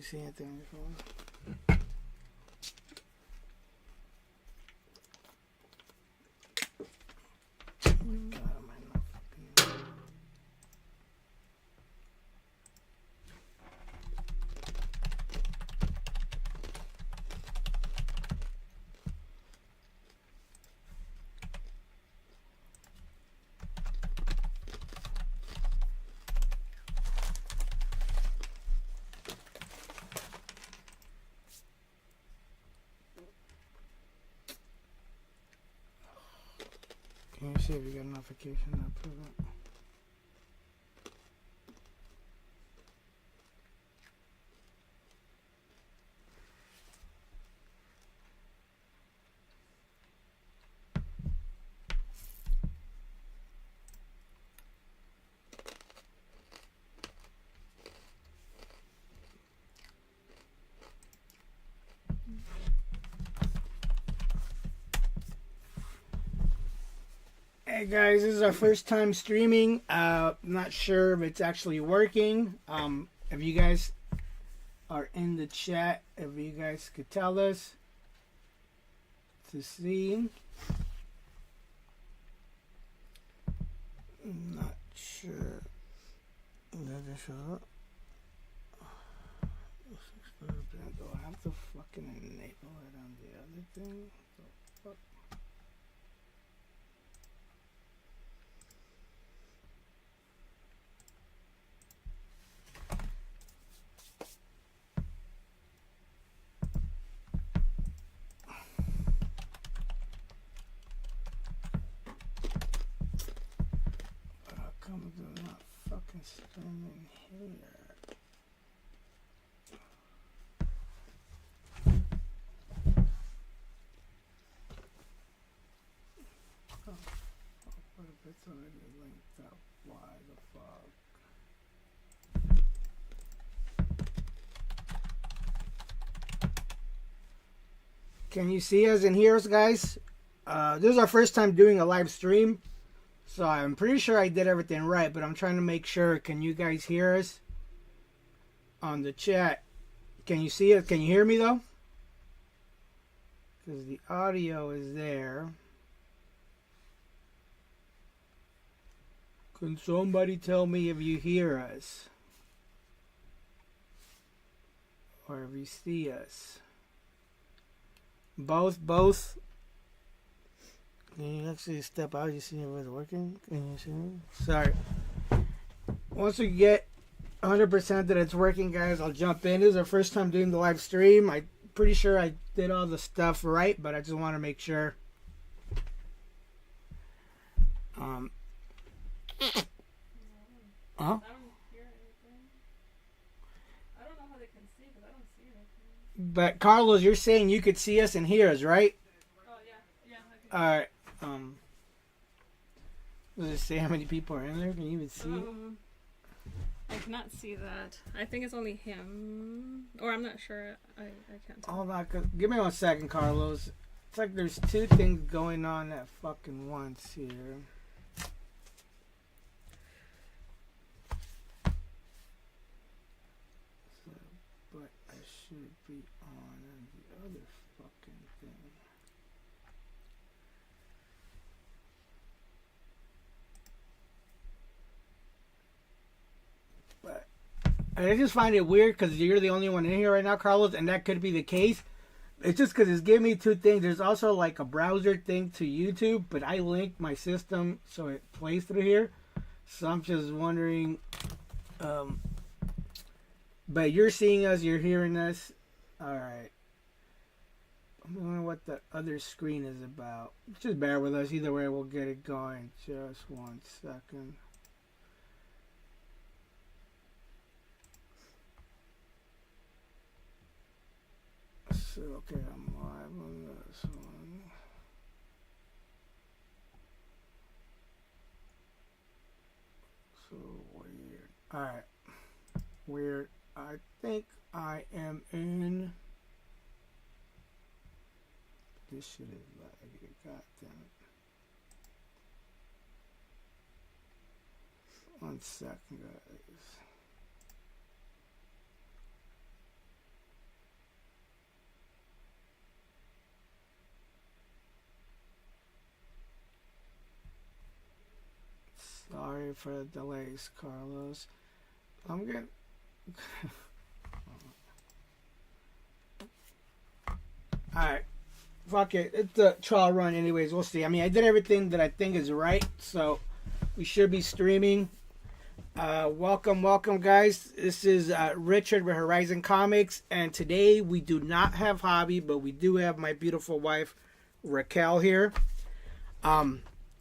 see anything on your phone? God, am I not fucking... Can you see if you got a notification up for that? Hey guys, this is our first time streaming. I'm not sure if it's actually working. If you guys are in the chat, if you guys could tell us to see. I'm not sure. Does it show up? Do I have to fucking enable it on the other thing? What the fuck? How come they're not fucking streaming here? What if it's already linked up? Why the fuck? Can you see us and hear us, guys? This is our first time doing a live stream, so I'm pretty sure I did everything right, but I'm trying to make sure. Can you guys hear us on the chat? Can you see it? Can you hear me, though? Because the audio is there. Can somebody tell me if you hear us? Or if you see us? Both. Can you actually step out? You see if it's working? Can you see me? Sorry. Once we get 100% that it's working, guys, I'll jump in. This is our first time doing the live stream. I'm pretty sure I did all the stuff right, but I just want to make sure. Huh? I don't hear anything. I don't know how they can see, but I don't see anything. But Carlos, you're saying you could see us and hear us, right? Oh yeah, I can. All right. Does it say how many people are in there? Can you even see it? I cannot see that. I think it's only him, or I'm not sure. I can't tell. Hold on, give me 1 second, Carlos. It's like there's two things going on at fucking once here. So, but I should be on the other fucking thing. But I just find it weird because you're the only one in here right now, Carlos, and that could be the case. It's just because it's giving me two things. There's also like a browser thing to YouTube, but I linked my system so it plays through here. So I'm just wondering. But you're seeing us, you're hearing us. Alright. I'm wondering what the other screen is about. Just bear with us. Either way, we'll get it going. Just 1 second. So, okay, I'm live on this one. So weird. Alright. Weird. I think I am in. This shit is laggy. God damn it. 1 second, guys. Sorry for the delays, Carlos. I'm good. Alright. Fuck it. It's a trial run anyways. We'll see. I mean, I did everything that I think is right. So, we should be streaming. Welcome, guys. This is Richard with Horizon Comics. And today we do not have Hobby, but we do have my beautiful wife, Raquel, here.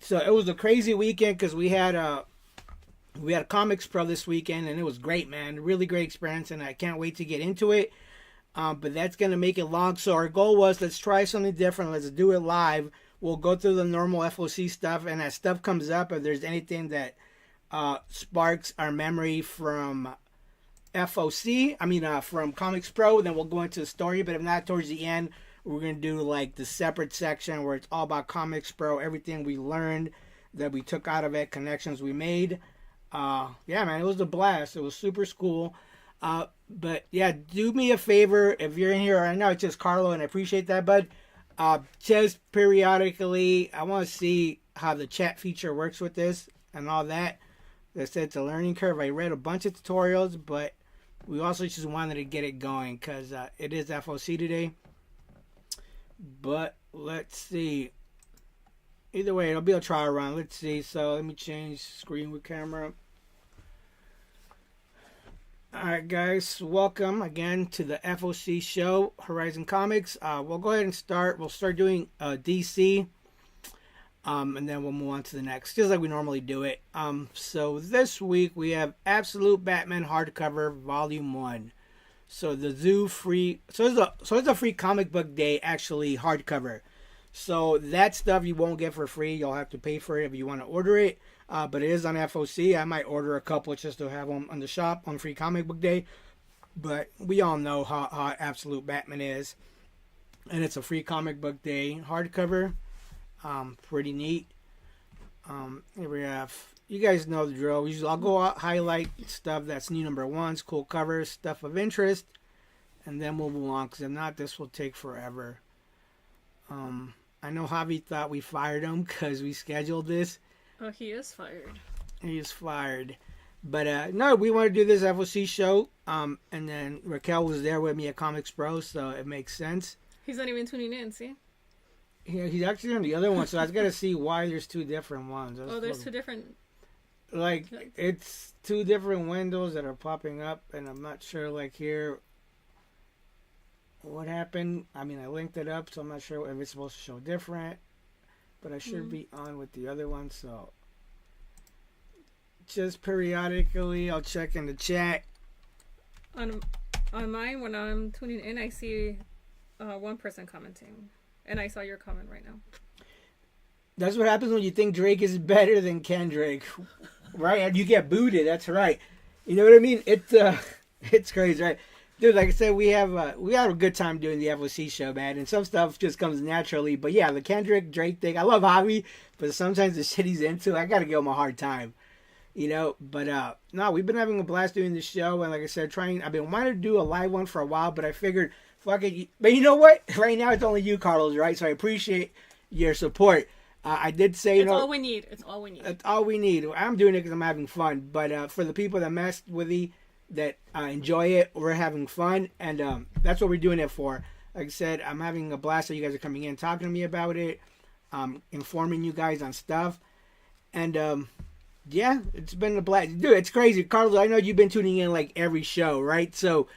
So, it was a crazy weekend because we had a COMICSPRO this weekend. And it was great, man. Really great experience. And I can't wait to get into it. But that's going to make it long. So our goal was, let's try something different. Let's do it live. We'll go through the normal FOC stuff. And as stuff comes up, if there's anything that sparks our memory from FOC, from COMICSPRO, then we'll go into the story. But if not, towards the end, we're going to do like the separate section where it's all about COMICSPRO, everything we learned that we took out of it, connections we made. Yeah, man, it was a blast. It was super cool. But yeah, do me a favor if you're in here. I know it's just Carlo, and I appreciate that, bud. Just periodically, I want to see how the chat feature works with this and all that. They said it's a learning curve. I read a bunch of tutorials, but we also just wanted to get it going because it is FOC today. But let's see. Either way, it'll be a trial run. Let's see. So let me change screen with camera. Alright guys, welcome again to the FOC show, Horizon Comics. We'll go ahead and start. We'll start doing DC. And then we'll move on to the next, just like we normally do it. So this week we have Absolute Batman hardcover, Volume 1. So the Zoo free, so it's a free comic book day, actually, hardcover. So that stuff you won't get for free. You'll have to pay for it if you want to order it. But it is on FOC. I might order a couple just to have them on the shop on Free Comic Book Day. But we all know how Absolute Batman is. And it's a Free Comic Book Day hardcover. Pretty neat. Here we have, you guys know the drill. Usually I'll go out, highlight stuff that's new number ones, cool covers, stuff of interest. And then we'll move on, because if not, this will take forever. I know Javi thought we fired him because we scheduled this. Oh, he is fired. He is fired. But no, we want to do this FOC show. And then Raquel was there with me at COMICSPRO, so it makes sense. He's not even tuning in, see? Yeah, he's actually on the other one, so I was going to see why there's two different ones. Oh, there's two different... Like, it's two different windows that are popping up, and I'm not sure, like, here... What happened? I mean, I linked it up, so I'm not sure if it's supposed to show different. But I should be on with the other one, so just periodically I'll check in the chat. On mine, when I'm tuning in, I see one person commenting, and I saw your comment right now. That's what happens when you think Drake is better than Kendrick, right? And you get booted. That's right. You know what I mean? It's crazy, right? Dude, like I said, we have a good time doing the FOC show, man, and some stuff just comes naturally. But yeah, the Kendrick Drake thing, I love Javi, but sometimes the shit he's into, I gotta give him a hard time, you know. But no, we've been having a blast doing this show, and like I said, I've been wanting to do a live one for a while, but I figured, fuck it. But you know what? Right now it's only you, Carlos, right? So I appreciate your support. I did say, it's all we need. It's all we need. It's all we need. I'm doing it because I'm having fun. But for the people that messed with me, that enjoy it, we're having fun, and that's what we're doing it for. Like I said, I'm having a blast that you guys are coming in, talking to me about it, informing you guys on stuff, and yeah, it's been a blast. Dude, it's crazy. Carlos, I know you've been tuning in like every show, right? So,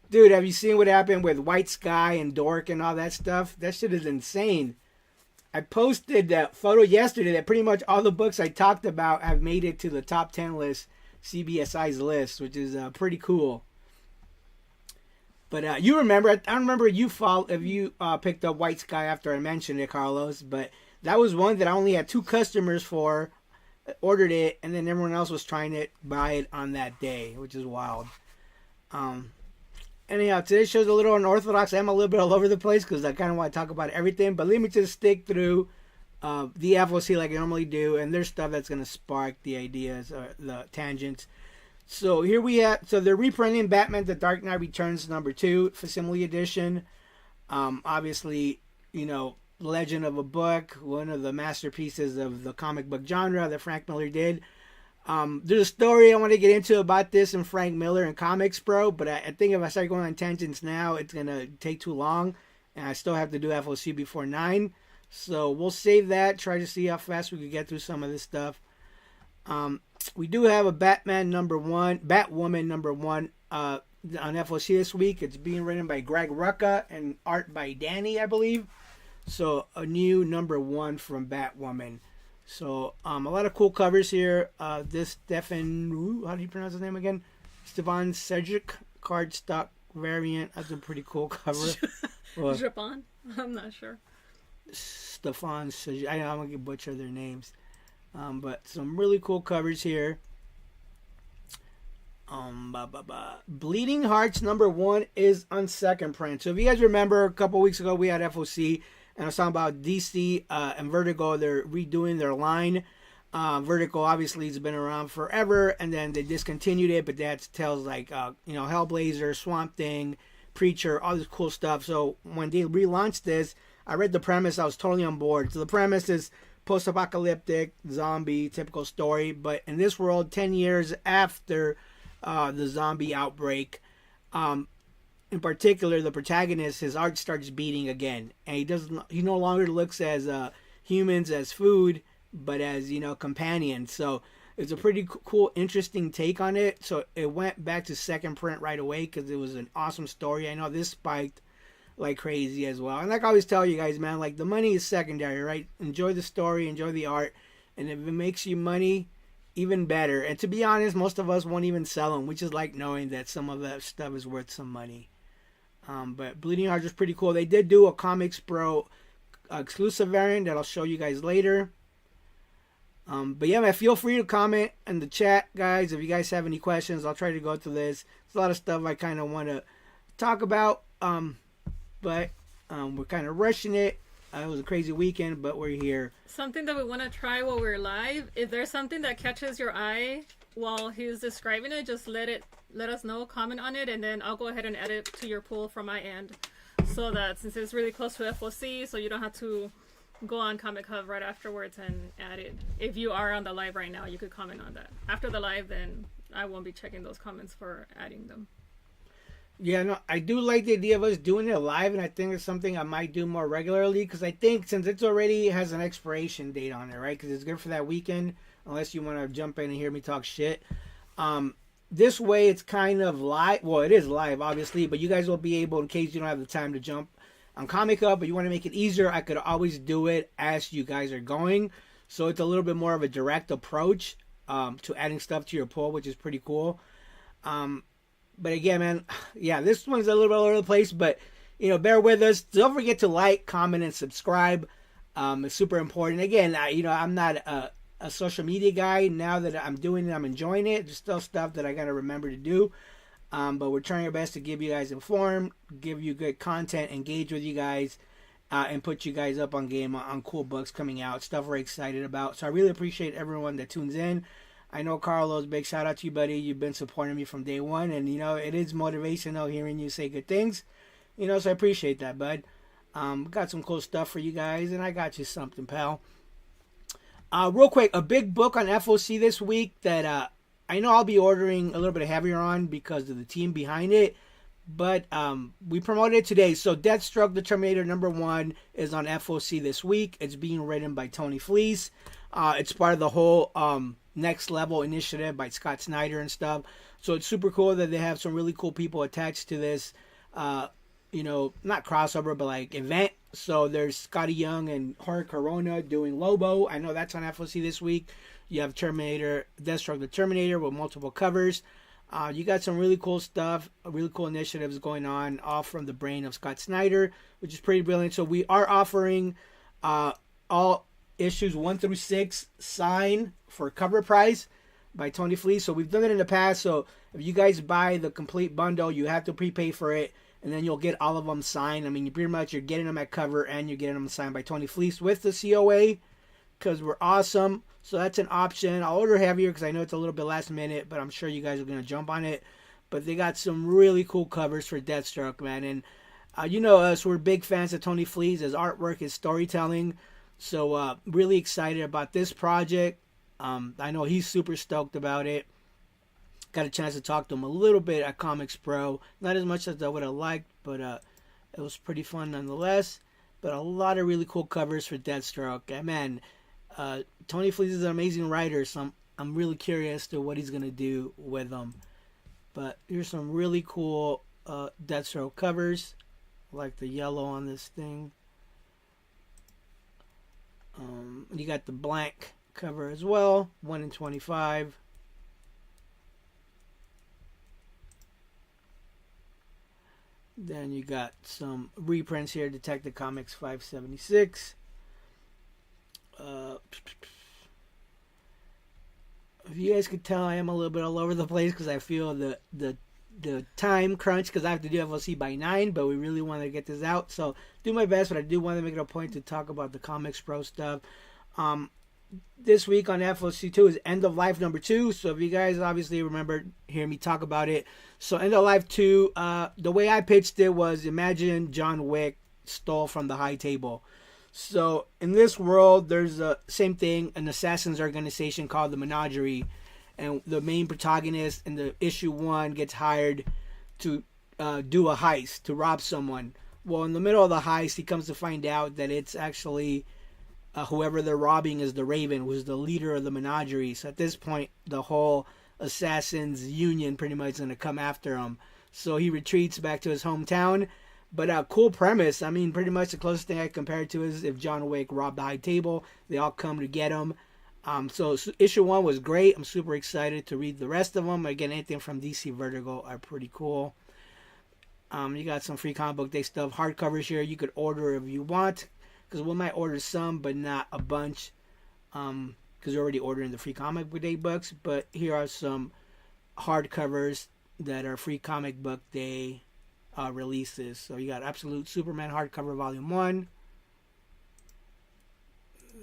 dude, have you seen what happened with White Sky and Dork and all that stuff? That shit is insane. I posted that photo yesterday that pretty much all the books I talked about have made it to the top 10 list, CBSI's list, which is pretty cool. But you remember, I don't remember if you picked up White Sky after I mentioned it, Carlos, but that was one that I only had 2 customers for, ordered it, and then everyone else was trying to buy it on that day, which is wild. Anyhow, today's show's a little unorthodox. I'm a little bit all over the place because I kind of want to talk about everything, but let me just stick through the FOC like I normally do, and there's stuff that's going to spark the ideas or the tangents. So here we have, so they're reprinting Batman The Dark Knight Returns #2, Facsimile Edition. Obviously, you know, legend of a book, one of the masterpieces of the comic book genre that Frank Miller did. There's a story I want to get into about this in Frank Miller and COMICSPRO, but I think if I start going on tangents now, it's going to take too long, and I still have to do FOC before 9. So we'll save that, try to see how fast we can get through some of this stuff. We do have a Batwoman number 1 on FOC this week. It's being written by Greg Rucka and art by Danny, I believe. So a new number 1 from Batwoman. So a lot of cool covers here. This Stefan, how do you pronounce his name again? Stefan Sejic cardstock variant. That's a pretty cool cover. Well, Japan? I'm not sure. Stefan Sejic. I'm gonna butcher their names. But some really cool covers here. Bleeding Hearts number 1 is on second print. So if you guys remember, a couple weeks ago we had FOC, and I was talking about DC and Vertigo. They're redoing their line. Vertigo obviously has been around forever, and then they discontinued it, but that tells like Hellblazer, Swamp Thing, Preacher, all this cool stuff. So when they relaunched this, I read the premise. I was totally on board. So the premise is post-apocalyptic, zombie, typical story, but in this world, 10 years after the zombie outbreak, in particular, the protagonist, his heart starts beating again, and he no longer looks as humans as food, but as companions. So it's a pretty cool, interesting take on it. So it went back to second print right away because it was an awesome story. I know this spiked like crazy as well, and like I always tell you guys, man, like the money is secondary, right? Enjoy the story, enjoy the art, and if it makes you money, even better. And to be honest, most of us won't even sell them. We just like knowing that some of that stuff is worth some money. But Bleeding Hearts is pretty cool. They did do a COMICSPRO exclusive variant that I'll show you guys later. But yeah, man, feel free to comment in the chat, guys. If you guys have any questions, I'll try to go through this. There's a lot of stuff I kind of want to talk about. But we're kind of rushing it. It was a crazy weekend, but we're here. Something that we want to try while we're live. If there's something that catches your eye while he's describing it, just let us know, comment on it, and then I'll go ahead and add it to your pool from my end. So that since it's really close to FOC, so you don't have to go on Comic Hub right afterwards and add it. If you are on the live right now, you could comment on that. After the live, then I won't be checking those comments for adding them. Yeah, no, I do like the idea of us doing it live, and I think it's something I might do more regularly, because I think since it's already has an expiration date on it, right? Because it's good for that weekend, unless you want to jump in and hear me talk shit. This way, it's kind of live. Well, it is live, obviously, but you guys will be able, in case you don't have the time to jump on Comic Hub, but you want to make it easier, I could always do it as you guys are going. So it's a little bit more of a direct approach to adding stuff to your poll, which is pretty cool. But again, man, yeah, this one's a little bit all over the place, but, bear with us. Don't forget to like, comment, and subscribe. It's super important. Again, I'm not a social media guy. Now that I'm doing it, I'm enjoying it. There's still stuff that I got to remember to do. But we're trying our best to give you guys informed, give you good content, engage with you guys, and put you guys up on game on cool books coming out, stuff we're excited about. So I really appreciate everyone that tunes in. I know, Carlos, big shout out to you, buddy. You've been supporting me from day one, and, it is motivational hearing you say good things, so I appreciate that, bud. Got some cool stuff for you guys, and I got you something, pal. Real quick, a big book on FOC this week that I know I'll be ordering a little bit heavier on because of the team behind it, but we promoted it today. So Deathstroke the Terminator #1 is on FOC this week. It's being written by Tony Fleece. It's part of the whole Next Level initiative by Scott Snyder and stuff. So it's super cool that they have some really cool people attached to this, not crossover, but like event. So there's Scotty Young and Jorge Corona doing Lobo. I know that's on FOC this week. You have Deathstroke the Terminator with multiple covers. You got some really cool stuff, really cool initiatives going on, all from the brain of Scott Snyder, which is pretty brilliant. So we are offering all issues 1 through 6 signed for cover price by Tony Fleece. So we've done it in the past. So if you guys buy the complete bundle, you have to prepay for it, and then you'll get all of them signed. I mean, you're getting them at cover, and you're getting them signed by Tony Fleece with the COA, because we're awesome. So that's an option. I'll order heavier because I know it's a little bit last minute, but I'm sure you guys are going to jump on it. But they got some really cool covers for Deathstroke, man. And you know us, we're big fans of Tony Fleece. His artwork, his storytelling. So really excited about this project. I know he's super stoked about it. Got a chance to talk to him a little bit at COMICSPRO. Not as much as I would have liked, but it was pretty fun nonetheless. But a lot of really cool covers for Deathstroke. And man, Tony Fleece is an amazing writer, so I'm really curious to what he's going to do with them. But here's some really cool Deathstroke covers. I like the yellow on this thing. You got the blank cover as well, 1 in 25. Then you got some reprints here, Detective Comics 576. If you guys could tell, I am a little bit all over the place because I feel the time crunch because I have to do FOC by 9, but we really want to get this out. So do my best, but I do want to make it a point to talk about the COMICSPRO stuff. This week on FOC2 is End of Life number 2. So if you guys obviously remember hearing me talk about it. So End of Life 2, the way I pitched it was imagine John Wick stole from the high table. So in this world, there's the same thing, an assassins organization called the Menagerie. And the main protagonist in the issue 1 gets hired to do a heist, to rob someone. Well, in the middle of the heist, he comes to find out that it's actually whoever they're robbing is the Raven, who's the leader of the Menagerie. So at this point, the whole assassins union pretty much is going to come after him. So he retreats back to his hometown. But a cool premise. I mean, pretty much the closest thing I compare it to is if John Wick robbed the high table. They all come to get him. So issue 1 was great. I'm super excited to read the rest of them. Again, anything from DC Vertigo are pretty cool. You got some free comic book day stuff. Hardcovers here. You could order if you want. Because we might order some, but not a bunch. Because we're already ordering the free comic book day books. But here are some hardcovers that are free comic book day releases. So you got Absolute Superman hardcover volume 1.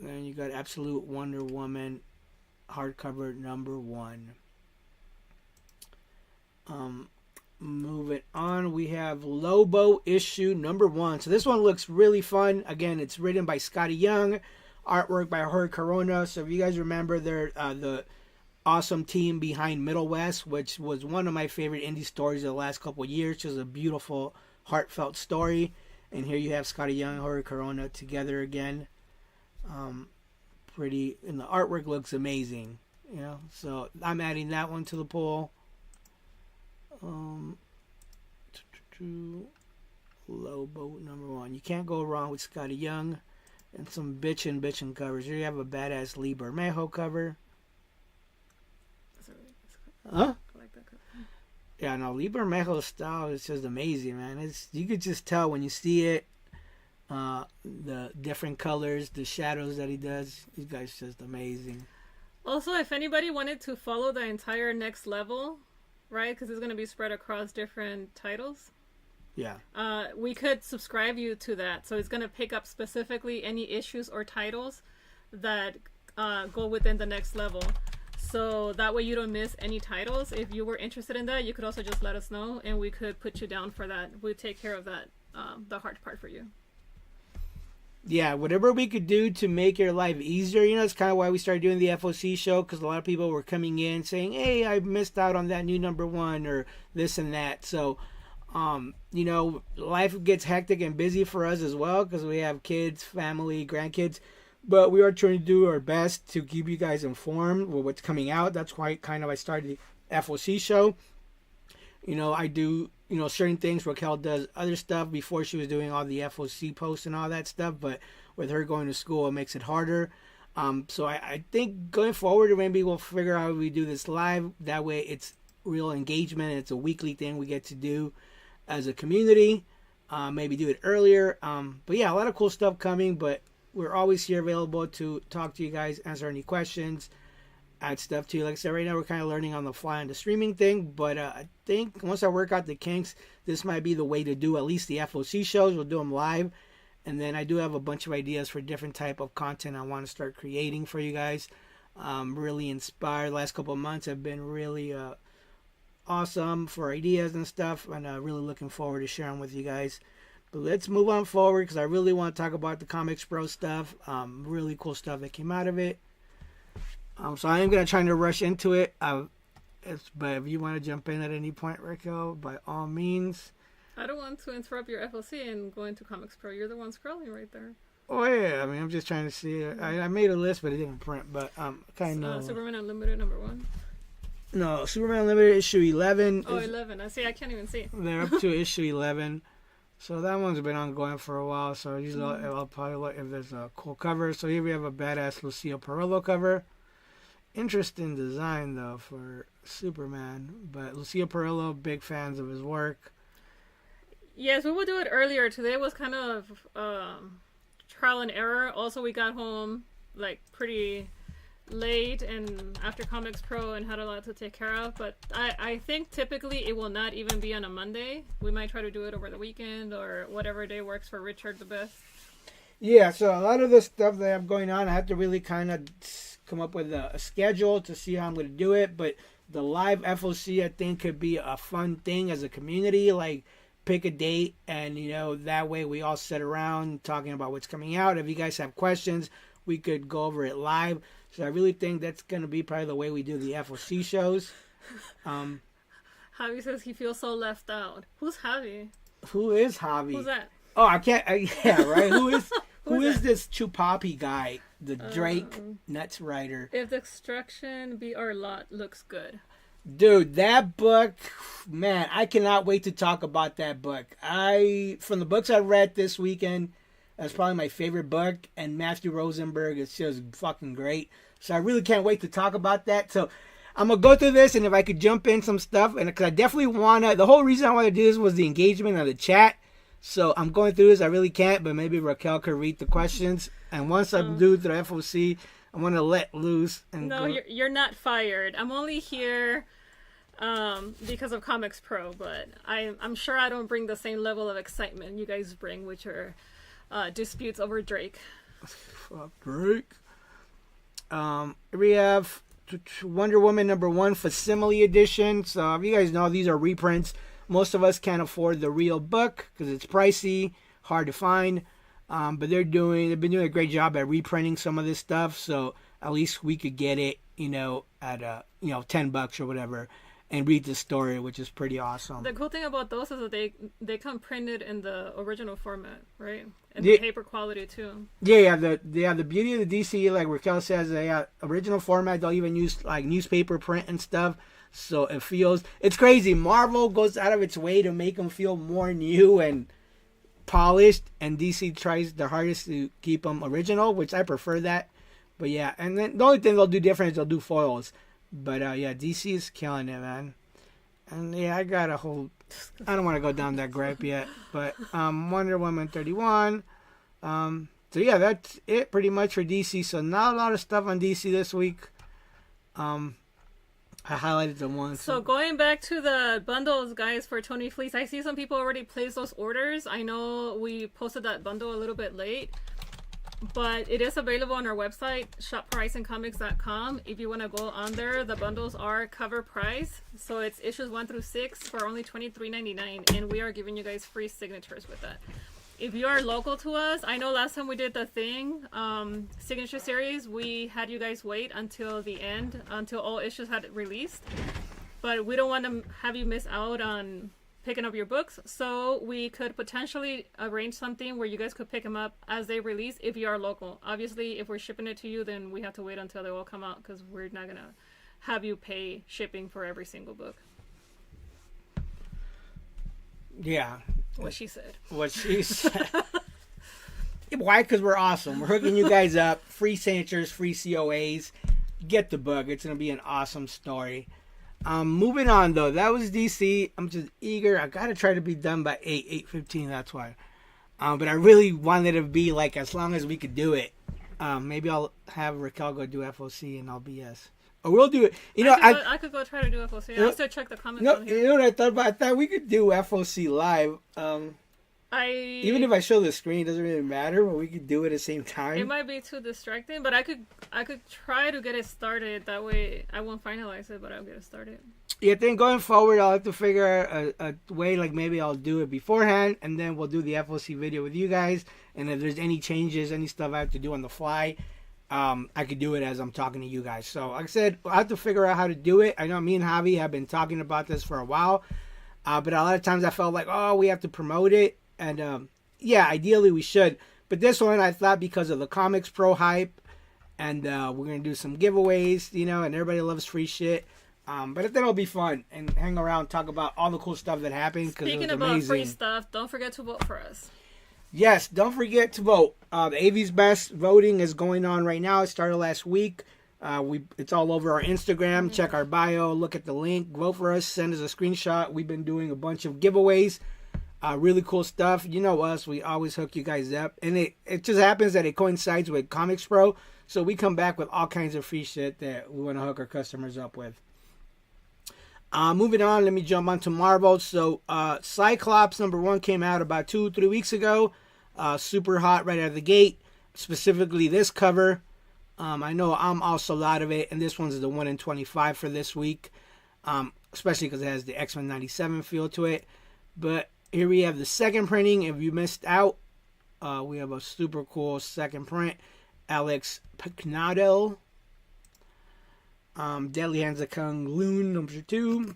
Then you got Absolute Wonder Woman hardcover number 1. Moving on, we have Lobo issue number 1. So this one looks really fun. Again, it's written by Scotty Young, artwork by Jorge Corona. So if you guys remember, they're the awesome team behind Middle West, which was one of my favorite indie stories of the last couple of years. Just a beautiful, heartfelt story. And here you have Scotty Young and Jorge Corona together again. Pretty, and the artwork looks amazing. You know, so I'm adding that one to the poll. Lobo number 1. You can't go wrong with Scotty Young and some bitchin' covers. Here you have a badass Lee Bermejo cover. Huh? I like that cover. Yeah, no, Lee Bermejo's style is just amazing, man. It's, you could just tell when you see it, the different colors, the shadows that he does. This guy's just amazing. Also, if anybody wanted to follow the entire next level, right? Because it's going to be spread across different titles. Yeah. We could subscribe you to that. So it's going to pick up specifically any issues or titles that go within the next level. So that way you don't miss any titles. If you were interested in that, you could also just let us know and we could put you down for that. We'd take care of that, the hard part for you. Yeah, whatever we could do to make your life easier. You know, it's kind of why we started doing the FOC show, because a lot of people were coming in saying, hey, I missed out on that new number 1 or this and that. So, you know, life gets hectic and busy for us as well because we have kids, family, grandkids. But we are trying to do our best to keep you guys informed with what's coming out. That's why I started the FOC show. You know, I do, you know, certain things. Raquel does other stuff before she was doing all the FOC posts and all that stuff. But with her going to school, it makes it harder. So I think going forward, maybe we'll figure out how we do this live. That way it's real engagement. It's a weekly thing we get to do as a community. Maybe do it earlier. But yeah, a lot of cool stuff coming. But we're always here available to talk to you guys, answer any questions, add stuff to you. Like I said, right now we're kind of learning on the fly on the streaming thing, but I think once I work out the kinks, this might be the way to do at least the FOC shows. We'll do them live, and then I do have a bunch of ideas for different type of content I want to start creating for you guys. Really inspired. Last couple of months have been really awesome for ideas and stuff, and really looking forward to sharing with you guys. But let's move on forward because I really want to talk about the COMICSPRO stuff. Really cool stuff that came out of it. So I am gonna try to rush into it. But if you want to jump in at any point, Raquel, by all means. I don't want to interrupt your FOC and go into COMICSPRO. You're the one scrolling right there. Oh yeah, I mean I'm just trying to see it. I made a list, but it didn't print. But kind of. Superman Unlimited #1. No, Superman Unlimited issue 11. Oh, 11. I see. I can't even see. They're up to issue 11. So that one's been ongoing for a while. So usually I'll probably look if there's a cool cover. So here we have a badass Lucio Perillo cover. Interesting design though for Superman. But Lucio Perillo, big fans of his work. Yes, we would do it earlier. Today was kind of trial and error. Also, we got home like pretty late and after COMICSPRO and had a lot to take care of, but I think typically it will not even be on a Monday. We might try to do it over the weekend or whatever day works for Richard the best. Yeah, so a lot of the stuff that I have going on, I have to really kind of come up with a schedule to see how I'm going to do it, but the live FOC I think could be a fun thing as a community, like pick a date and that way we all sit around talking about what's coming out. If you guys have questions, we could go over it live. So I really think that's going to be probably the way we do the FOC shows. Javi says he feels so left out. Who's Javi? Who is Javi? Who's that? Oh, I can't. Yeah, right. Who is this Chupapi guy? The Drake Nuts writer. If Destruction Be Our Lot looks good. Dude, that book, man, I cannot wait to talk about that book. From the books I read this weekend, that's probably my favorite book, and Matthew Rosenberg is just fucking great. So I really can't wait to talk about that. So I'm going to go through this, and if I could jump in some stuff, and because I definitely want to, the whole reason I want to do this was the engagement of the chat. So I'm going through this, I really can't, but maybe Raquel could read the questions. And once I do the FOC, I want to let loose. And no, you're not fired. I'm only here because of COMICSPRO, but I'm sure I don't bring the same level of excitement you guys bring, which are disputes over Drake. Fuck Drake. We have Wonder Woman #1 Facsimile edition. So if you guys know, these are reprints. Most of us can't afford the real book because it's pricey, hard to find. But they've been doing a great job at reprinting some of this stuff. So at least we could get it, at $10 or whatever, and read the story, which is pretty awesome. The cool thing about those is that they come printed in the original format, right? And the paper quality too. Yeah. The beauty of the DC, like Raquel says, they have original format. They'll even use like newspaper print and stuff. So it's crazy. Marvel goes out of its way to make them feel more new and polished, and DC tries their hardest to keep them original, which I prefer that. But yeah, and then the only thing they'll do different is they'll do foils. But yeah, DC is killing it, man. And yeah, I don't want to go down that gripe yet. But Wonder Woman 31. So yeah, that's it pretty much for DC. So not a lot of stuff on DC this week. I highlighted the ones. So going back to the bundles, guys, for Tony Fleece, I see some people already placed those orders. I know we posted that bundle a little bit late, but it is available on our website, shophorizoncomics.com. If you want to go on there, the bundles are cover price. So it's issues 1 through 6 for only $23.99, and we are giving you guys free signatures with that. If you are local to us, I know last time we did the thing, signature series, we had you guys wait until the end, until all issues had released. But we don't want to have you miss out on picking up your books, so we could potentially arrange something where you guys could pick them up as they release if you are local. Obviously, if we're shipping it to you, then we have to wait until they all come out because we're not going to have you pay shipping for every single book. Yeah. What she said. Why? Because we're awesome. We're hooking you guys up. Free signatures, free COAs. Get the book. It's going to be an awesome story. Moving on, though. That was DC. I'm just eager. I got to try to be done by 8:15. That's why. But I really wanted to be like as long as we could do it. Maybe I'll have Raquel go do FOC and I'll BS. Or we'll do it. I could go try to do FOC. I'll still check the comments on here. You know what I thought about? I thought we could do FOC live. Even if I show the screen, it doesn't really matter, but we could do it at the same time. It might be too distracting, but I could try to get it started. That way I won't finalize it, but I'll get it started. Yeah, then going forward, I'll have to figure out a way, like maybe I'll do it beforehand, and then we'll do the FOC video with you guys. And if there's any changes, any stuff I have to do on the fly, I could do it as I'm talking to you guys. So like I said, I have to figure out how to do it. I know me and Javi have been talking about this for a while, but a lot of times I felt like, oh, we have to promote it, and yeah, ideally we should. But this one I thought because of the Comics Pro hype, and we're gonna do some giveaways, you know, and everybody loves free shit. But I think it'll be fun and hang around, talk about all the cool stuff that happened. Speaking about free stuff, don't forget to vote for us. Yes, don't forget to vote. The AV's Best voting is going on right now. It started last week. It's all over our Instagram. Mm-hmm. Check our bio. Look at the link. Vote for us. Send us a screenshot. We've been doing a bunch of giveaways. Really cool stuff. You know us. We always hook you guys up. And it just happens that it coincides with COMICSPRO. So we come back with all kinds of free shit that we want to hook our customers up with. Moving on, let me jump onto Marvel. So, Cyclops #1 came out about 2-3 weeks ago. Super hot right out of the gate. Specifically, this cover. I know I'm also out of it, and this one's the 1 in 25 for this week. Especially because it has the X-Men 97 feel to it. But here we have the second printing. If you missed out, we have a super cool second print. Alex Picnadel. Deadly Hands of Kung Loon #2.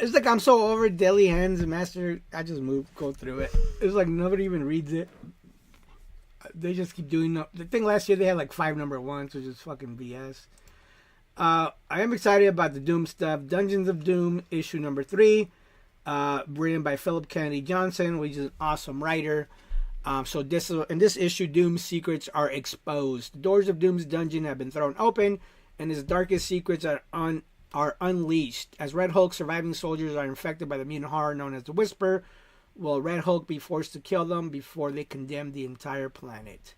It's like I'm so over Deadly Hands and Master. I just go through it. It's like nobody even reads it. They just keep doing the thing. Last year they had like 5 #1s, which is fucking BS. I am excited about the Doom stuff. Dungeons of Doom issue #3, written by Philip Kennedy Johnson, which is an awesome writer. So in this issue, Doom's secrets are exposed. The doors of Doom's dungeon have been thrown open, and his darkest secrets are unleashed. As Red Hulk's surviving soldiers are infected by the mutant horror known as the Whisper, will Red Hulk be forced to kill them before they condemn the entire planet?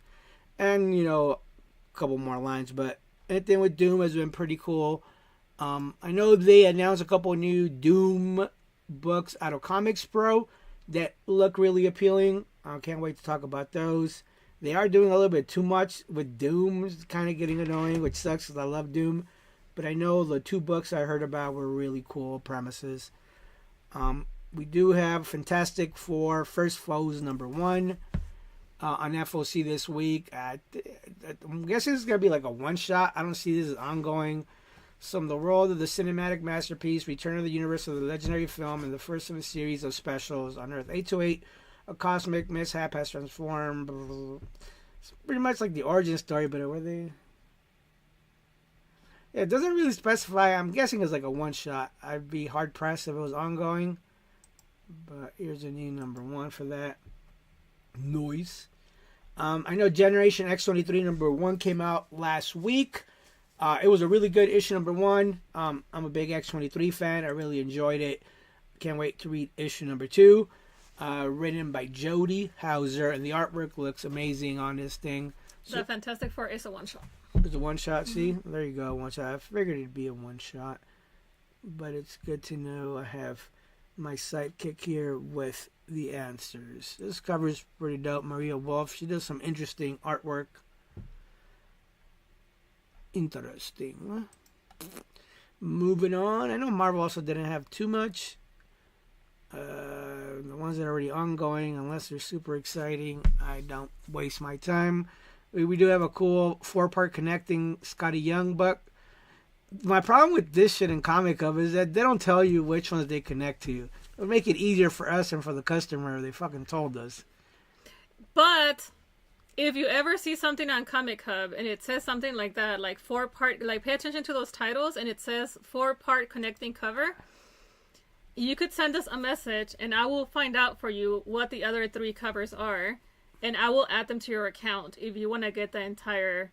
And, you know, a couple more lines, but anything with Doom has been pretty cool. I know they announced a couple new Doom books out of COMICSPRO that look really appealing. I can't wait to talk about those. They are doing a little bit too much with Doom. It's kind of getting annoying, which sucks because I love Doom. But I know the 2 books I heard about were really cool premises. We do have Fantastic Four First Foes #1 on FOC this week. I'm guessing it's going to be like a one-shot. I don't see this as ongoing. From the world of the cinematic masterpiece, Return of the Universe of the legendary film, and the first of a series of specials on Earth 828. A cosmic mishap has transformed. Blah, blah, blah. It's pretty much like the origin story, but were they? Yeah, it doesn't really specify. I'm guessing it's like a one-shot. I'd be hard-pressed if it was ongoing. But here's a new #1 for that. Noise. I know Generation X-23 #1 came out last week. It was a really good issue #1. I'm a big X-23 fan. I really enjoyed it. Can't wait to read issue #2. Written by Jody Hauser, and the artwork looks amazing on this thing. So, the Fantastic Four is a one-shot. It's a one-shot, see? Mm-hmm. There you go, one-shot. I figured it'd be a one-shot. But it's good to know I have my sidekick here with the answers. This cover's pretty dope. Maria Wolf, she does some interesting artwork. Interesting. Moving on. I know Marvel also didn't have too much. The ones that are already ongoing, unless they're super exciting, I don't waste my time. We do have a cool 4-part connecting Scotty Young book. My problem with this shit in Comic Hub is that they don't tell you which ones they connect to. It would make it easier for us and for the customer if they fucking told us. But if you ever see something on Comic Hub and it says something like that, like 4-part, like pay attention to those titles and it says 4-part connecting cover, you could send us a message and I will find out for you what the other 3 covers are, and I will add them to your account if you want to get the entire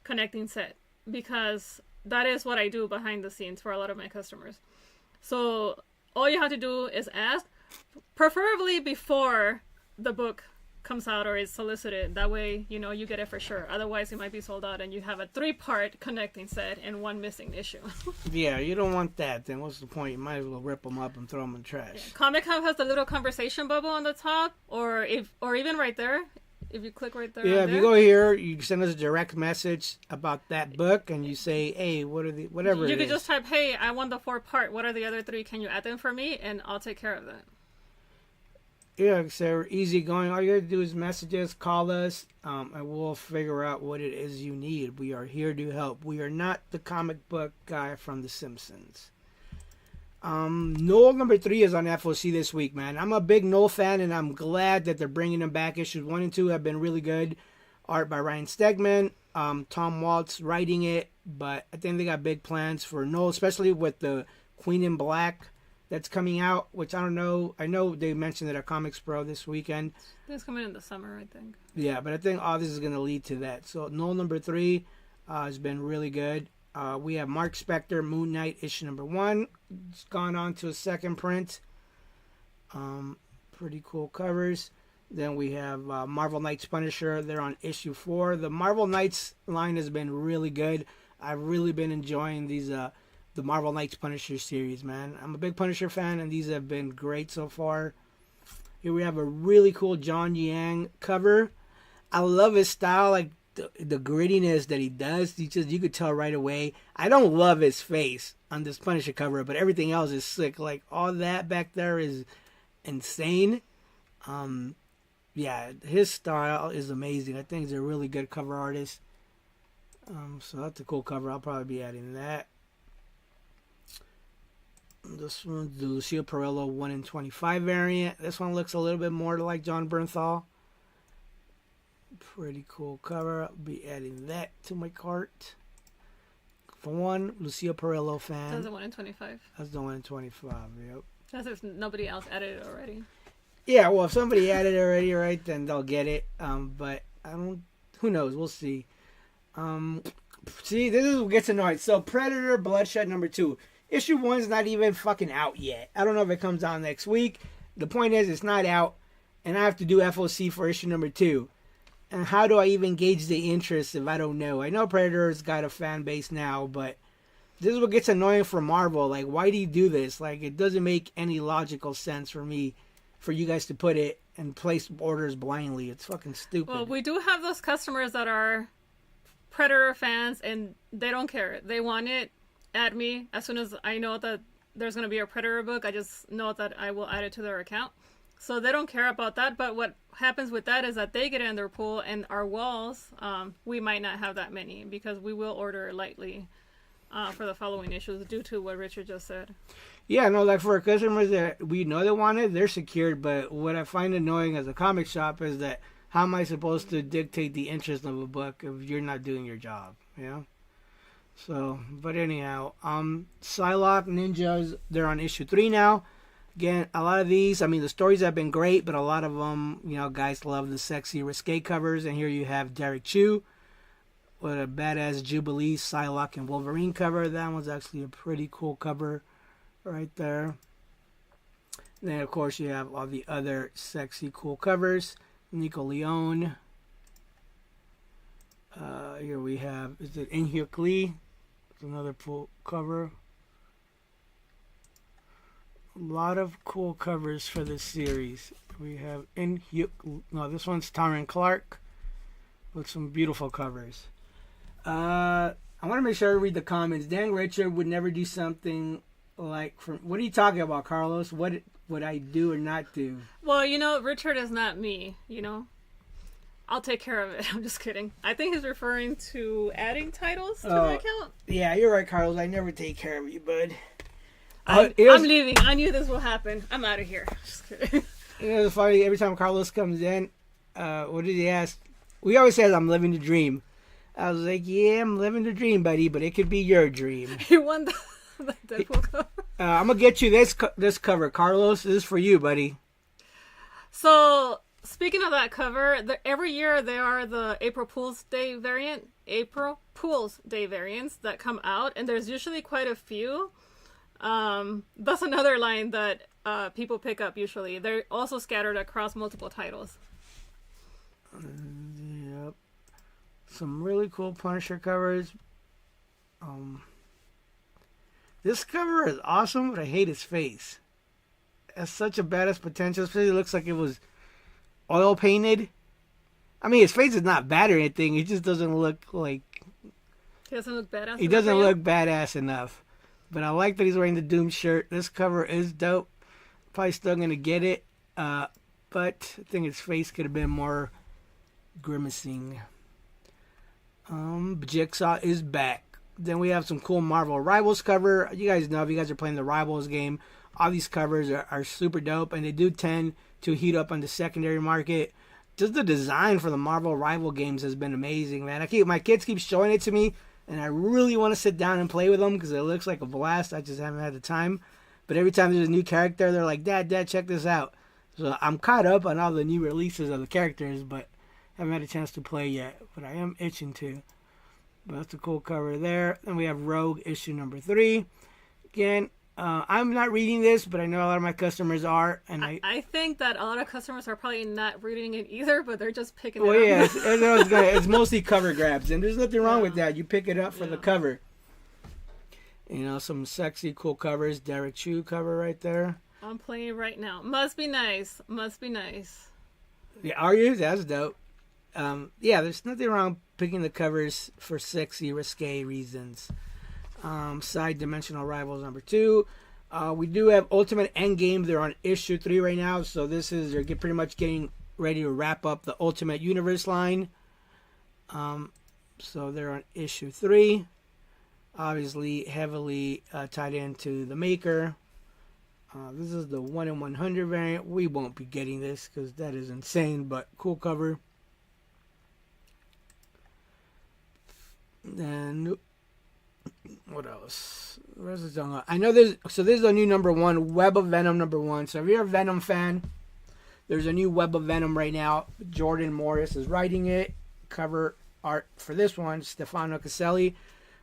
connecting set, because that is what I do behind the scenes for a lot of my customers. So all you have to do is ask, preferably before the book comes out or is solicited. That way, you know, you get it for sure. Otherwise, it might be sold out and you have a 3-part connecting set and 1 missing issue. Yeah, you don't want that. Then what's the point? You might as well rip them up and throw them in the trash. Yeah. Comic Hub has the little conversation bubble on the top, or even right there. If you click right there. Yeah, if you go here, you send us a direct message about that book, and you say, "Hey, what are the whatever?" You could just type, "Hey, I want the 4-part. What are the other 3? Can you add them for me?" And I'll take care of that. Yeah, so easy going. All you gotta do is message us, call us, and we'll figure out what it is you need. We are here to help. We are not the comic book guy from The Simpsons. Noel number 3 is on FOC this week, man. I'm a big Noel fan, and I'm glad that they're bringing him back. Issues 1 and 2 have been really good. Art by Ryan Stegman, Tom Waltz writing it, but I think they got big plans for Noel, especially with the Queen in Black that's coming out, which I don't know. I know they mentioned it at COMICSPRO this weekend. It's coming in the summer, I think. Yeah, but I think all this is going to lead to that. So Noel number 3 has been really good. We have Mark Spector, Moon Knight, issue number 1. It's gone on to a second print. Pretty cool covers. Then we have Marvel Knights Punisher. They're on issue 4. The Marvel Knights line has been really good. I've really been enjoying these the Marvel Knights Punisher series, man. I'm a big Punisher fan, and these have been great so far. Here we have a really cool John Yang cover. I love his style, like the grittiness that he does. You could tell right away. I don't love his face on this Punisher cover, but everything else is sick. Like all that back there is insane. Yeah, his style is amazing. I think he's a really good cover artist. So that's a cool cover. I'll probably be adding that. This one's the Lucio Perillo 1 in 25 variant. This one looks a little bit more like John Bernthal. Pretty cool cover. I'll be adding that to my cart. For one, Lucio Perillo fan. That's the 1 in 25. That's the 1 in 25, yep. That's if nobody else added it already. Yeah, well, if somebody added it already, right, then they'll get it. But I don't. Who knows? We'll see. See, this is what gets annoying. So, Predator Bloodshot number 2. Issue 1 is not even fucking out yet. I don't know if it comes out next week. The point is, it's not out, and I have to do FOC for issue number 2. And how do I even gauge the interest if I don't know? I know Predator's got a fan base now, but this is what gets annoying for Marvel. Like, why do you do this? Like, it doesn't make any logical sense for me, for you guys to put it and place orders blindly. It's fucking stupid. Well, we do have those customers that are Predator fans, and they don't care. They want it. Add me. As soon as I know that there's going to be a Predator book, I just know that I will add it to their account. So they don't care about that. But what happens with that is that they get it in their pool, and our walls, we might not have that many because we will order lightly for the following issues due to what Richard just said. Yeah, no, like for our customers that we know they want it, they're secured. But what I find annoying as a comic shop is that how am I supposed to dictate the interest of a book if you're not doing your job, you know? So, but anyhow, Psylocke Ninjas, they're on issue 3 now. Again, a lot of these, I mean, the stories have been great, but a lot of them, you know, guys love the sexy risque covers. And here you have Derek Chu with a badass Jubilee Psylocke and Wolverine cover. That one's actually a pretty cool cover right there. And then, of course, you have all the other sexy, cool covers. Nico Leone. Here we have, is it In-Hyuk Lee? It's another cool cover. A lot of cool covers for this series. We have this one's Tyron Clark with some beautiful covers. I want to make sure I read the comments. Dan Richard would never do something like, what are you talking about, Carlos? What would I do or not do? Well, you know, Richard is not me, you know. I'll take care of it. I'm just kidding. I think he's referring to adding titles to my account. Yeah, you're right, Carlos. I never take care of you, bud. I'm leaving. I knew this will happen. I'm out of here. Just kidding. You know, it's funny. Every time Carlos comes in, what did he ask? We always says, I'm living the dream. I was like, yeah, I'm living the dream, buddy, but it could be your dream. You won the Deadpool cover. I'm going to get you this cover, Carlos. This is for you, buddy. So, speaking of that cover, every year there are the April Fool's Day variants that come out, and there's usually quite a few. That's another line that people pick up usually. They're also scattered across multiple titles. Yep. Some really cool Punisher covers. This cover is awesome, but I hate his face. It has such a badass potential. Especially it looks like it was oil painted. I mean, his face is not bad or anything. He just doesn't look like... He doesn't look badass. He doesn't look badass enough. But I like that he's wearing the Doom shirt. This cover is dope. Probably still going to get it. but I think his face could have been more grimacing. Jigsaw is back. Then we have some cool Marvel Rivals cover. You guys know, if you guys are playing the Rivals game, all these covers are super dope, and they do tend to heat up on the secondary market. Just the design for the Marvel Rival games has been amazing, man. My kids keep showing it to me, and I really want to sit down and play with them because it looks like a blast. I just haven't had the time. But every time there's a new character, they're like, Dad, check this out. So I'm caught up on all the new releases of the characters, but haven't had a chance to play yet. But I am itching to. But that's a cool cover there. Then we have Rogue issue number 3. Again, I'm not reading this, but I know a lot of my customers are, and I think that a lot of customers are probably not reading it either, but they're just picking it well, up. yeah, it's mostly cover grabs, and there's nothing wrong with that. You pick it up for the cover. You know, some sexy, cool covers. Derek Chu cover right there. I'm playing right now. Must be nice. Must be nice. Yeah, are you? That's dope. Yeah, there's nothing wrong picking the covers for sexy, risque reasons. Side Dimensional Rivals number 2. We do have Ultimate Endgame. They're on issue 3 right now, so they're pretty much getting ready to wrap up the Ultimate Universe line. So they're on issue 3. Obviously, heavily tied into the maker. This is the 1 in 100 variant. We won't be getting this because that is insane, but cool cover. Then what else? I know this is a new number 1, Web of Venom number 1. So if you're a Venom fan, there's a new Web of Venom right now. Jordan Morris is writing it. Cover art for this one, Stefano Caselli.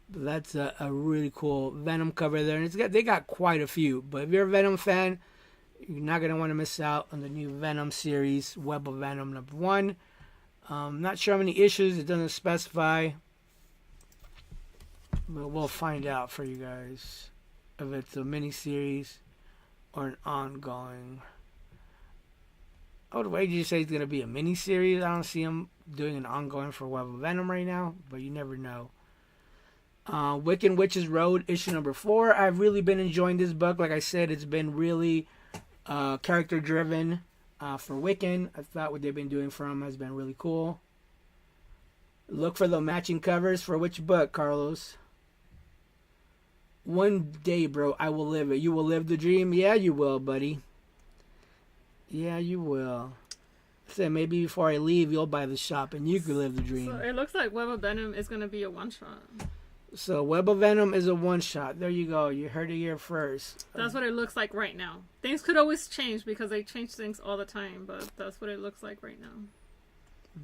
But that's a really cool Venom cover there, and they got quite a few. But if you're a Venom fan, you're not gonna want to miss out on the new Venom series, Web of Venom number 1. Not sure how many issues, it doesn't specify. But we'll find out for you guys if it's a mini-series or an ongoing. Oh, why did you say it's going to be a mini-series? I don't see him doing an ongoing for Web of Venom right now, but you never know. Wiccan Witches Road, issue number 4. I've really been enjoying this book. Like I said, it's been really character-driven for Wiccan. I thought what they've been doing for him has been really cool. Look for the matching covers for which book, Carlos? One day, bro, I will live it. You will live the dream? Yeah, you will, buddy. Yeah, you will. Say maybe before I leave, you'll buy the shop and you can live the dream. So it looks like Web of Venom is going to be a one-shot. So Web of Venom is a one-shot. There you go. You heard it here first. That's what it looks like right now. Things could always change because they change things all the time, but that's what it looks like right now.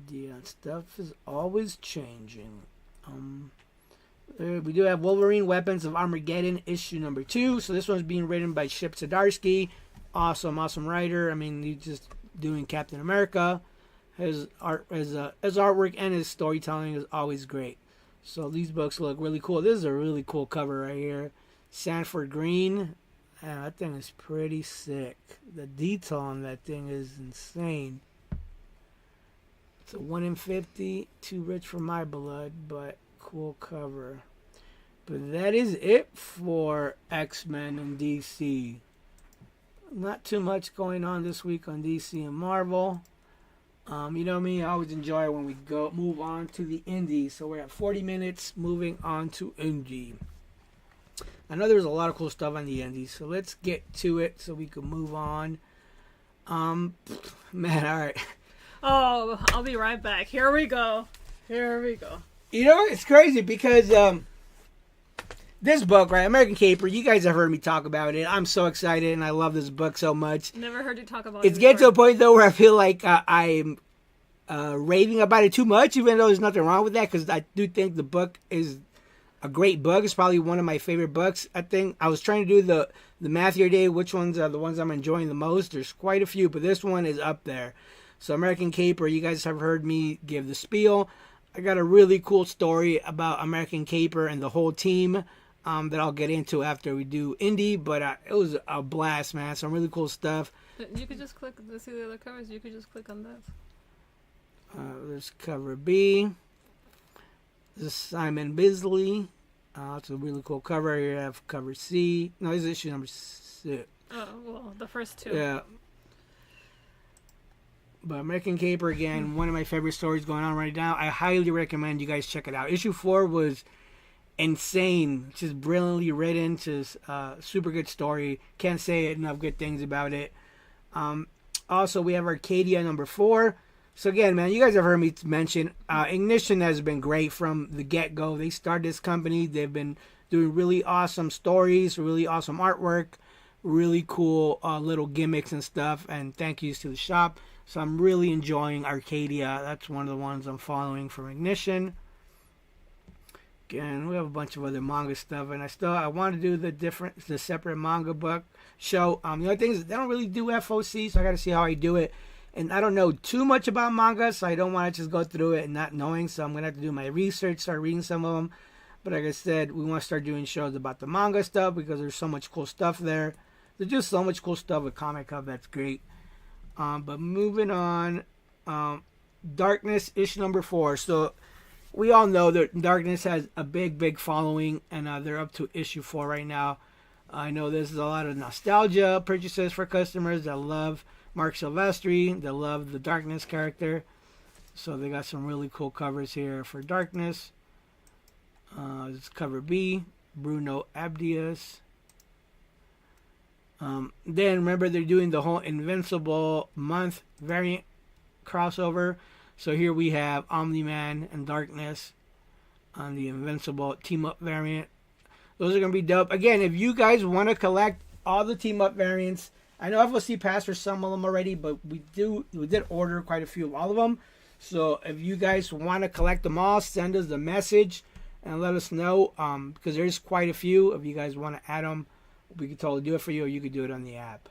Yeah, stuff is always changing. We do have Wolverine Weapons of Armageddon issue number 2. So this one's being written by Chip Zdarsky. Awesome writer. I mean, he's just doing Captain America. His artwork and his storytelling is always great. So these books look really cool. This is a really cool cover right here. Sanford Green. Man, that thing is pretty sick. The detail on that thing is insane. It's a 1 in 50. Too rich for my blood, but cool cover. But that is it for X-Men and DC. Not too much going on this week on DC and Marvel. You know me, I always enjoy when we move on to the indie. So we're at 40 minutes moving on to indie. I know there's a lot of cool stuff on the indie, so let's get to it so we can move on. Man, alright. Oh, I'll be right back. Here we go. You know, it's crazy because this book, right, American Caper, you guys have heard me talk about it. I'm so excited and I love this book so much. Never heard you talk about it. It's getting to a point, though, where I feel like I'm raving about it too much, even though there's nothing wrong with that, because I do think the book is a great book. It's probably one of my favorite books. I think I was trying to do the math the other day, which ones are the ones I'm enjoying the most. There's quite a few, but this one is up there. So American Caper, you guys have heard me give the spiel. I got a really cool story about American Caper and the whole team that I'll get into after we do indie, but it was a blast, man. Some really cool stuff. You could just click to see the other covers. You could just click on that. There's cover B. This is Simon Bisley. It's a really cool cover. You have cover C. No, this is issue number 6. Oh, well, the first 2. Yeah. But American Caper, again, one of my favorite stories going on right now. I highly recommend you guys check it out. Issue 4 was insane. Just brilliantly written. Just super good story. Can't say enough good things about it. Also, we have Arcadia number 4. So again, man, you guys have heard me mention Ignition has been great from the get-go. They started this company. They've been doing really awesome stories, really awesome artwork, really cool little gimmicks and stuff. And thank yous to the shop. So I'm really enjoying Arcadia. That's one of the ones I'm following from Ignition. Again, we have a bunch of other manga stuff, and I want to do the separate manga book show. The other thing is they don't really do FOC, so I got to see how I do it. And I don't know too much about manga, so I don't want to just go through it and not knowing. So I'm gonna have to do my research, start reading some of them. But like I said, we want to start doing shows about the manga stuff because there's so much cool stuff there. There's just so much cool stuff with Comic Hub that's great. But moving on, Darkness issue number 4. So we all know that Darkness has a big following, and they're up to issue 4 right now. I know there's a lot of nostalgia purchases for customers that love Mark Silvestri, that love the Darkness character. So they got some really cool covers here for Darkness. This is cover B, Bruno Abdias. Then remember they're doing the whole Invincible month variant crossover. So here we have Omni-Man and Darkness on the Invincible team up variant. Those are gonna be dope. Again, if you guys want to collect all the team up variants, I know FOC passed for some of them already, but we did order quite a few of all of them. So if you guys want to collect them all, send us a message and let us know. Because there's quite a few. If you guys want to add them, we could totally do it for you, or you could do it on the app.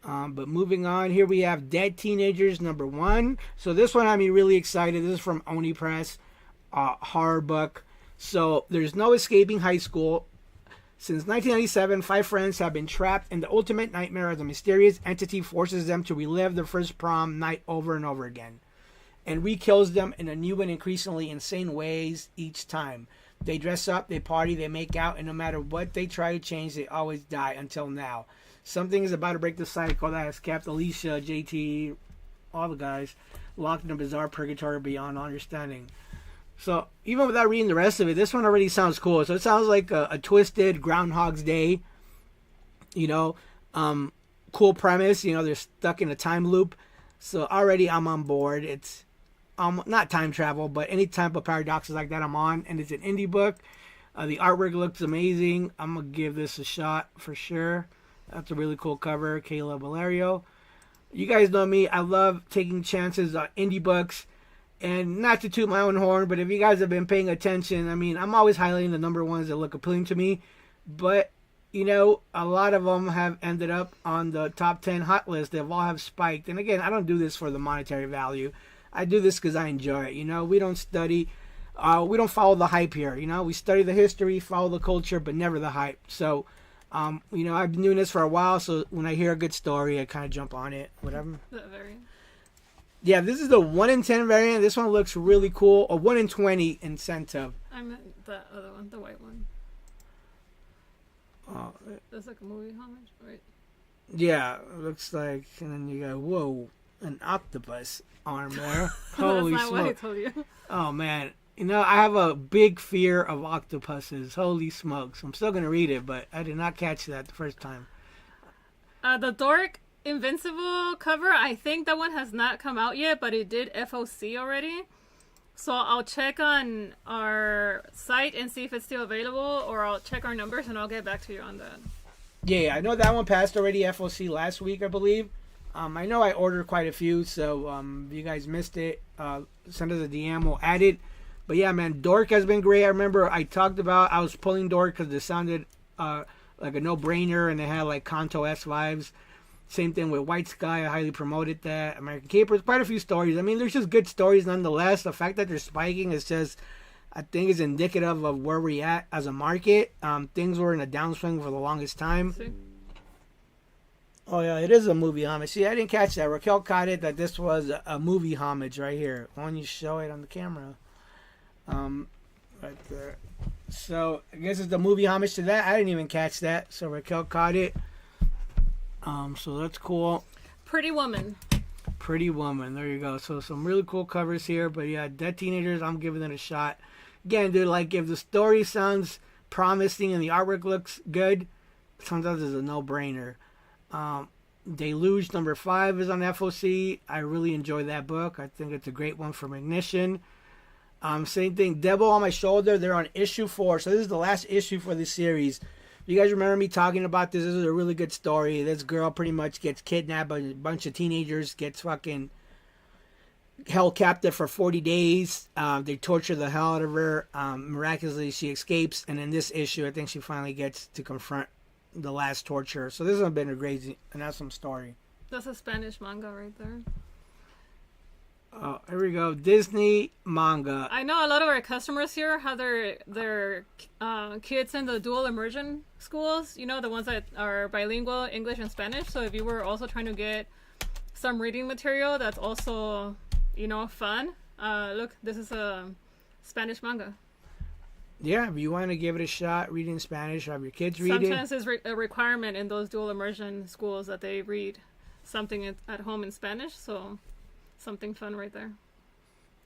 But moving on, here we have Dead Teenagers number 1. So this one, I'm really excited. This is from Oni Press, horror book. So there's no escaping high school. Since 1997, 5 friends have been trapped in the ultimate nightmare as a mysterious entity forces them to relive their first prom night over and over again, and re-kills them in a new and increasingly insane ways each time. They dress up, they party, they make out, and no matter what they try to change, they always die until now. Something is about to break the cycle that has kept Alicia, JT, all the guys locked in a bizarre purgatory beyond understanding. So even without reading the rest of it, this one already sounds cool. So it sounds like a twisted Groundhog's Day, cool premise. They're stuck in a time loop. So already I'm on board. It's not time travel, but any type of paradoxes like that I'm on. And it's an indie book. The artwork looks amazing. I'm going to give this a shot for sure. That's a really cool cover. Kayla Valerio. You guys know me. I love taking chances on indie books. And not to toot my own horn, but if you guys have been paying attention, I'm always highlighting the number ones that look appealing to me. But, a lot of them have ended up on the top 10 hot list. They've all have spiked. And again, I don't do this for the monetary value. I do this because I enjoy it. We don't study. We don't follow the hype here. We study the history, follow the culture, but never the hype. So, I've been doing this for a while. So when I hear a good story, I kind of jump on it. Whatever. Yeah, this is the 1 in 10 variant. This one looks really cool. A 1 in 20 incentive. I meant the other one, the white one. Oh, That's like a movie homage, right? Yeah, it looks like, and then you go, whoa, an octopus arm there. Holy That's not what I smoke. told you. Oh, man. I have a big fear of octopuses. Holy smokes. I'm still going to read it, but I did not catch that the first time. The Dork Invincible cover, I think that one has not come out yet, but it did FOC already. So I'll check on our site and see if it's still available, or I'll check our numbers and I'll get back to you on that. Yeah, I know that one passed already FOC last week, I believe. I know I ordered quite a few, so if you guys missed it, send us a DM, we'll add it. But yeah, man, Dork has been great. I remember I was pulling Dork because it sounded like a no-brainer, and it had like Kanto-esque vibes. Same thing with White Sky. I highly promoted that. American Capers, quite a few stories. There's just good stories nonetheless. The fact that they're spiking is just, I think, is indicative of where we're at as a market. Things were in a downswing for the longest time. See? Oh, yeah, it is a movie homage. See, I didn't catch that. Raquel caught it that this was a movie homage right here. Why don't you show it on the camera? Right there. So, I guess it's the movie homage to that. I didn't even catch that. So, Raquel caught it. So that's cool. Pretty Woman. Pretty Woman. There you go. So some really cool covers here. But yeah, Dead Teenagers, I'm giving it a shot. Again, dude, like if the story sounds promising and the artwork looks good, sometimes it's a no-brainer. Deluge #5 is on FOC. I really enjoy that book. I think it's a great one for Ignition. Same thing, Devil on My Shoulder. They're on issue 4. So this is the last issue for this series. You guys remember me talking about this? This is a really good story. This girl pretty much gets kidnapped by a bunch of teenagers, gets fucking held captive for 40 days. They torture the hell out of her. Miraculously, she escapes. And in this issue, I think she finally gets to confront the last torture. So this has been a crazy and awesome story. That's a Spanish manga right there. Oh, here we go. Disney manga. I know a lot of our customers here have their kids in the dual immersion schools. You know, the ones that are bilingual, English and Spanish. So if you were also trying to get some reading material that's also, you know, fun. Look, this is a Spanish manga. Yeah, if you want to give it a shot, read in Spanish, or have your kids read it. Sometimes it's a requirement in those dual immersion schools that they read something at home in Spanish. So something fun right there.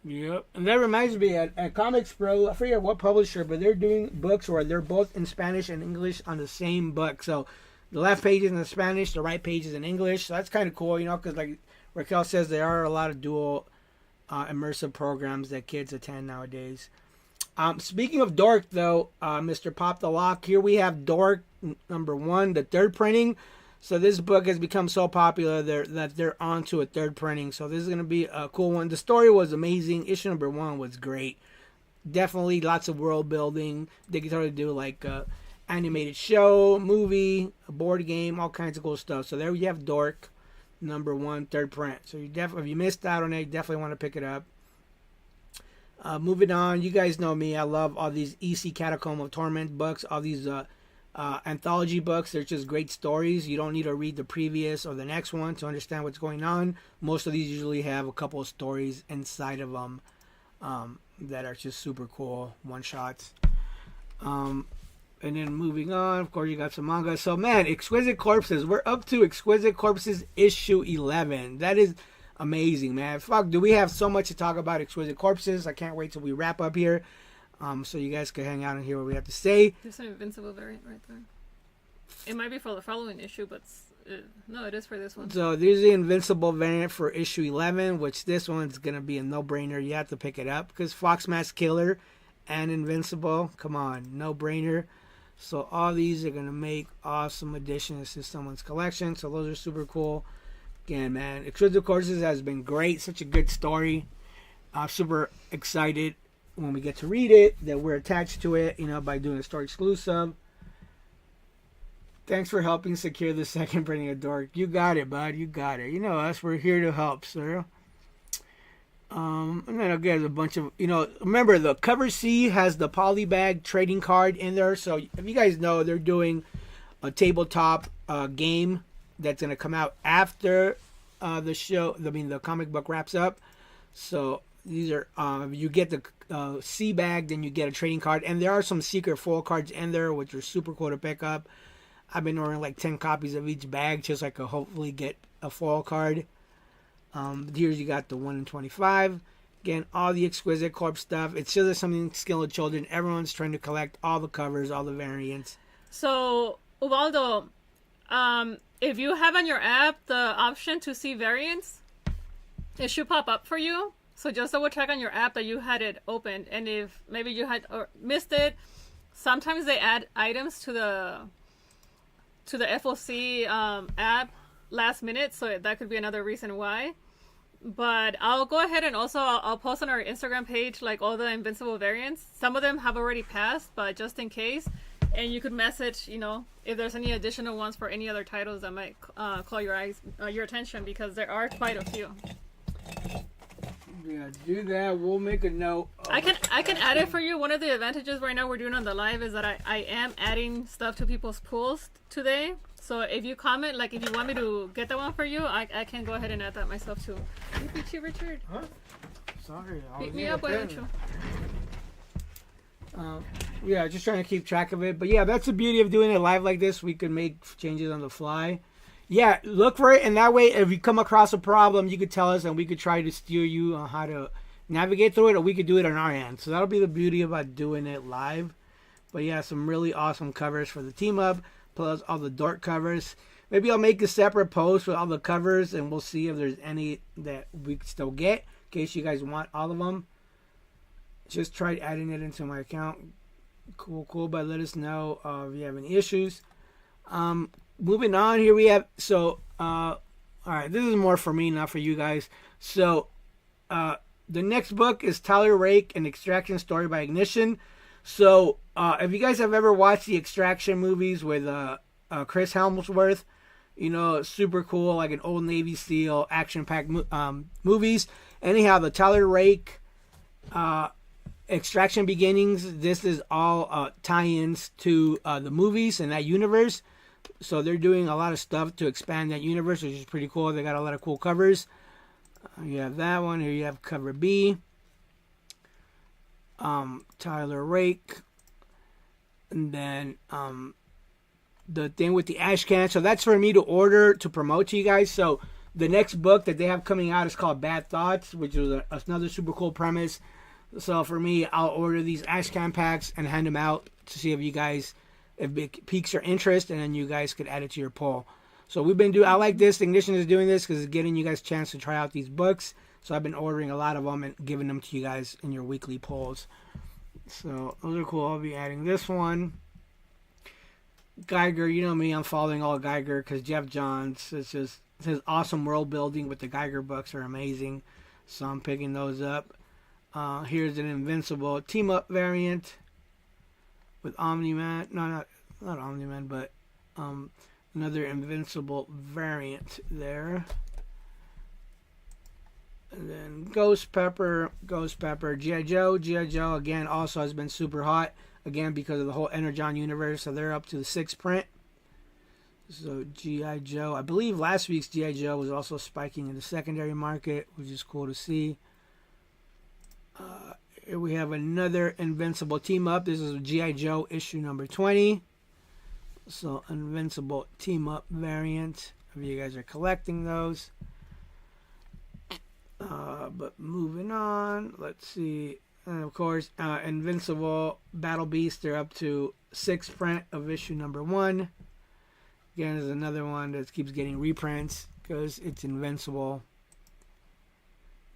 Yep. And that reminds me, at COMICSPRO, I forget what publisher, but they're doing books where they're both in Spanish and English on the same book. So the left page is in Spanish, the right page is in English. So that's kind of cool, you know, because like Raquel says, there are a lot of dual immersive programs that kids attend nowadays. Speaking of Dork, though, Mr. Pop the Lock, here we have Dork #1, the third printing. So this book has become so popular that they're on to a third printing. So this is going to be a cool one. The story was amazing. Issue #1 was great. Definitely lots of world building. They could totally do like a animated show, movie, a board game, all kinds of cool stuff. So there you have Dork #1, third print. So you if you missed out on it, you definitely want to pick it up. Moving on, you guys know me. I love all these EC Catacomb of Torment books, all these anthology books. They're just great stories. You don't need to read the previous or the next one to understand what's going on. Most of these usually have a couple of stories inside of them that are just super cool, one-shots. And then moving on, of course, you got some manga. So, man, Exquisite Corpses. We're up to Exquisite Corpses issue 11. That is amazing, man. Fuck, do we have so much to talk about Exquisite Corpses. I can't wait till we wrap up here. So you guys can hang out and hear what we have to say. There's an Invincible variant right there. It might be for the following issue, but no, it is for this one. So there's the Invincible variant for issue 11, which this one's going to be a no-brainer. You have to pick it up because Fox Mask Killer and Invincible, come on, no-brainer. So all these are going to make awesome additions to someone's collection. So those are super cool. Again, man, Exquisite Corpses has been great. Such a good story. I'm super excited when we get to read it, that we're attached to it, you know, by doing a store exclusive. Thanks for helping secure the second printing of Dork. You got it, bud. You got it. You know us. We're here to help, sir. And then again, a bunch of, you know, remember the cover C has the polybag trading card in there. So if you guys know, they're doing a tabletop game that's going to come out after the show. I mean, the comic book wraps up. So these are, you get the C bag, then you get a trading card. And there are some secret foil cards in there, which are super cool to pick up. I've been ordering like 10 copies of each bag just so I could hopefully get a foil card. Here's you got the 1 in 25. Again, all the Exquisite Corp stuff. It's just something Skill of Children. Everyone's trying to collect all the covers, all the variants. So, Ubaldo, if you have on your app the option to see variants, it should pop up for you. So just double check on your app that you had it opened. And if maybe you had or missed it, sometimes they add items to the FOC app last minute. So that could be another reason why. But I'll go ahead and also I'll post on our Instagram page like all the Invincible variants. Some of them have already passed, but just in case. And you could message, you know, if there's any additional ones for any other titles that might call your attention, because there are quite a few. Yeah, do that. We'll make a note. I can add it for you. One of the advantages right now we're doing on the live is that I am adding stuff to people's pools today. So if you comment, like if you want me to get that one for you, I can go ahead and add that myself too. You beat you, Richard. Huh? Sorry. Beat me up, why don't you? Yeah, just trying to keep track of it. But yeah, that's the beauty of doing it live like this. We can make changes on the fly. Yeah, look for it, and that way, if you come across a problem, you could tell us, and we could try to steer you on how to navigate through it, or we could do it on our end. So that'll be the beauty about doing it live. But yeah, some really awesome covers for the team up, plus all the Dork covers. Maybe I'll make a separate post with all the covers, and we'll see if there's any that we can still get, in case you guys want all of them. Just tried adding it into my account. Cool, but let us know if you have any issues. Moving on, here we have, all right, this is more for me, not for you guys. So, the next book is Tyler Rake, An Extraction Story by Ignition. So, if you guys have ever watched the Extraction movies with Chris Helmsworth, you know, super cool, like an old Navy SEAL, action-packed movies. Anyhow, the Tyler Rake Extraction Beginnings, this is all tie-ins to the movies and that universe. So they're doing a lot of stuff to expand that universe, which is pretty cool. They got a lot of cool covers. You have that one. Here you have cover B. Tyler Rake. And then the thing with the ash can. So that's for me to order to promote to you guys. So the next book that they have coming out is called Bad Thoughts, which is another super cool premise. So for me, I'll order these ash can packs and hand them out to see if you guys, if it piques your interest, and then you guys could add it to your poll. So we've been doing, I like this, Ignition is doing this because it's getting you guys a chance to try out these books. So I've been ordering a lot of them and giving them to you guys in your weekly polls. So those are cool. I'll be adding this one. Geiger, you know me, I'm following all Geiger because Jeff Johns, it's just his awesome world building with the Geiger books are amazing. So I'm picking those up. Here's an Invincible team up variant with Omni-Man. No, not Omni-Man, but another Invincible variant there. And then Ghost Pepper, G.I. Joe again also has been super hot. Again, because of the whole Energon universe, so they're up to the 6th print. So G.I. Joe, I believe last week's G.I. Joe was also spiking in the secondary market, which is cool to see. Here we have another Invincible team up. This is G.I. Joe issue number 20. So Invincible team up variant. If you guys are collecting those. But moving on, let's see. And of course, Invincible Battle Beast, they're up to 6th print of issue number 1. Again, there's another one that keeps getting reprints because it's Invincible.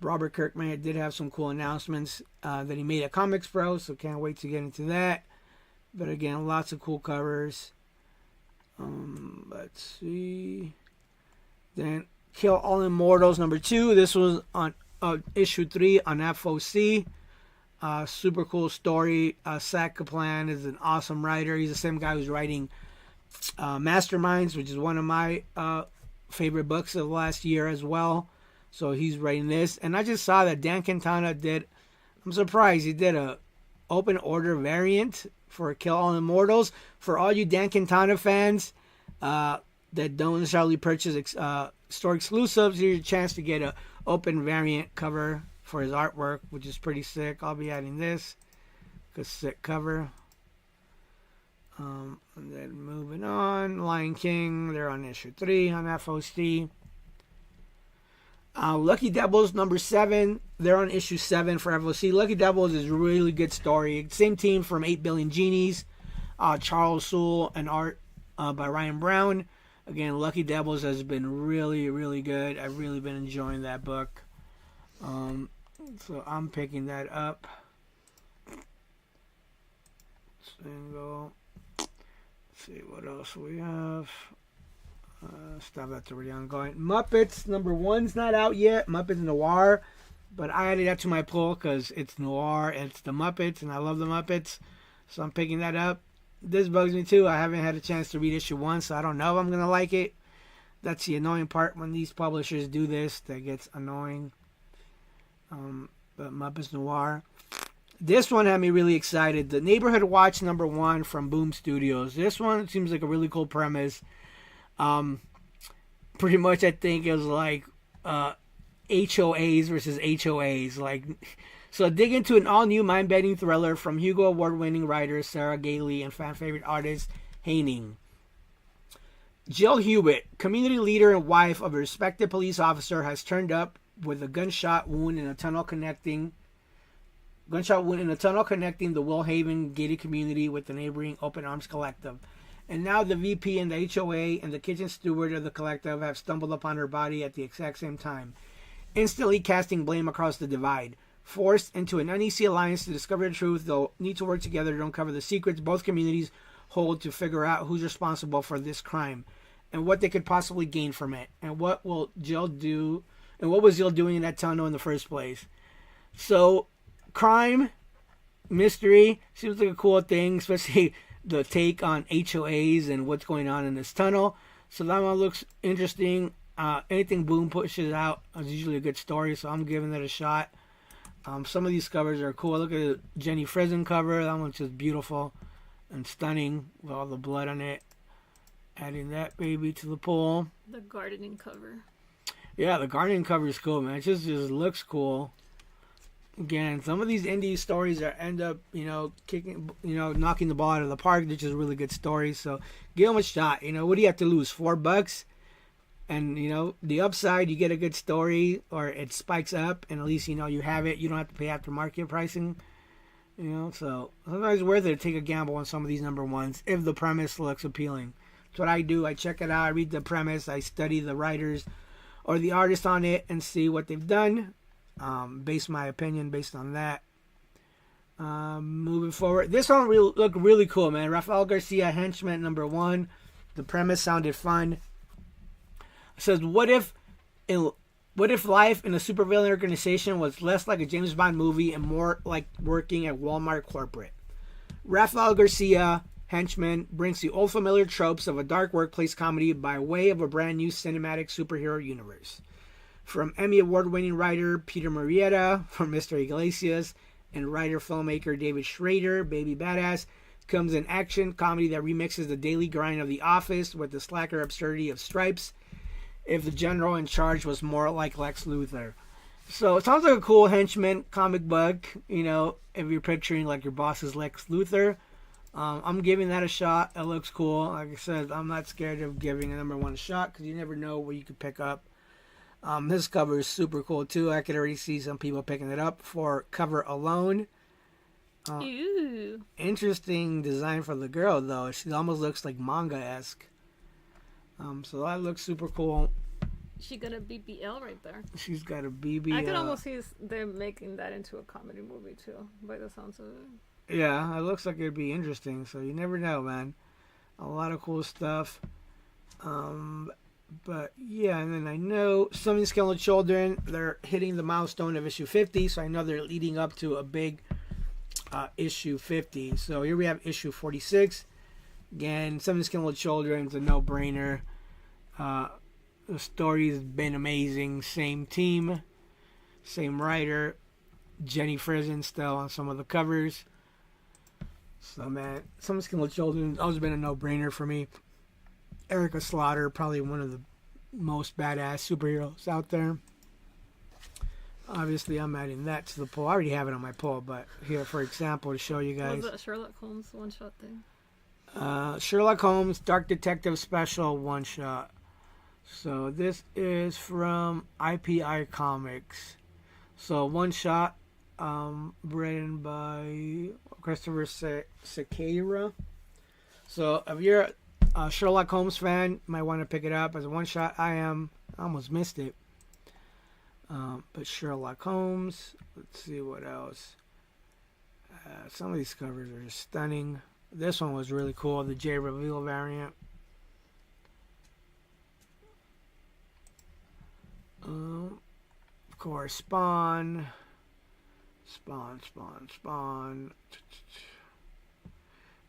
Robert Kirkman did have some cool announcements that he made at COMICSPRO, so can't wait to get into that. But again, lots of cool covers. Let's see. Then Kill All Immortals number 2. This was on issue 3 on FOC. Super cool story. Zach Kaplan is an awesome writer. He's the same guy who's writing Masterminds, which is one of my favorite books of the last year as well. So he's writing this. And I just saw that Dan Quintana did, I'm surprised, he did a open order variant for Kill All Immortals. For all you Dan Quintana fans that don't necessarily purchase store exclusives, here's your chance to get a open variant cover for his artwork, which is pretty sick. I'll be adding this. Good sick cover. And then moving on, Lion King, they're on issue 3 on FOC. Lucky Devils number 7, they're on issue 7 for FOC. Lucky Devils is a really good story. Same team from 8 Billion Genies. Charles Soule and art by Ryan Brown. Again, Lucky Devils has been really, really good. I've really been enjoying that book. So I'm picking that up. Single. Let's see what else we have. Stuff that's already ongoing. Muppets number 1's not out yet. Muppets Noir. But I added that to my poll because it's noir. It's the Muppets and I love the Muppets. So I'm picking that up. This bugs me too. I haven't had a chance to read issue 1, so I don't know if I'm going to like it. That's the annoying part when these publishers do this. That gets annoying. But Muppets Noir. This one had me really excited. The Neighborhood Watch number 1 from Boom Studios. This one seems like a really cool premise. Pretty much I think it was like HOAs versus HOAs. Like, so dig into an all-new mind-bending thriller from Hugo Award-winning writer Sarah Gailey and fan-favorite artist Haining. Jill Hewitt, community leader and wife of a respected police officer, has turned up with a gunshot wound in a tunnel connecting the Will Haven gated community with the neighboring Open Arms Collective. And now the VP and the HOA and the kitchen steward of the collective have stumbled upon her body at the exact same time, instantly casting blame across the divide. Forced into an uneasy alliance to discover the truth, they'll need to work together to uncover the secrets both communities hold to figure out who's responsible for this crime and what they could possibly gain from it. And what will Jill do? And what was Jill doing in that tunnel in the first place? So, crime, mystery, seems like a cool thing, especially the take on HOAs and what's going on in this tunnel. So that one looks interesting. Anything Boom pushes out is usually a good story, so I'm giving it a shot. Some of these covers are cool. Look at the Jenny Frison cover. That one's just beautiful and stunning with all the blood on it. Adding that baby to the pool. The gardening cover. Yeah, the gardening cover is cool, man. It just looks cool. Again, some of these indie stories that end up, knocking the ball out of the park. They're just really good stories. So give them a shot. What do you have to lose? $4? And, the upside, you get a good story or it spikes up and at least, you have it. You don't have to pay aftermarket pricing. So sometimes it's worth it to take a gamble on some of these number ones if the premise looks appealing. That's what I do. I check it out. I read the premise. I study the writers or the artists on it and see what they've done. Base my opinion based on that. Moving forward, this one looked really cool, man. Rafael Garcia, Henchman #1. The premise sounded fun. It says, what if life in a supervillain organization was less like a James Bond movie and more like working at Walmart corporate? Rafael Garcia, Henchman, brings the old familiar tropes of a dark workplace comedy by way of a brand new cinematic superhero universe. From Emmy Award-winning writer Peter Murrieta for Mr. Iglesias and writer-filmmaker David Schrader, Baby Badass, comes an action comedy that remixes the daily grind of The Office with the slacker absurdity of Stripes if the general in charge was more like Lex Luthor. So it sounds like a cool henchman comic book, if you're picturing like your boss is Lex Luthor. I'm giving that a shot. It looks cool. Like I said, I'm not scared of giving a #1 a shot because you never know what you could pick up. This cover is super cool too. I could already see some people picking it up for cover alone. Ooh. Interesting design for the girl though. She almost looks like manga-esque. So that looks super cool. She got a BBL right there. She's got a BBL. I can almost see them making that into a comedy movie too, by the sounds of it. Yeah, it looks like it'd be interesting. So you never know, man. A lot of cool stuff. But yeah, and then I know some of these Skeleton Children, they're hitting the milestone of issue 50, so I know they're leading up to a big issue 50. So here we have issue 46. Again, some of these Skeleton Children is a no-brainer. The story's been amazing. Same team, same writer. Jenny Frison still on some of the covers. So man, some of the Skeleton Children always been a no-brainer for me. Erica Slaughter, probably one of the most badass superheroes out there. Obviously, I'm adding that to the poll. I already have it on my poll, but here, for example, to show you guys. Was it a Sherlock Holmes one-shot thing? Sherlock Holmes Dark Detective Special one-shot. So this is from IPI Comics. So one-shot, written by Christopher Sequeira. So if you're a Sherlock Holmes fan, you might want to pick it up as a one-shot. I almost missed it. But Sherlock Holmes. Let's see what else. Some of these covers are just stunning. This one was really cool, the J Reveal variant. Of course, Spawn.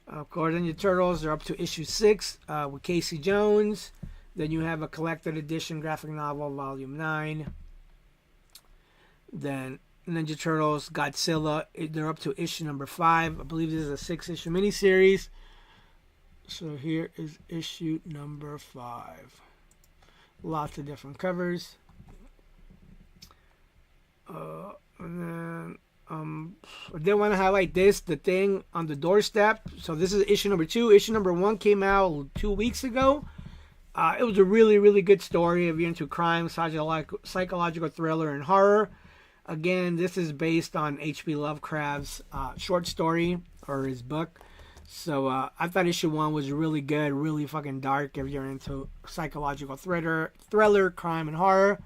Of course, then your Turtles are up to issue 6 with Casey Jones. Then you have a collected edition graphic novel, volume 9. Then Ninja Turtles, Godzilla, they're up to issue number 5. I believe this is a 6-issue miniseries. So here is issue number 5. Lots of different covers. And then I did want to highlight this, the thing on the doorstep. So this is issue number 2. Issue number 1 came out 2 weeks ago. It was a really, really good story if you're into crime, psychological thriller, and horror. Again, this is based on H.P. Lovecraft's short story, or his book. So I thought issue 1 was really good, really fucking dark if you're into psychological thriller, crime, and horror.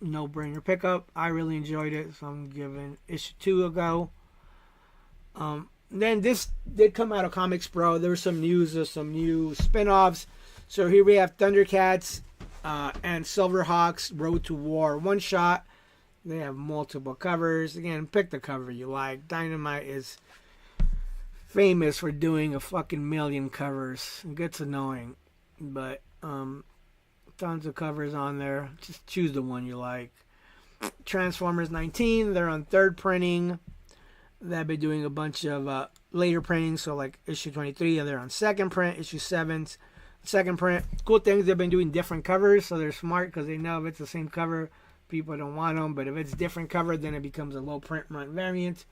No-brainer pickup. I really enjoyed it, so I'm giving issue 2 a go. Then this did come out of COMICSPRO. There was some news of some new spin-offs. So here we have Thundercats and Silverhawks Road to War one shot. They have multiple covers. Again, pick the cover you like. Dynamite is famous for doing a fucking million covers. It gets annoying, but tons of covers on there. Just choose the one you like. Transformers 19, they're on 3rd printing. They've been doing a bunch of later printings, so like issue 23, they're on 2nd print. Issue 7's 2nd print. Cool things, they've been doing different covers, so they're smart because they know if it's the same cover, people don't want them. But if it's different cover, then it becomes a low print run variant.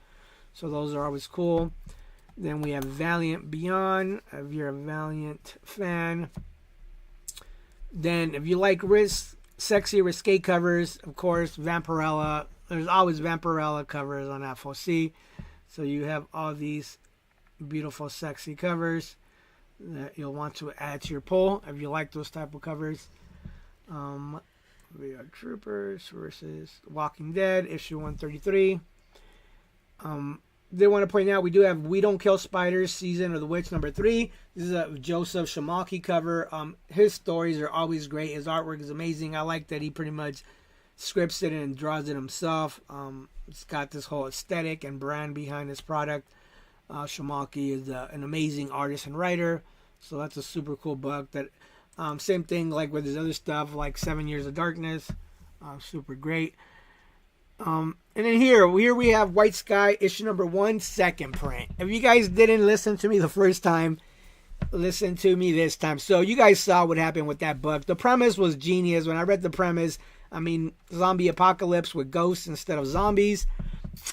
So those are always cool. Then we have Valiant Beyond, if you're a Valiant fan. Then if you like sexy, risque covers, of course, Vampirella. There's always Vampirella covers on FOC. So you have all these beautiful, sexy covers that you'll want to add to your pull if you like those type of covers. We are Troopers versus Walking Dead, issue 133. They want to point out we do have We Don't Kill Spiders, Season of the Witch number 3. This is a Joseph Shamalki cover. His stories are always great. His artwork is amazing. I like that he pretty much scripts it and draws it himself. It's got this whole aesthetic and brand behind his product. Shamalki is an amazing artist and writer, so that's a super cool book. That same thing like with his other stuff, like 7 Years of Darkness. Super great. And then here we have White Sky, issue number 1, 2nd print. If you guys didn't listen to me the first time, listen to me this time. So you guys saw what happened with that book. The premise was genius. When I read the premise, I mean, zombie apocalypse with ghosts instead of zombies.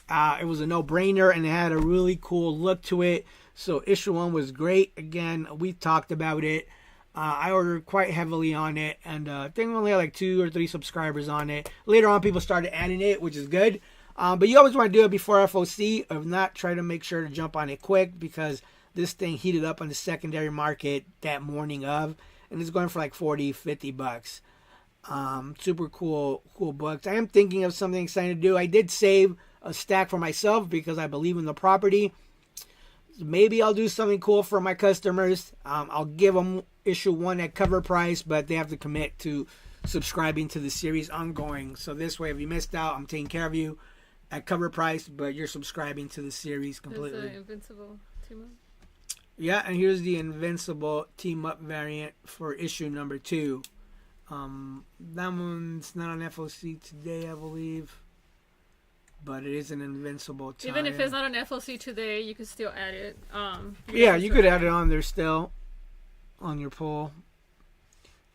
It was a no-brainer, and it had a really cool look to it. So issue 1 was great. Again, we talked about it. I ordered quite heavily on it, and I think we only had like 2 or 3 subscribers on it. Later on, people started adding it, which is good. But you always want to do it before FOC. If not, try to make sure to jump on it quick, because this thing heated up on the secondary market that morning of, and it's going for like 40, 50 bucks. Super cool books. I am thinking of something exciting to do. I did save a stack for myself because I believe in the property. Maybe I'll do something cool for my customers. I'll give them issue 1 at cover price, but they have to commit to subscribing to the series ongoing. So this way, if you missed out, I'm taking care of you at cover price, but you're subscribing to the series completely. There's the Invincible team-up. Yeah, and here's the Invincible team-up variant for issue number 2. That one's not on FOC today, I believe. But it is an Invincible tie. Even if it's not on FOC today, you can still add it. You could add it on there still. On your pull.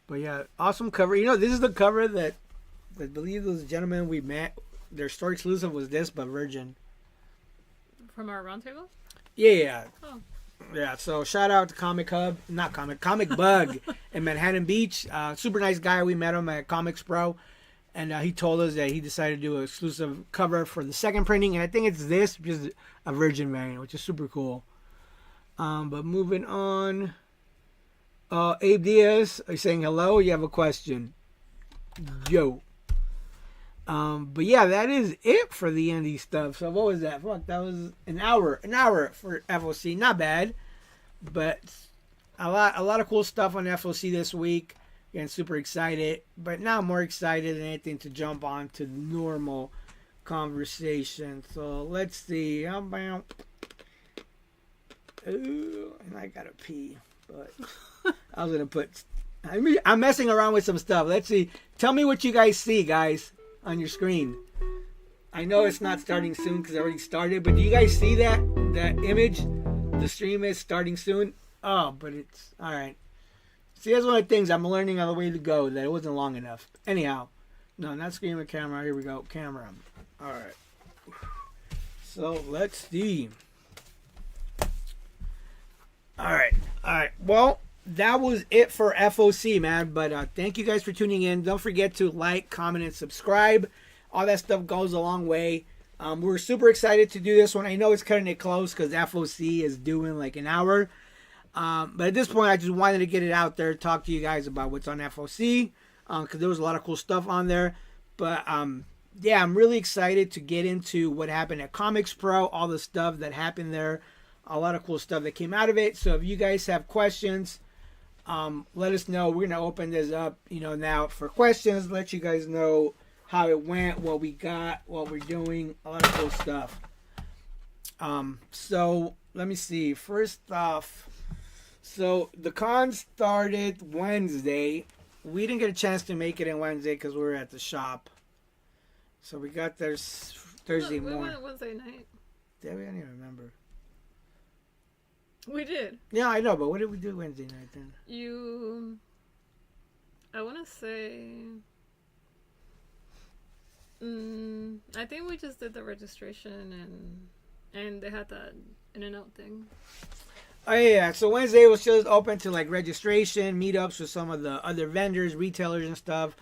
But yeah, awesome cover. You know, this is the cover that I believe those gentlemen we met, their store exclusive was this, but Virgin. From our roundtable? Yeah. Oh. Yeah, so shout out to Comic Bug in Manhattan Beach. Super nice guy. We met him at COMICSPRO. And he told us that he decided to do an exclusive cover for the 2nd printing. And I think it's this, just a Virgin variant, which is super cool. But moving on. Abe Diaz, are you saying hello? You have a question? Yo. But yeah, that is it for the indie stuff. So what was that? Fuck, that was an hour for FOC. Not bad, but a lot of cool stuff on FOC this week. Again, super excited, but now more excited than anything to jump on to normal conversation. So let's see. Ooh, and I gotta pee, but I was gonna put. I'm messing around with some stuff. Let's see. Tell me what you guys see, guys, on your screen. I know it's not starting soon because it already started, but do you guys see that image? The stream is starting soon. Oh, but it's all right. See, that's one of the things I'm learning on the way to go, that it wasn't long enough. Anyhow, no, not screen with camera. Here we go, camera. All right. So let's see. All right. Well, that was it for FOC, man. But thank you guys for tuning in. Don't forget to like, comment, and subscribe. All that stuff goes a long way. We're super excited to do this one. I know it's cutting it close because FOC is doing like an hour. But at this point, I just wanted to get it out there, talk to you guys about what's on FOC, because there was a lot of cool stuff on there. But yeah, I'm really excited to get into what happened at COMICSPRO, all the stuff that happened there, a lot of cool stuff that came out of it. So if you guys have questions, let us know. We're gonna open this up, now for questions. Let you guys know how it went, what we got, what we're doing, a lot of cool stuff. So let me see. First off, so the con started Wednesday. We didn't get a chance to make it in Wednesday because we were at the shop. So we got there Thursday morning. We went Wednesday night. Did we? I don't even remember. We did. Yeah, I know, but what did we do Wednesday night then? I want to say... I think we just did the registration and they had that In-N-Out thing. Oh yeah, so Wednesday was just open to like registration, meetups with some of the other vendors, retailers and stuff,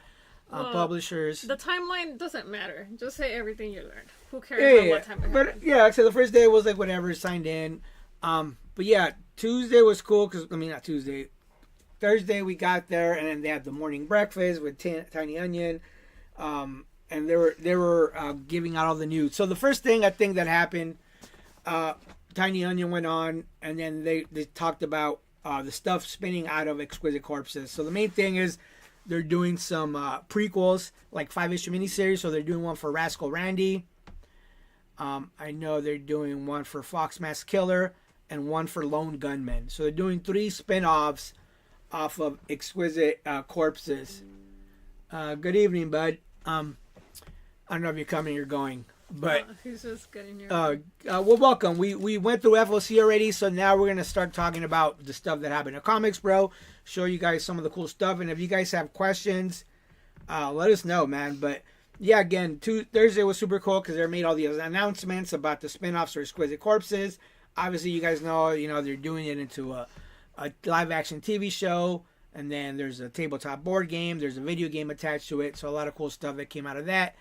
publishers. The timeline doesn't matter. Just say everything you learned. Who cares what time it happened? But yeah, so the first day was like whatever, signed in. But yeah, Tuesday was cool because not Tuesday. Thursday we got there and then they had the morning breakfast with Tiny Onion. And they were giving out all the news. So the first thing I think that happened, Tiny Onion went on, and then they talked about the stuff spinning out of Exquisite Corpses. So the main thing is they're doing some prequels, like 5-issue miniseries. So they're doing one for Rascal Randy. I know they're doing one for Fox Mask Killer and one for Lone Gunman. So they're doing 3 spin-offs off of Exquisite Corpses. Good evening, bud. I don't know if you're coming or going, but he's just getting here. Well, welcome. We went through FOC already, so now we're gonna start talking about the stuff that happened at COMICSPRO. Show you guys some of the cool stuff, and if you guys have questions, let us know, man. But yeah, again, Thursday was super cool because they made all these announcements about the spin-offs for Exquisite Corpses. Obviously, you guys know, they're doing it into a live-action TV show, and then there's a tabletop board game. There's a video game attached to it, so a lot of cool stuff that came out of that.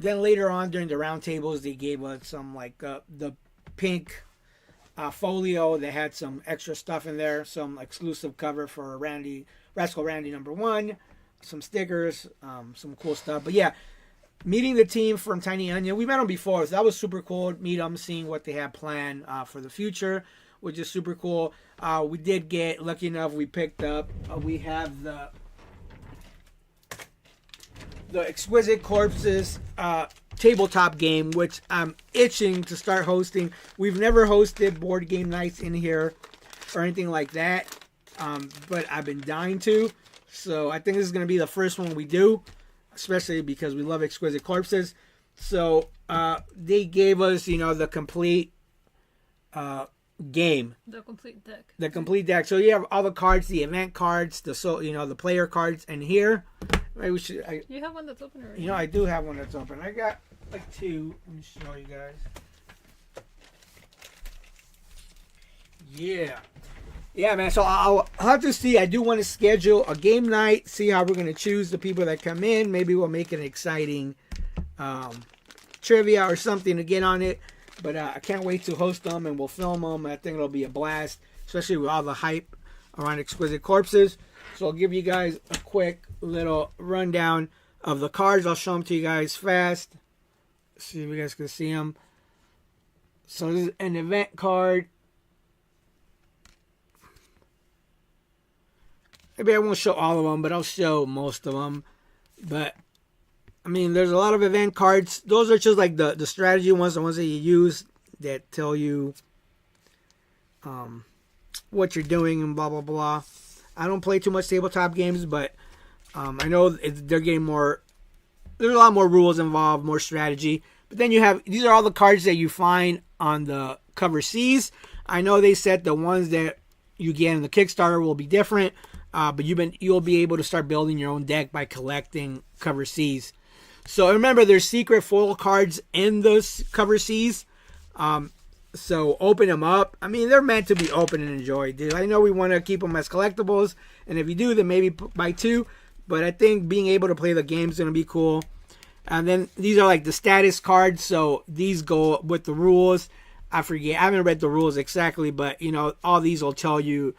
Then later on during the roundtables, they gave us some like the pink folio. They had some extra stuff in there, some exclusive cover for Rascal Randy #1, some stickers, some cool stuff. But yeah, meeting the team from Tiny Onion, we met them before, so that was super cool. Meet them, seeing what they have planned for the future, which is super cool. We did get lucky enough. We picked up. We have the Exquisite Corpses tabletop game, which I'm itching to start hosting. We've never hosted board game nights in here or anything like that, but I've been dying to. So I think this is going to be the first one we do, especially because we love Exquisite Corpses. So they gave us, the complete game. The complete deck. The complete deck. So you have all the cards, the event cards, the player cards, and here. Maybe we should. You have one that's open already. I do have one that's open. I got like 2. Let me show you guys. Yeah, man. So I'll have to see. I do want to schedule a game night. See how we're gonna choose the people that come in. Maybe we'll make an exciting trivia or something to get on it. But I can't wait to host them, and we'll film them. I think it'll be a blast, especially with all the hype around Exquisite Corpses. So I'll give you guys a quick little rundown of the cards. I'll show them to you guys fast. See if you guys can see them. So this is an event card. Maybe I won't show all of them, but I'll show most of them. But I mean, there's a lot of event cards. Those are just like the strategy ones, the ones that you use that tell you what you're doing and blah, blah, blah. I don't play too much tabletop games, but I know they're getting more. There's a lot more rules involved, more strategy. But then you have, these are all the cards that you find on the cover C's. I know they said the ones that you get in the Kickstarter will be different, but you'll be able to start building your own deck by collecting cover C's. So remember, there's secret foil cards in those cover C's. So open them up. I mean, they're meant to be open and enjoyed, dude. I know we want to keep them as collectibles, and if you do, then maybe buy 2. But I think being able to play the game is going to be cool. And then these are like the status cards, so these go with the rules. I forget. I haven't read the rules exactly, but, you know, all these will tell you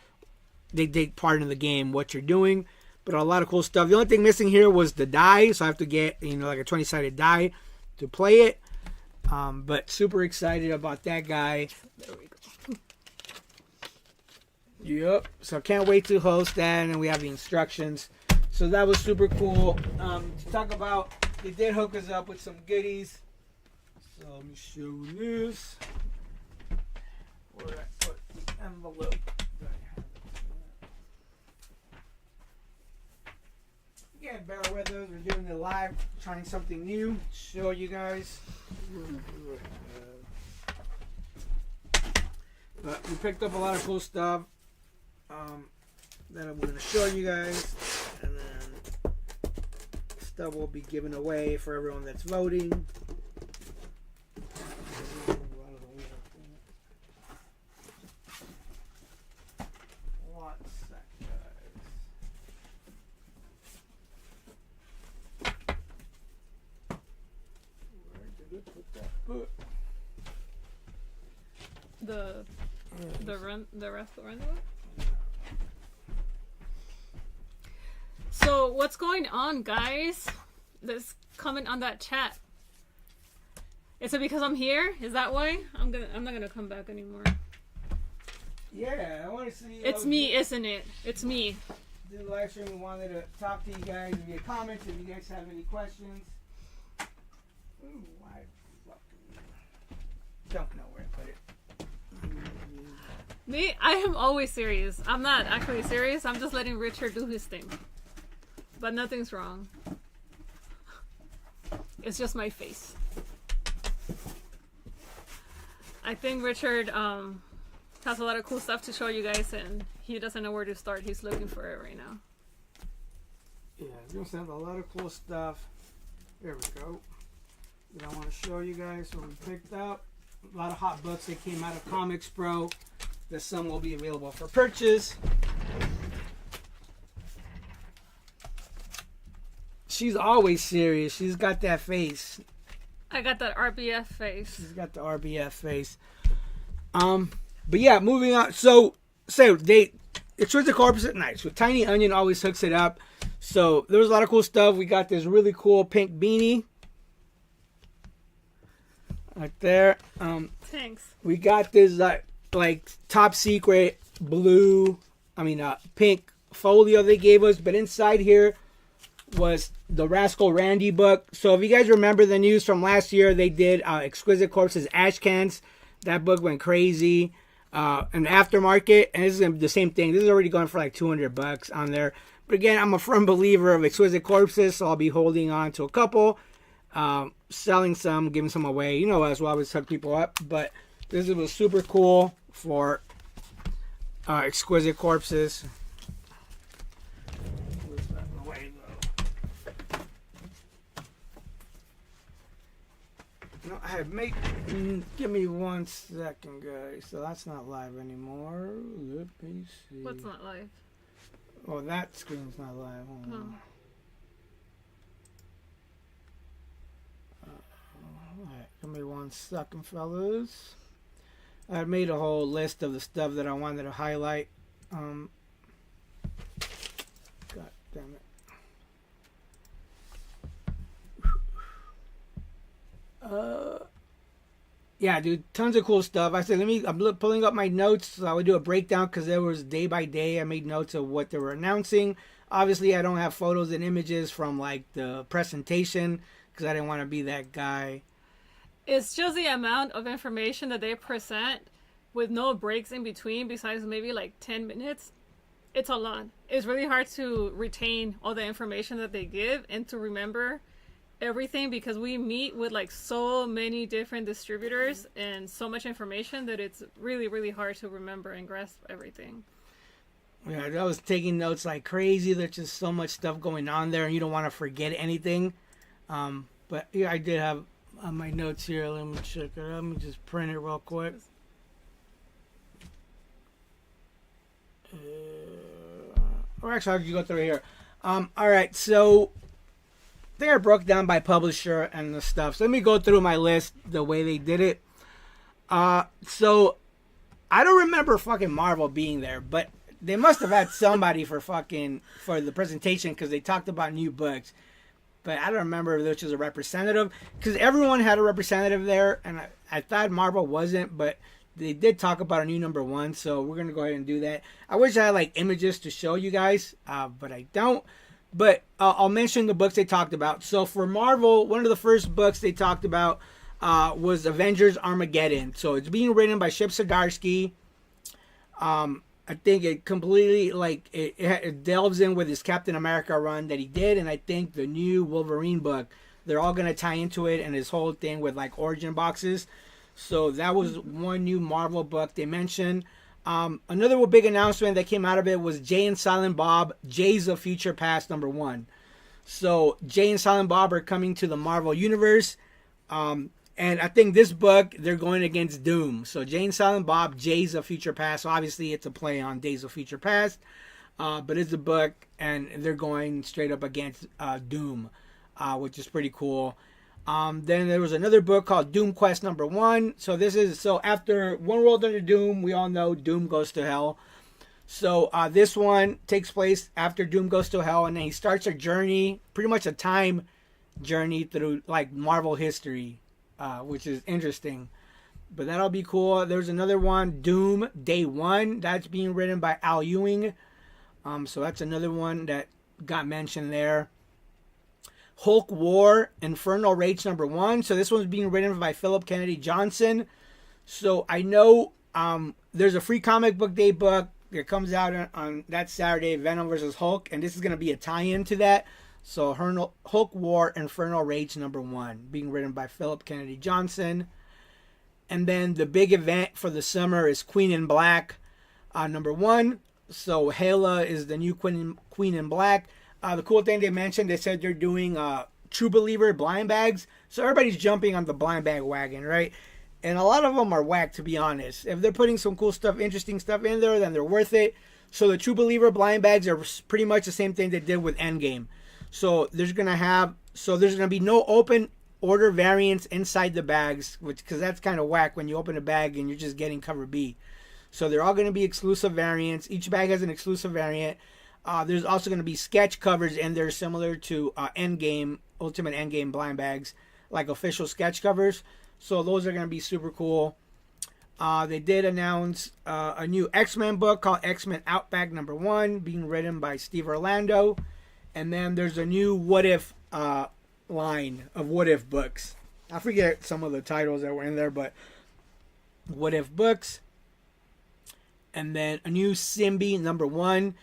they take part in the game, what you're doing. But a lot of cool stuff. The only thing missing here was the die, so I have to get, you know, like a 20-sided die to play it. But super excited about that guy. There we go. Yep. So can't wait to host that, and we have the instructions. So that was super cool. To talk about, they did hook us up with some goodies. So let me show this. Where I put the envelope. Again, bear with us. We're doing it live, trying something new. Show you guys. But we picked up a lot of cool stuff that I'm going to show you guys. And then stuff will be given away for everyone that's voting. The rest will run. So what's going on, guys? Let's comment on that chat. Is it because I'm here? Is that why? I'm not gonna come back anymore. Yeah, I want to see. It's me, isn't it? It's me. Did the live stream. We wanted to talk to you guys and get comments if you guys have any questions. Ooh, I fucking don't know where to put it. Me, I am always serious. I'm not actually serious. I'm just letting Richard do his thing. But nothing's wrong. It's just my face. I think Richard has a lot of cool stuff to show you guys, and he doesn't know where to start. He's looking for it right now. Yeah, we just have a lot of cool stuff. There we go. That I want to show you guys what we picked up. A lot of hot books that came out of COMICSPRO. That some will be available for purchase. She's always serious. She's got that face. I got that RBF face. She's got the RBF face. But yeah, moving on. So it's with the corporate nights. So Tiny Onion always hooks it up. So there was a lot of cool stuff. We got this really cool pink beanie. Right there. Thanks. We got this like top secret pink folio they gave us, but inside here was the Rascal Randy book. So if you guys remember the news from last year, they did Exquisite Corpses Ash Cans. That book went crazy. And Aftermarket, and this is gonna be the same thing. This is already going for like $200 on there. But again, I'm a firm believer of Exquisite Corpses, so I'll be holding on to a couple, selling some, giving some away. You know us, we'll always hook people up. But this was super cool for Exquisite Corpses. No, I have made. Give me 1 second, guys. So that's not live anymore. Let me see. What's not live? Oh, that screen's not live. Hold on. Alright, give me 1 second, fellas. I made a whole list of the stuff that I wanted to highlight. God damn it. Yeah, dude, tons of cool stuff. I said, I'm pulling up my notes so I would do a breakdown because there was day by day. I made notes of what they were announcing. Obviously, I don't have photos and images from like the presentation because I didn't want to be that guy. It's just the amount of information that they present with no breaks in between besides maybe like 10 minutes. It's a lot. It's really hard to retain all the information that they give and to remember everything because we meet with like so many different distributors and so much information that it's really, really hard to remember and grasp everything. Yeah, I was taking notes like crazy. There's just so much stuff going on there and you don't want to forget anything. But yeah, I did have my notes here. Let me check it out. Let me just print it real quick. Or actually, I'll just go through here. All right, so they are broke down by publisher and the stuff. So let me go through my list the way they did it. So I don't remember fucking Marvel being there, but they must have had somebody for the presentation because they talked about new books. But I don't remember if this was a representative because everyone had a representative there, and I thought Marvel wasn't, but they did talk about a new number 1, so we're gonna go ahead and do that. I wish I had like images to show you guys, but I don't. But I'll mention the books they talked about. So for Marvel, one of the first books they talked about was Avengers Armageddon. So it's being written by Chip Zdarsky. I think it completely it delves in with his Captain America run that he did, and I think the new Wolverine book, they're all gonna tie into it, and his whole thing with like origin boxes. So that was one new Marvel book they mentioned. Another big announcement that came out of it was Jay and Silent Bob, Jays of Future Past number 1. So Jay and Silent Bob are coming to the Marvel Universe. And I think this book, they're going against Doom. So Jay and Silent Bob, Jays of Future Past. So obviously it's a play on Days of Future Past. But it's a book, and they're going straight up against Doom, which is pretty cool. Then there was another book called Doom Quest number 1. So after One World Under Doom, we all know Doom goes to hell. So this one takes place after Doom goes to hell, and then he starts a journey, pretty much a time journey through like Marvel history, which is interesting. But that'll be cool. There's another one, Doom Day 1. That's being written by Al Ewing. So that's another one that got mentioned there. Hulk War Infernal Rage number 1. So this one's being written by Philip Kennedy Johnson. So I know there's a free comic book day book that comes out on that Saturday, Venom versus Hulk, and this is going to be a tie-in to that. So Hulk War Infernal Rage number 1, being written by Philip Kennedy Johnson. And then the big event for the summer is Queen in Black number 1. So Hela is the new Queen in Black. The cool thing they mentioned, they said they're doing True Believer blind bags. So everybody's jumping on the blind bag wagon, right? And a lot of them are whack, to be honest. If they're putting some cool stuff, interesting stuff in there, then they're worth it. So the True Believer blind bags are pretty much the same thing they did with Endgame. So there's gonna be no open order variants inside the bags, because that's kind of whack when you open a bag and you're just getting cover B. So they're all gonna be exclusive variants. Each bag has an exclusive variant. There's also going to be sketch covers in there similar to Ultimate Endgame blind bags, like official sketch covers. So those are going to be super cool. They did announce a new X-Men book called X-Men Outback number 1, being written by Steve Orlando. And then there's a new What If line of What If books. I forget some of the titles that were in there, but What If books. And then a new Symbi number 1.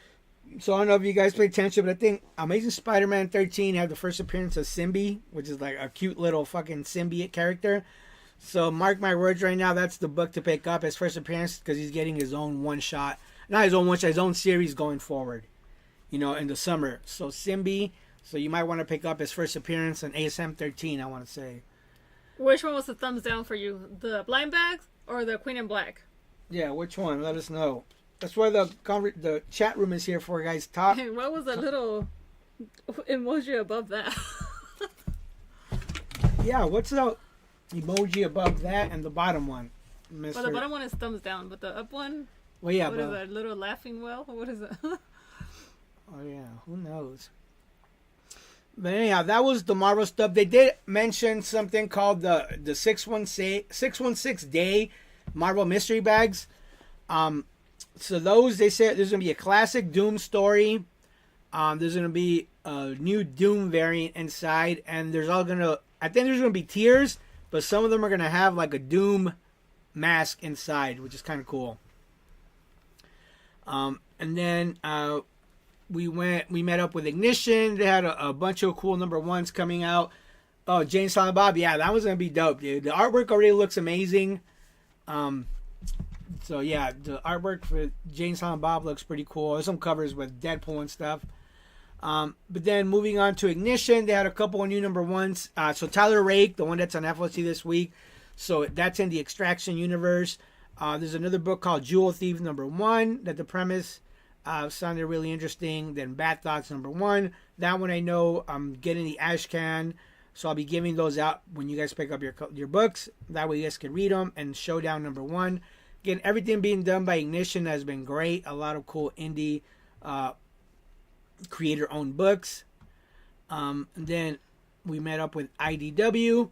So I don't know if you guys pay attention, but I think Amazing Spider-Man 13 had the first appearance of Symbi, which is like a cute little fucking symbiote character. So mark my words right now, that's the book to pick up, his first appearance, because he's getting his own one-shot. Not his own one-shot, his own series going forward, in the summer. So Symbi, so you might want to pick up his first appearance in ASM 13, I want to say. Which one was the thumbs down for you? The blind bags or the Queen in Black? Yeah, which one? Let us know. That's why the chat room is here for, guys. Talk. And what was that little emoji above that? Yeah, what's the emoji above that and the bottom one? Mr. Well, the bottom one is thumbs down, but the up one, well, yeah, what is that, little laughing well? What is it? Oh, yeah, who knows? But anyhow, that was the Marvel stuff. They did mention something called the 616 Day Marvel Mystery Bags. So those, they said there's going to be a classic Doom story. There's going to be a new Doom variant inside. And I think there's going to be tiers, but some of them are going to have like a Doom mask inside, which is kind of cool. And then we met up with Ignition. They had a bunch of cool number 1s coming out. Oh, Jane Silent Bob. Yeah, that was going to be dope, dude. The artwork already looks amazing. So yeah, the artwork for Jane Silent Bob looks pretty cool. There's some covers with Deadpool and stuff. But then moving on to Ignition, they had a couple of new number 1s. So Tyler Rake, the one that's on FLC this week. So that's in the Extraction universe. There's another book called Jewel Thief number 1. That the premise sounded really interesting. Then Bad Thoughts #1. That one I know I'm getting the Ashcan, so I'll be giving those out when you guys pick up your books. That way you guys can read them. And Showdown #1. Again, everything being done by Ignition has been great. A lot of cool indie creator-owned books. And then we met up with IDW.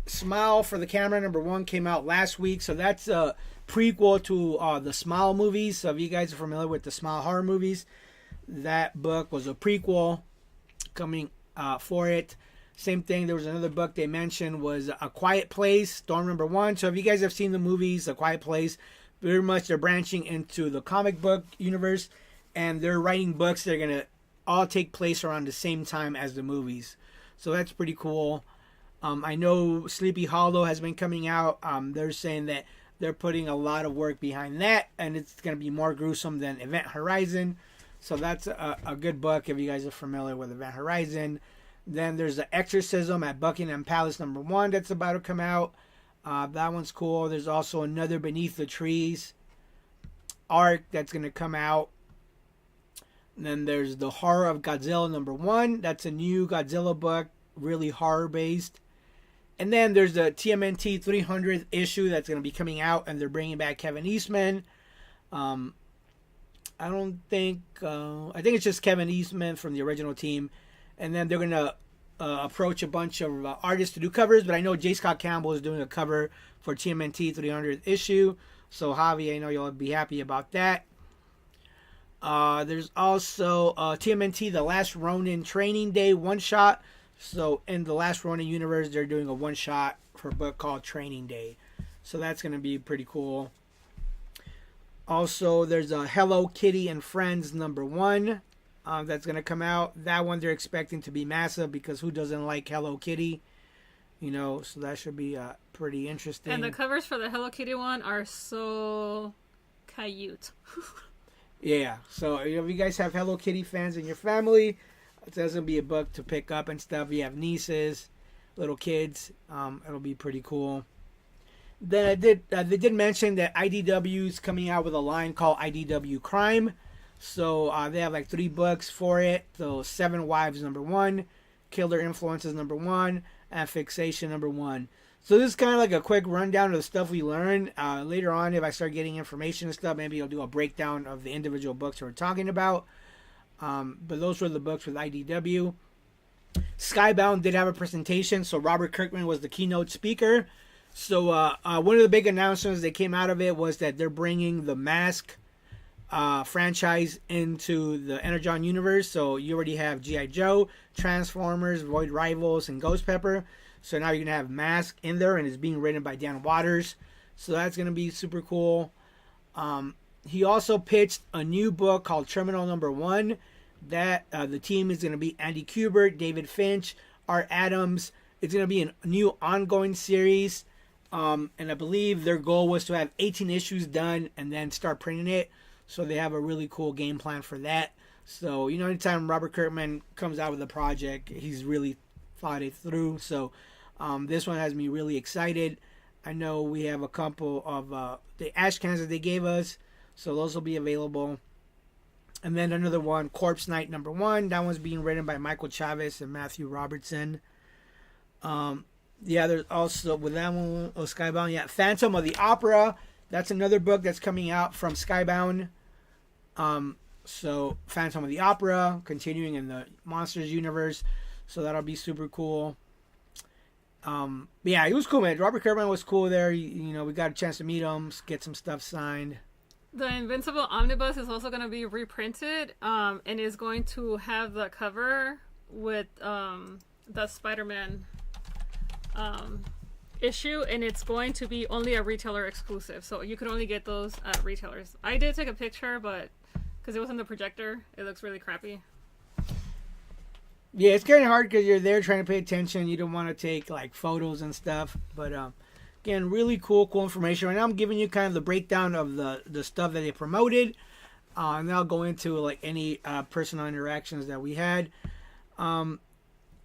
Smile for the Camera #1 came out last week, so that's a prequel to the Smile movies. So if you guys are familiar with the Smile horror movies, that book was a prequel coming for it. Same thing, there was another book they mentioned was A Quiet Place, Storm #1. So if you guys have seen the movies, A Quiet Place, very much they're branching into the comic book universe, and they're writing books that are going to all take place around the same time as the movies. So that's pretty cool. I know Sleepy Hollow has been coming out. They're saying that they're putting a lot of work behind that, and it's going to be more gruesome than Event Horizon. So that's a good book if you guys are familiar with Event Horizon. Then there's The Exorcism at Buckingham Palace #1 that's about to come out. That one's cool. There's also another Beneath the Trees arc that's going to come out. And then there's The Horror of Godzilla #1. That's a new Godzilla book, really horror-based. And then there's the TMNT 300th issue that's going to be coming out, and they're bringing back Kevin Eastman. I think it's just Kevin Eastman from the original team. And then they're going to approach a bunch of artists to do covers, but I know J. Scott Campbell is doing a cover for TMNT 300th issue. So Javi, I know you'll be happy about that. There's also TMNT The Last Ronin Training Day one-shot. So in the Last Ronin universe, they're doing a one-shot for a book called Training Day. So that's going to be pretty cool. Also, there's a Hello Kitty and Friends #1 that's going to come out. That one they're expecting to be massive because who doesn't like Hello Kitty? You know, so that should be pretty interesting. And the covers for the Hello Kitty one are so cute. Yeah, so if you guys have Hello Kitty fans in your family, it's going to be a book to pick up and stuff. You have nieces, little kids. It'll be pretty cool. Then they did mention that IDW's coming out with a line called IDW Crime. So they have like 3 books for it. So Seven Wives #1, Killer Influences #1, and Fixation #1. So this is kind of like a quick rundown of the stuff we learned. Later on, if I start getting information and stuff, maybe I'll do a breakdown of the individual books we're talking about. But those were the books with IDW. Skybound did have a presentation, so Robert Kirkman was the keynote speaker. So one of the big announcements that came out of it was that they're bringing the Mask franchise into the Energon universe. So you already have G.I. Joe, Transformers, Void Rivals, and Ghost Pepper. So now you're going to have Mask in there, and it's being written by Dan Waters. So that's going to be super cool. He also pitched a new book called Terminal #1. That the team is going to be Andy Kubert, David Finch, Art Adams. It's going to be a new ongoing series. And I believe their goal was to have 18 issues done and then start printing it. So they have a really cool game plan for that. So, you know, anytime Robert Kirkman comes out with a project, he's really thought it through. So this one has me really excited. I know we have a couple of the ash cans that they gave us. So those will be available. And then another one, Corpse Night #1. That one's being written by Michael Chavez and Matthew Robertson. Yeah, there's also, with that one, Skybound. Yeah, Phantom of the Opera. That's another book that's coming out from Skybound. So Phantom of the Opera, continuing in the Monsters universe. So that'll be super cool. Yeah, it was cool, man. Robert Kirkman was cool there. You know, we got a chance to meet him, get some stuff signed. The Invincible Omnibus is also going to be reprinted, and is going to have the cover with the Spider-Man issue, and it's going to be only a retailer exclusive, so you can only get those at retailers. I did take a picture, but because it was in the projector, it looks really crappy. Yeah, it's kind of hard because you're there trying to pay attention. You don't want to take like photos and stuff, but again, really cool information. Right now I'm giving you kind of the breakdown of the stuff that they promoted, and I'll go into like any personal interactions that we had.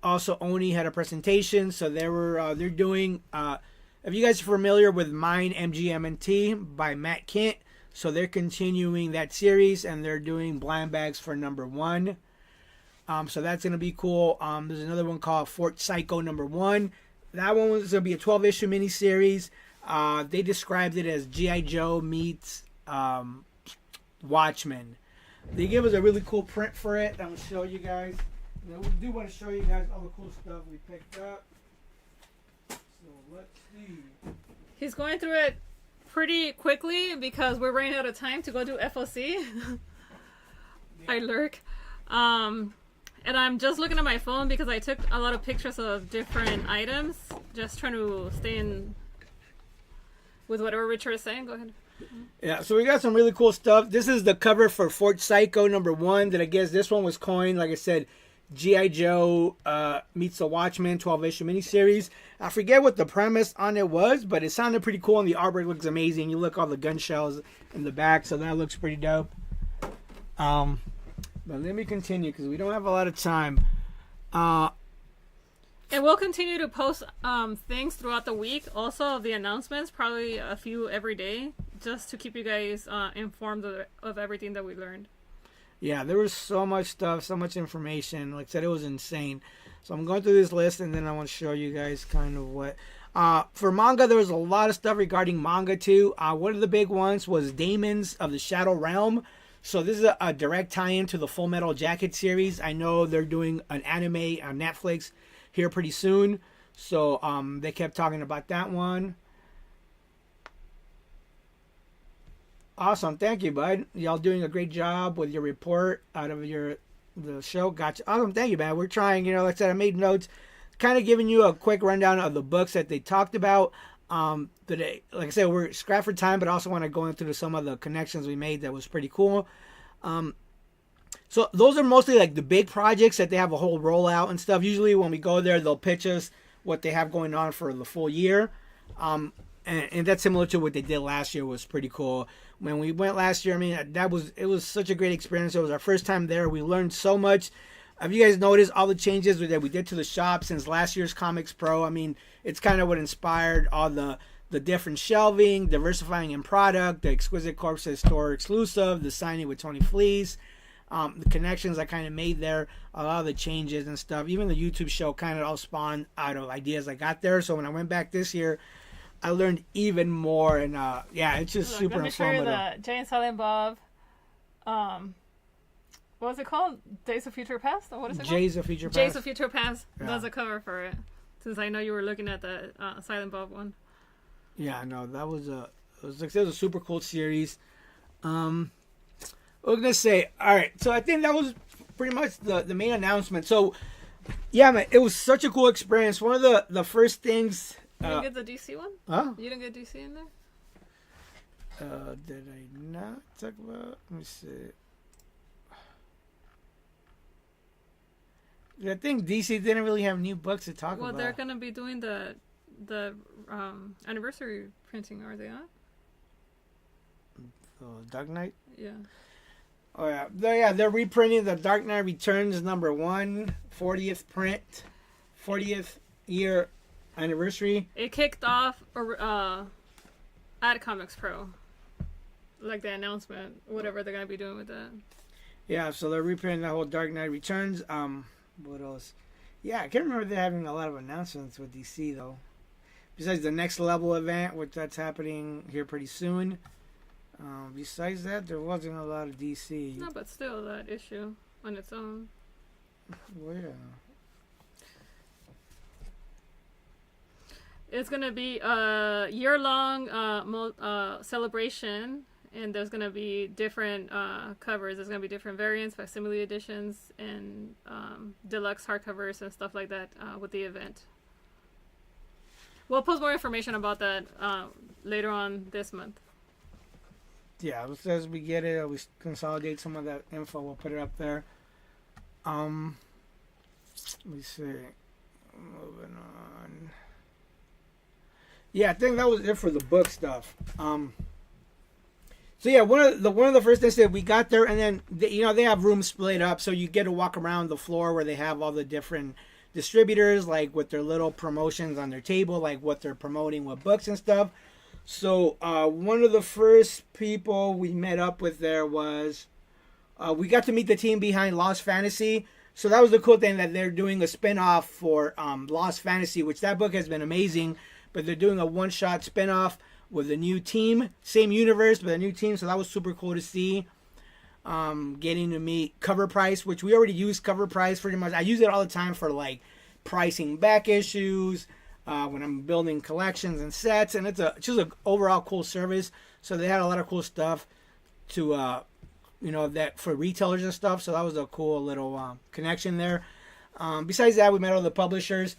Also, Oni had a presentation, so they're doing. If you guys are familiar with Mine MGMT by Matt Kent, So they're continuing that series, and they're doing blind bags for #1. So that's going to be cool. There's another one called Fort Psycho #1. That one was going to be a 12-issue miniseries. They described it as G.I. Joe meets Watchmen. They gave us a really cool print for it. I'm going to show you guys. Now, we do want to show you guys all the cool stuff we picked up. So let's see. He's going through it pretty quickly because we're running out of time to go do FOC. Yeah. I lurk. And I'm just looking at my phone because I took a lot of pictures of different items. Just trying to stay in with whatever Richard is saying. Go ahead. Yeah, so we got some really cool stuff. This is the cover for Fort Psycho #1 that I guess this one was coined, like I said, G.I. Joe meets the Watchmen 12-issue miniseries. I forget what the premise on it was, but it sounded pretty cool and the artwork looks amazing. You look all the gun shells in the back, so that looks pretty dope. But let me continue because we don't have a lot of time. And we'll continue to post things throughout the week. Also, the announcements, probably a few every day, just to keep you guys informed of everything that we learned. Yeah, there was so much stuff, so much information. Like I said, it was insane. So I'm going through this list, and then I want to show you guys kind of what. For manga, there was a lot of stuff regarding manga, too. One of the big ones was Demons of the Shadow Realm. So this is a direct tie-in to the Full Metal Jacket series. I know they're doing an anime on Netflix here pretty soon. So they kept talking about that one. Awesome. Thank you, bud. Y'all doing a great job with your report out of the show. Gotcha. Awesome. Thank you, man. We're trying, like I said, I made notes, kind of giving you a quick rundown of the books that they talked about. Today, like I said, we're scrapped for time, but also want to go into some of the connections we made that was pretty cool. So those are mostly like the big projects that they have a whole rollout and stuff. Usually when we go there, they'll pitch us what they have going on for the full year. And that's similar to what they did last year. Was pretty cool. When we went last year, I mean, it was such a great experience. It was our first time there. We learned so much. Have you guys noticed all the changes that we did to the shop since last year's COMICSPRO? I mean, it's kind of what inspired all the different shelving, diversifying in product, the Exquisite Corpses store exclusive, the signing with Tony Fleece, the connections I kind of made there, a lot of the changes and stuff. Even the YouTube show kind of all spawned out of ideas I got there. So when I went back this year, I learned even more. And yeah, it's just super informative. Let me show you the Jay and Silent Bob. What was it called? Days of Future Past? Or what is it Jays called? of Future Past. Jays of Future Past. Yeah. Does a cover for it. Since I know you were looking at the Silent Bob one. Yeah, no, that was a super cool series. What was I gonna say? All right, so I think that was pretty much the main announcement. So, yeah, man, it was such a cool experience. One of the first things. You didn't get the DC one? Huh? You didn't get DC in there? Did I not talk about? Let me see. I think DC didn't really have new books to talk about. Well, they're gonna be doing the anniversary printing, are they not? Dark Knight? Yeah. Oh yeah, they're reprinting the Dark Knight Returns #1, 40th print, 40th year anniversary. It kicked off at COMICSPRO, like the announcement, whatever they're gonna be doing with that. Yeah, so they're reprinting the whole Dark Knight Returns. What else? Yeah, I can't remember they're having a lot of announcements with DC though. Besides the Next Level event, which that's happening here pretty soon. Besides that, there wasn't a lot of DC. No, but still, that issue on its own. Well, yeah. It's gonna be a year-long celebration, and there's gonna be different covers. There's gonna be different variants, facsimile editions, and deluxe hardcovers and stuff like that with the event. We'll post more information about that later on this month. Yeah, as we get it, we consolidate some of that info. We'll put it up there. Let me see. Moving on. Yeah, I think that was it for the book stuff. So yeah, one of the first things that we got there, and then they have rooms split up, so you get to walk around the floor where they have all the different distributors, like with their little promotions on their table, like what they're promoting with books and stuff. So one of the first people we met up with there was we got to meet the team behind Lost Fantasy. So that was the cool thing, that they're doing a spin-off for Lost Fantasy, which that book has been amazing. But they're doing a one-shot spin-off with a new team. Same universe, but a new team. So that was super cool to see. Getting to meet Cover Price, which we already use Cover Price pretty much. I use it all the time for like pricing back issues, when I'm building collections and sets. And it's just an overall cool service. So they had a lot of cool stuff to... that for retailers and stuff. So that was a cool little connection there. Besides that, we met all the publishers.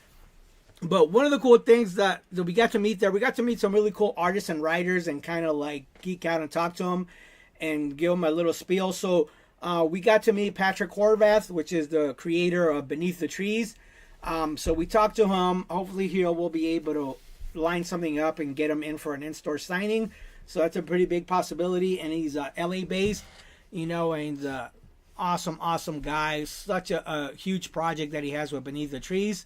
But one of the cool things that we got to meet there, we got to meet some really cool artists and writers and kind of like geek out and talk to them and give them a little spiel. So we got to meet Patrick Horvath, which is the creator of Beneath the Trees. So we talked to him. Hopefully we'll be able to line something up and get him in for an in-store signing. So that's a pretty big possibility. And he's LA based. And he's an awesome guy. Such a huge project that he has with Beneath the Trees.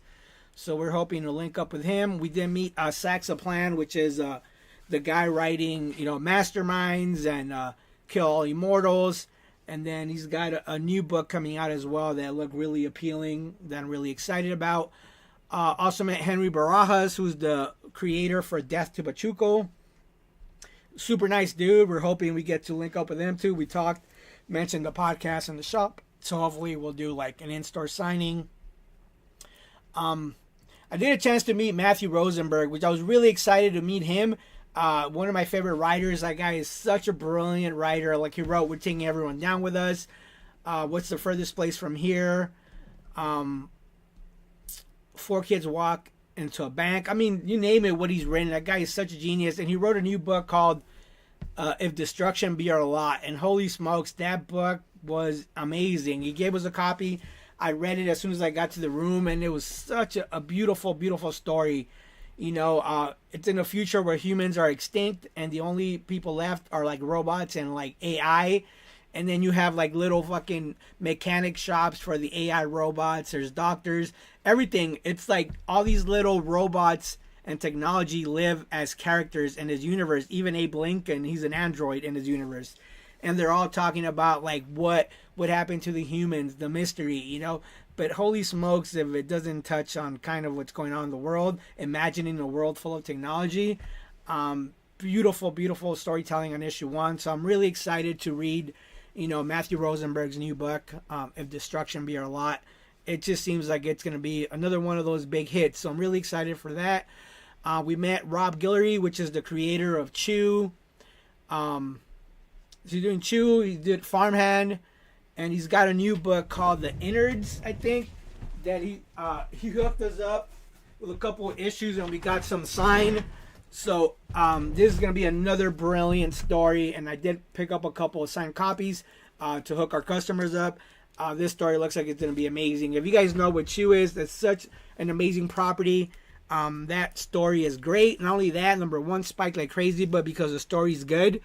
So we're hoping to link up with him. We did meet Saxaplan, which is the guy writing, Masterminds and Kill All Immortals. And then he's got a new book coming out as well that looked really appealing, that I'm really excited about. Also met Henry Barajas, who's the creator for Death to Pachuco. Super nice dude. We're hoping we get to link up with him too. We mentioned the podcast in the shop, so hopefully we'll do like an in-store signing. I did a chance to meet Matthew Rosenberg, which I was really excited to meet him. One of my favorite writers. That guy is such a brilliant writer. Like he wrote "We're Taking Everyone Down with Us," "What's the Furthest Place from Here," "Four Kids Walk into a Bank." I mean, you name it, what he's written. That guy is such a genius. And he wrote a new book called If Destruction Be Our Lot. And holy smokes, that book was amazing. He gave us a copy. I read it as soon as I got to the room, and it was such a beautiful, beautiful story. It's in a future where humans are extinct, and the only people left are like robots and like AI. And then you have like little fucking mechanic shops for the AI robots. There's doctors, everything. It's like all these little robots and technology live as characters in his universe. Even Abe Lincoln, he's an android in his universe. And they're all talking about like what happened to the humans, the mystery, But holy smokes, if it doesn't touch on kind of what's going on in the world, imagining a world full of technology. Beautiful, beautiful storytelling on issue 1. So I'm really excited to read, Matthew Rosenberg's new book, If Destruction Be Our Lot. It just seems like it's going to be another one of those big hits. So I'm really excited for that. We met Rob Guillory, which is the creator of Chew. So he's doing Chew, he did Farmhand, and he's got a new book called The Innards, I think, that he hooked us up with a couple of issues, and we got some signed. So this is going to be another brilliant story, and I did pick up a couple of signed copies to hook our customers up. This story looks like it's going to be amazing. If you guys know what Chew is, that's such an amazing property. That story is great. Not only that, number 1, spiked like crazy, but because the story's good.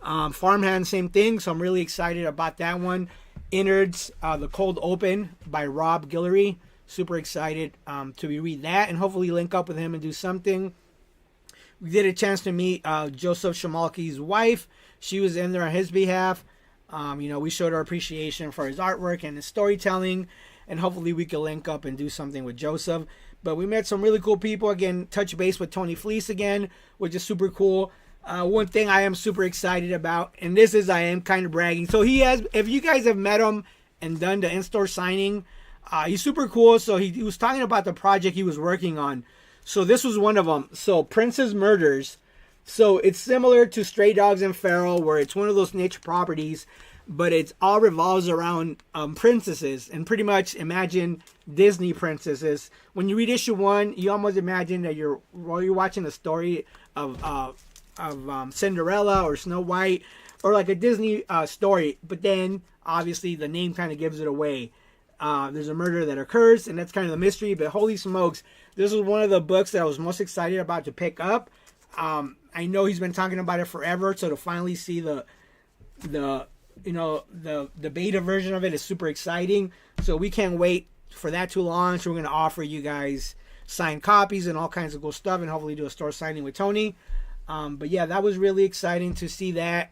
Farmhand, same thing. So I'm really excited about that one. Innards, The Cold Open by Rob Guillory. Super excited to read that and hopefully link up with him and do something. We did a chance to meet Joseph Shamalki's wife. She was in there on his behalf. We showed our appreciation for his artwork and his storytelling, and hopefully we can link up and do something with Joseph. But we met some really cool people. Again, touch base with Tony Fleece again, which is super cool. One thing I am super excited about, and I am kind of bragging. So if you guys have met him and done the in-store signing, he's super cool. So he was talking about the project he was working on. So this was one of them. So Princess Murders. So it's similar to Stray Dogs and Feral, where it's one of those niche properties, but it all revolves around princesses, and pretty much imagine Disney princesses. When you read issue 1, you almost imagine that you're watching a story of Cinderella or Snow White, or like a Disney story. But then obviously the name kind of gives it away. There's a murder that occurs, and that's kind of the mystery. But holy smokes, this was one of the books that I was most excited about to pick up. I know he's been talking about it forever, so to finally see the beta version of it is super exciting. So we can't wait for that to launch. We're going to offer you guys signed copies and all kinds of cool stuff, and hopefully do a store signing with Tony. But yeah, that was really exciting to see that.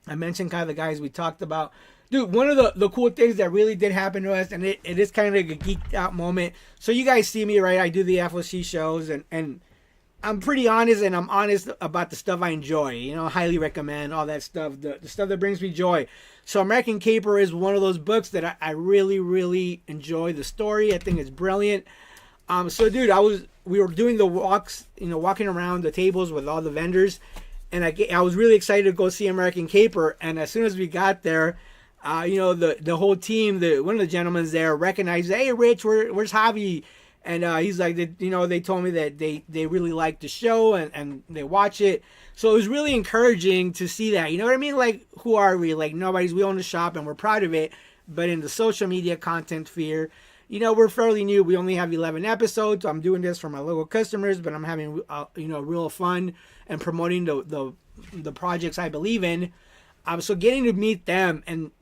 I mentioned kind of the guys we talked about. Dude, one of the cool things that really did happen to us, and it is kind of like a geeked out moment. So you guys see me, right? I do the FOC shows, and I'm pretty honest, and I'm honest about the stuff I enjoy. You know, highly recommend all that stuff, the stuff that brings me joy. So American Caper is one of those books that I really, really enjoy the story. I think it's brilliant. So dude, we were doing the walks, walking around the tables with all the vendors, and I was really excited to go see American Caper. And as soon as we got there, the whole team, one of the gentlemen there recognized, hey, Rich, where's Javi? And he's like, they told me that they really like the show and they watch it. So it was really encouraging to see that. You know what I mean? Like, who are we? Like, we own the shop and we're proud of it. But in the social media content sphere, we're fairly new. We only have 11 episodes. I'm doing this for my local customers, but I'm having, real fun and promoting the projects I believe in. So getting to meet them and,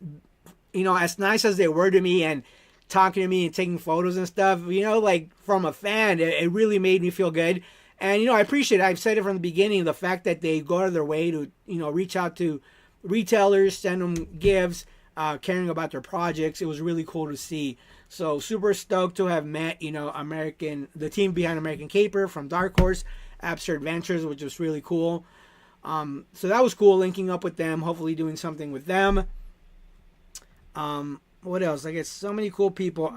as nice as they were to me and talking to me and taking photos and stuff, like from a fan, it really made me feel good. And, I appreciate it. I've said it from the beginning, the fact that they go out of their way to, reach out to retailers, send them gifts, caring about their projects. It was really cool to see. So super stoked to have met, the team behind American Caper from Dark Horse, Absurd Ventures, which was really cool. So that was cool, linking up with them, hopefully doing something with them. What else? I get so many cool people.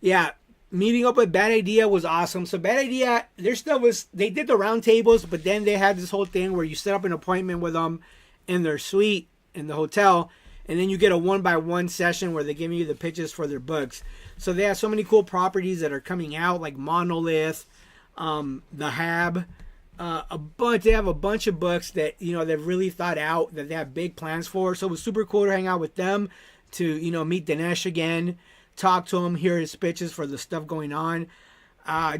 Yeah, meeting up with Bad Idea was awesome. So Bad Idea, their stuff they did the round tables, but then they had this whole thing where you set up an appointment with them in their suite in the hotel, and then you get a 1-by-1 session where they give you the pitches for their books. So they have so many cool properties that are coming out, like Monolith, the Hab, they have a bunch of books that they've really thought out, that they have big plans for. So it was super cool to hang out with them, to meet Dinesh again, talk to him, hear his pitches for the stuff going on.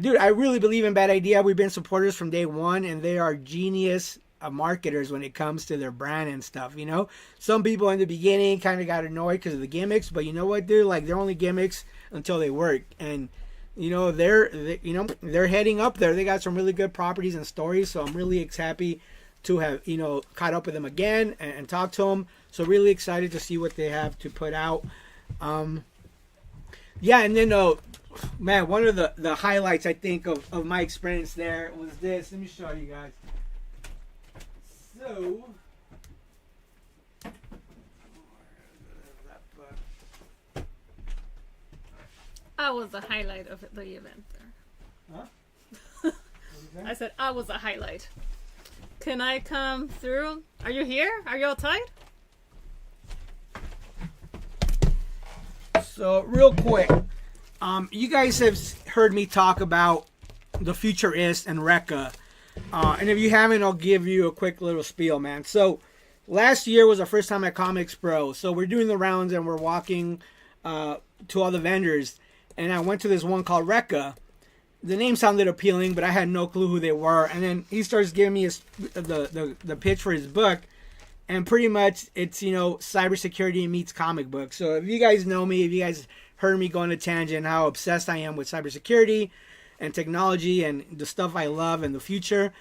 Dude, I really believe in Bad Idea. We've been supporters from day one, and they are genius marketers when it comes to their brand and stuff. Some people in the beginning kind of got annoyed because of the gimmicks, but you know what, dude? Like, they're only gimmicks until they work. And they're heading up there. They got some really good properties and stories, so I'm really happy to have caught up with them again and talked to them. So really excited to see what they have to put out. Yeah, and then man, one of the highlights I think of my experience there was this. Let me show you guys. So I was the highlight of the event there. Huh? I said I was a highlight. Can I come through? Are you here? Are you outside? So real quick, you guys have heard me talk about the Futurist and Rekka. And if you haven't, I'll give you a quick little spiel, man. So last year was our first time at COMICSPRO. So we're doing the rounds and we're walking to all the vendors. And I went to this one called Rekka. The name sounded appealing, but I had no clue who they were. And then he starts giving me the pitch for his book. And pretty much it's, cybersecurity meets comic book. So if you guys know me, if you guys heard me go on a tangent, how obsessed I am with cybersecurity and technology and the stuff I love in the future.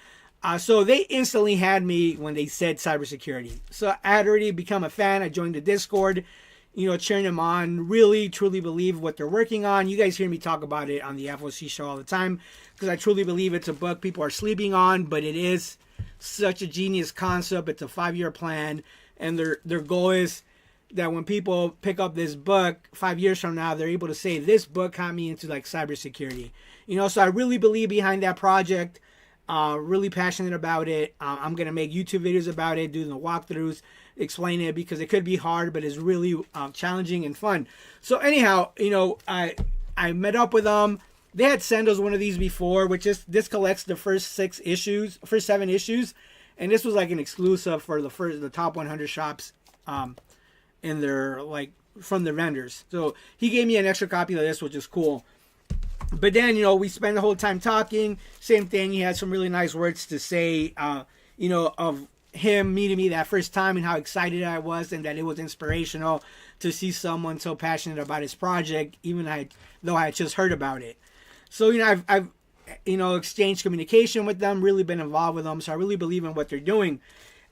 So they instantly had me when they said cybersecurity. So I had already become a fan. I joined the Discord, cheering them on, really, truly believe what they're working on. You guys hear me talk about it on the FOC show all the time because I truly believe it's a book people are sleeping on, but it is such a genius concept. It's a 5-year plan, and their goal is that when people pick up this book 5 years from now, they're able to say, this book got me into like cybersecurity. So I really believe behind that project, really passionate about it. I'm going to make YouTube videos about it, doing the walkthroughs, explain it because it could be hard, but it's really challenging and fun. So anyhow, I met up with them. They had sent us one of these before, this collects the first 7 issues. And this was like an exclusive for the top 100 shops in their, like, from the vendors. So he gave me an extra copy of this, which is cool. But then, we spent the whole time talking. Same thing. He had some really nice words to say, of him meeting me that first time and how excited I was and that it was inspirational to see someone so passionate about his project, even though I had just heard about it. So, I've exchanged communication with them, really been involved with them. So I really believe in what they're doing.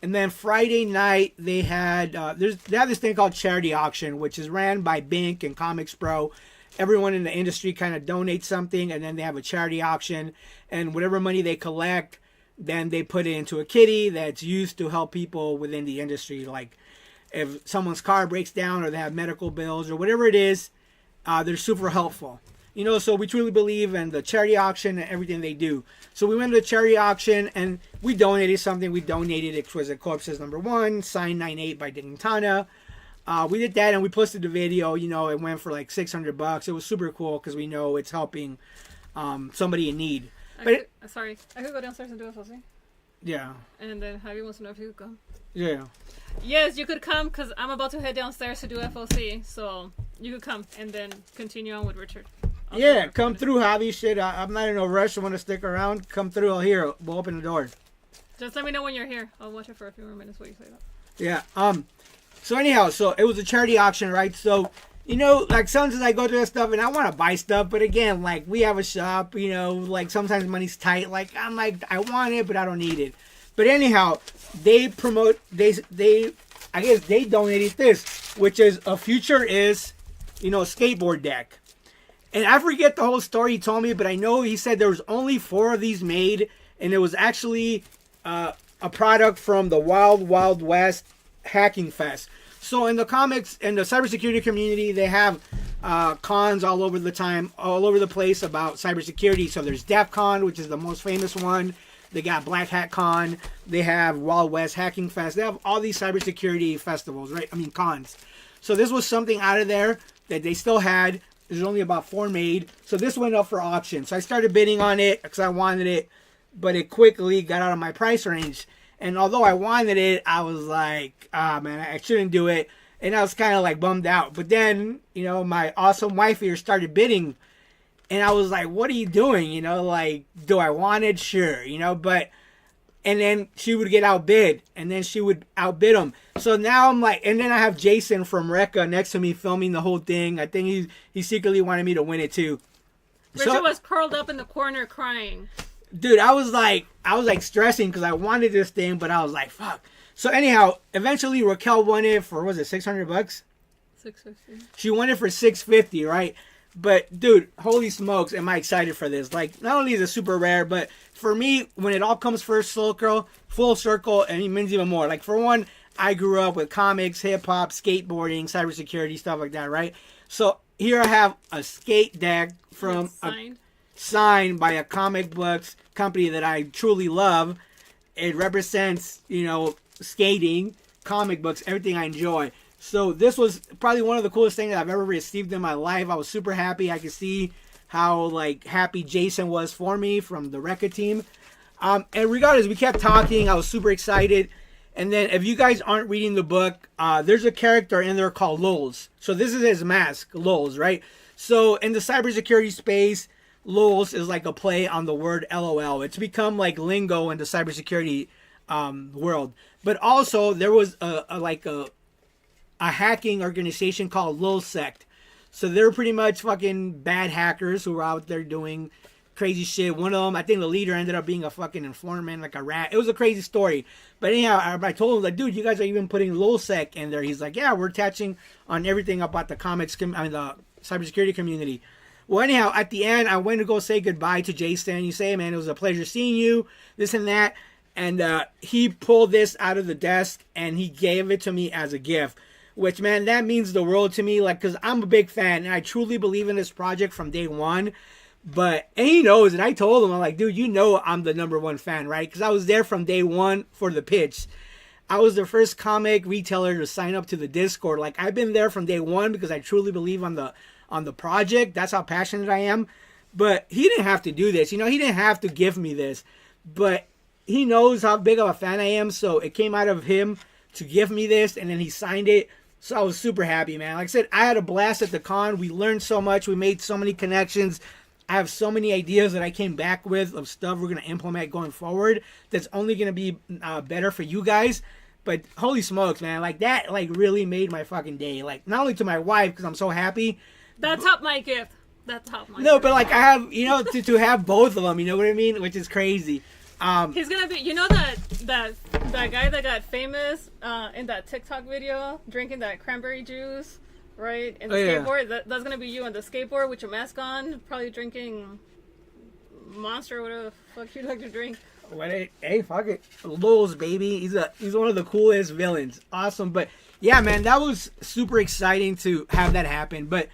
And then Friday night they had they have this thing called charity auction, which is ran by Bink and COMICSPRO. Everyone in the industry kind of donates something, and then they have a charity auction, and whatever money they collect, then they put it into a kitty that's used to help people within the industry. Like if someone's car breaks down or they have medical bills or whatever it is, they're super helpful. So we truly believe in the charity auction and everything they do. So we went to the charity auction and we donated something. We donated Exquisite Corpses #1, signed 9/8 by Dingtana. We did that and we posted the video. It went for like $600. It was super cool because we know it's helping somebody in need. I could go downstairs and do FOC. Yeah. And then Javi wants to know if you could come. Yeah. Yes, you could come because I'm about to head downstairs to do FOC. So you could come and then continue on with Richard. Yeah, come through, Javi. Shit, I'm not in a rush. I want to stick around. Come through. I'll hear. We'll open the door. Just let me know when you're here. I'll watch it for a few more minutes while you say that. Yeah. So anyhow, it was a charity auction, right? So, like sometimes I go to that stuff and I want to buy stuff, but again, like we have a shop, like sometimes money's tight. Like I'm like I want it, but I don't need it. But anyhow, they I guess they donated this, which is a Future Is, skateboard deck. And I forget the whole story he told me, but I know he said there was only 4 of these made, and it was actually a product from the Wild Wild West Hacking Fest. So in the comics and the cybersecurity community, they have cons all over the place about cybersecurity. So there's DEF CON, which is the most famous one. They got Black Hat Con. They have Wild West Hacking Fest. They have all these cybersecurity festivals, right? Cons. So this was something out of there that they still had. There's only about 4 made. So this went up for auction. So I started bidding on it because I wanted it. But it quickly got out of my price range. And although I wanted it, I was like, man, I shouldn't do it. And I was kind of like bummed out. But then, my awesome wife here started bidding. And I was like, what are you doing? Like, do I want it? Sure. And then she would get outbid. And then she would outbid him. So now I'm like, and then I have Jason from Recca next to me filming the whole thing. I think he secretly wanted me to win it too. Richard was curled up in the corner crying. Dude, I was like stressing because I wanted this thing, but I was like, fuck. So anyhow, eventually Raquel won it for, was it $600? $650. She won it for $650, right? But dude, holy smokes, am I excited for this? Like, not only is it super rare, but for me, when it all comes full circle, and it means even more. Like, for one, I grew up with comics, hip-hop, skateboarding, cybersecurity, stuff like that, right? So here I have a skate deck from signed by a comic books company that I truly love. It represents, skating, comic books, everything I enjoy. So this was probably one of the coolest things that I've ever received in my life. I was super happy. I could see how happy Jason was for me from the Recca team. And regardless, we kept talking. I was super excited. And then if you guys aren't reading the book, there's a character in there called Lulz. So this is his mask, Lulz, right? So in the cybersecurity space, Lulz is like a play on the word LOL. It's become like lingo in the cybersecurity world. But also there was a hacking organization called Lulsect. So they're pretty much fucking bad hackers who were out there doing crazy shit. One of them, I think the leader ended up being a fucking informant, like a rat. It was a crazy story. But anyhow, I told him, like, dude, you guys are even putting Lulsec in there. He's like, yeah, we're attaching on everything about the the cybersecurity community. Well, anyhow, at the end, I went to go say goodbye to Jason. You say, hey, man, it was a pleasure seeing you, this and that. And he pulled this out of the desk and he gave it to me as a gift. Which, man, that means the world to me, like, because I'm a big fan, and I truly believe in this project from day one. And he knows, and I told him, I'm like, dude, I'm the #1 fan, right? Because I was there from day one for the pitch. I was the first comic retailer to sign up to the Discord. Like, I've been there from day one because I truly believe on the project. That's how passionate I am. But he didn't have to do this. He didn't have to give me this. But he knows how big of a fan I am, so it came out of him to give me this, and then he signed it. So I was super happy, man. Like I said, I had a blast at the con. We learned so much. We made so many connections. I have so many ideas that I came back with of stuff we're going to implement going forward that's only going to be better for you guys. But holy smokes, man. Like, that really made my fucking day. Like, not only to my wife, because I'm so happy. That's up my gift. That's how my No, but like I have, you know, to have both of them, you know what I mean? Which is crazy. He's gonna be, you know, that guy that got famous in that TikTok video drinking that cranberry juice, right? And the skateboard. That's gonna be you on the skateboard with your mask on, probably drinking Monster or whatever the fuck you like to drink. Hey, fuck it, Lols, baby. He's one of the coolest villains. Awesome, but yeah, man, that was super exciting to have that happen. But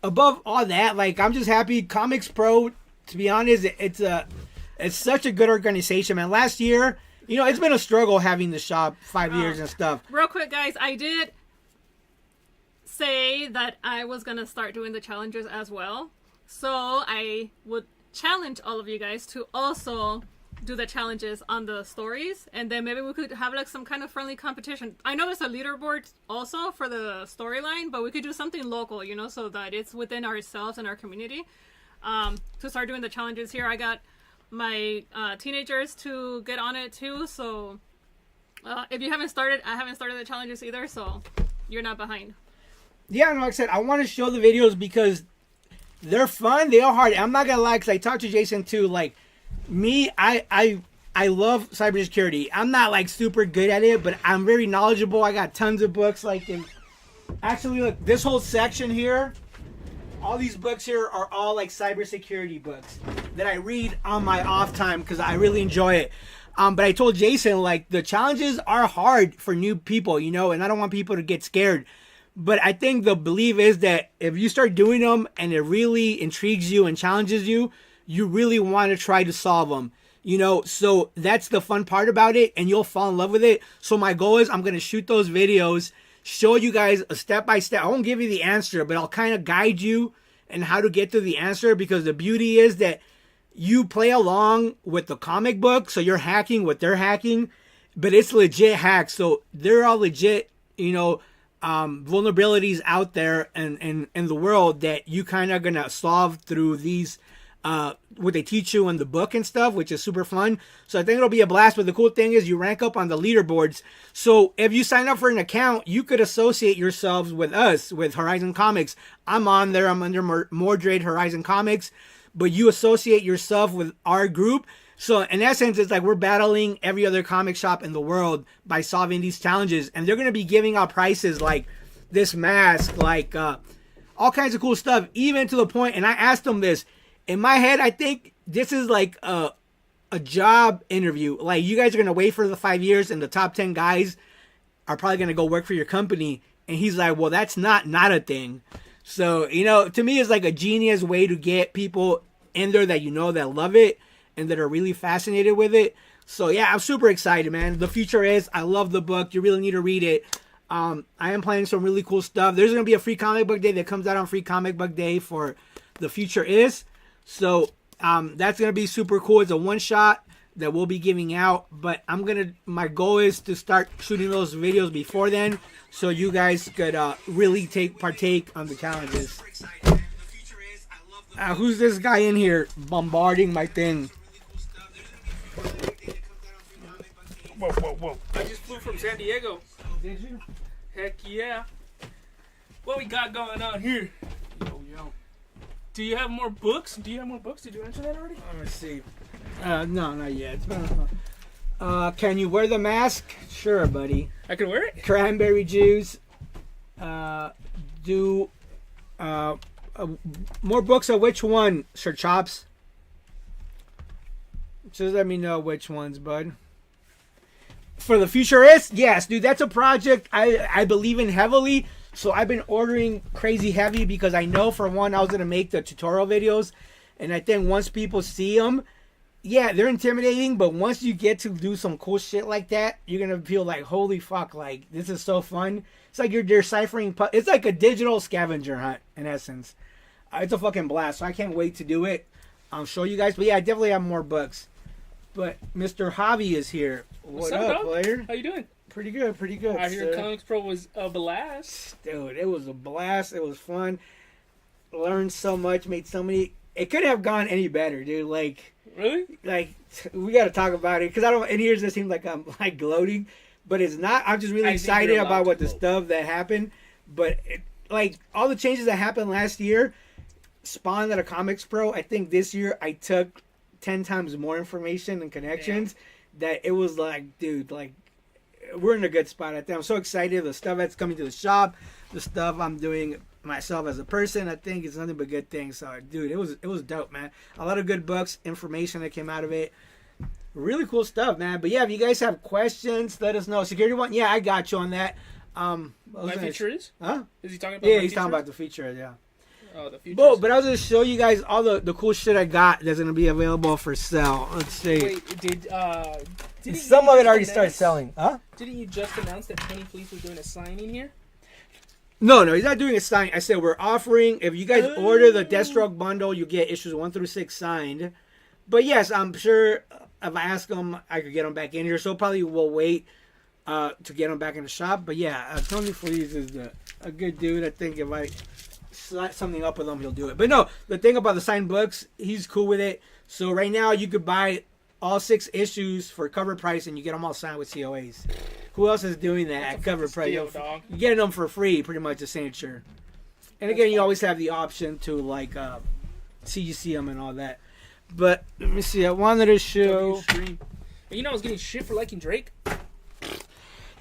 above all that, like I'm just happy COMICSPRO. To be honest, it's such a good organization, man. Last year, you know, it's been a struggle having the shop 5 years and stuff. Real quick, guys, I did say that I was gonna start doing the challenges as well, so I would challenge all of you guys to also do the challenges on the stories, and then maybe we could have like some kind of friendly competition. I know there's a leaderboard also for the storyline, but we could do something local, you know, so that it's within ourselves and our community. To start doing the challenges here, I got my teenagers to get on it too, so if you haven't started, I haven't started the challenges either, so you're not behind. Yeah, no, like I said, I want to show the videos because they're fun, they are hard. I'm not gonna lie, because I talked to Jason too. Like me, I love cybersecurity. I'm not like super good at it, but I'm very knowledgeable. I got tons of books. Like, actually, look, this whole section here, all these books here are all like cybersecurity books that I read on my off time because I really enjoy it. But I told Jason, like, the challenges are hard for new people, you know, and I don't want people to get scared. But I think the belief is that if you start doing them and it really intrigues you and challenges you, you really want to try to solve them, you know. So that's the fun part about it, and you'll fall in love with it. So my goal is I'm going to shoot those videos, show you guys a step-by-step. I won't give you the answer, but I'll kind of guide you in how to get to the answer, because the beauty is that you play along with the comic book, so you're hacking what they're hacking, but it's legit hacks. So they're all legit, you know, vulnerabilities out there in the world that you kind of gonna solve through these what they teach you in the book and stuff, which is super fun. So I think it'll be a blast. But the cool thing is you rank up on the leaderboards. So if you sign up for an account, you could associate yourselves with us, with Horizon Comics. I'm on there. I'm under Mordred Horizon Comics, but you associate yourself with our group. So in essence, it's like we're battling every other comic shop in the world by solving these challenges. And they're going to be giving out prizes like this mask, like all kinds of cool stuff, even to the point, and I asked them this, in my head, I think this is like a job interview. Like, you guys are going to wait for the 5 years and the top 10 guys are probably going to go work for your company. And he's like, well, that's not a thing. So, you know, to me, it's like a genius way to get people in there that you know that love it and that are really fascinated with it. So, yeah, I'm super excited, man. The future is, I love the book. You really need to read it. I am planning some really cool stuff. There's going to be a free comic book day that comes out on Free Comic Book Day for The Future Is. So that's going to be super cool. It's a one-shot that we'll be giving out. But my goal is to start shooting those videos before then, so you guys could really partake on the challenges. Who's this guy in here bombarding my thing? Whoa. I just flew from San Diego. Did you? Heck yeah. What we got going on here? Yo. Do you have more books? Did you answer that already? Let me see. No, not yet. It's been can you wear the mask? Sure, buddy. I can wear it? Cranberry juice. Do more books of which one, Sir Chops? Just let me know which ones, bud. For The Futurist? Yes, dude, that's a project I believe in heavily. So I've been ordering crazy heavy because I know, for one, I was going to make the tutorial videos. And I think once people see them, yeah, they're intimidating. But once you get to do some cool shit like that, you're going to feel like, holy fuck, like, this is so fun. It's like you're deciphering. It's like a digital scavenger hunt, in essence. It's a fucking blast. So I can't wait to do it. I'll show you guys. But yeah, I definitely have more books. But Mr. Javi is here. What up, player? How you doing? Pretty good. I hear COMICSPRO was a blast. Dude, it was a blast. It was fun. Learned so much. Made so many. It couldn't have gone any better, dude. Like, really? Like, we got to talk about it. Because I don't. And here's it seems like I'm like gloating. But it's not. I'm just really excited about what the stuff that happened. But, like, all the changes that happened last year. spawned out of COMICSPRO, I think this year I took 10 times more information and connections that it was like, dude, like, we're in a good spot. I think I'm so excited. The stuff that's coming to the shop, the stuff I'm doing myself as a person, I think it's nothing but good things. So, dude, it was dope, man. A lot of good books, information that came out of it. Really cool stuff, man. But yeah, if you guys have questions, let us know. Security one, yeah, I got you on that. My feature is? Huh? Is he talking about? Yeah, he's talking about the feature. Yeah. Oh, the future. But I was gonna show you guys all the cool shit I got that's gonna be available for sale. Let's see. Wait, didn't Some you of it just already started announce- selling. Huh? Didn't you just announce that Penny Fleece was doing a signing here? No, he's not doing a sign. I said we're offering, if you guys order the Deathstroke bundle, you get issues 1 through 6 signed. But yes, I'm sure if I ask him, I could get them back in here. So probably we'll wait to get them back in the shop. But yeah, Tony Fleece is a good dude. I think if I set something up with him, he'll do it. But no, the thing about the signed books, he's cool with it. So right now you could buy all 6 issues for cover price and you get them all signed with COAs. Who else is doing that at cover price? steal, dog. You're getting them for free, pretty much the signature. And again, you always have the option to like CGC them and all that. But let me see. I wanted to show. Stream. You know I was getting shit for liking Drake.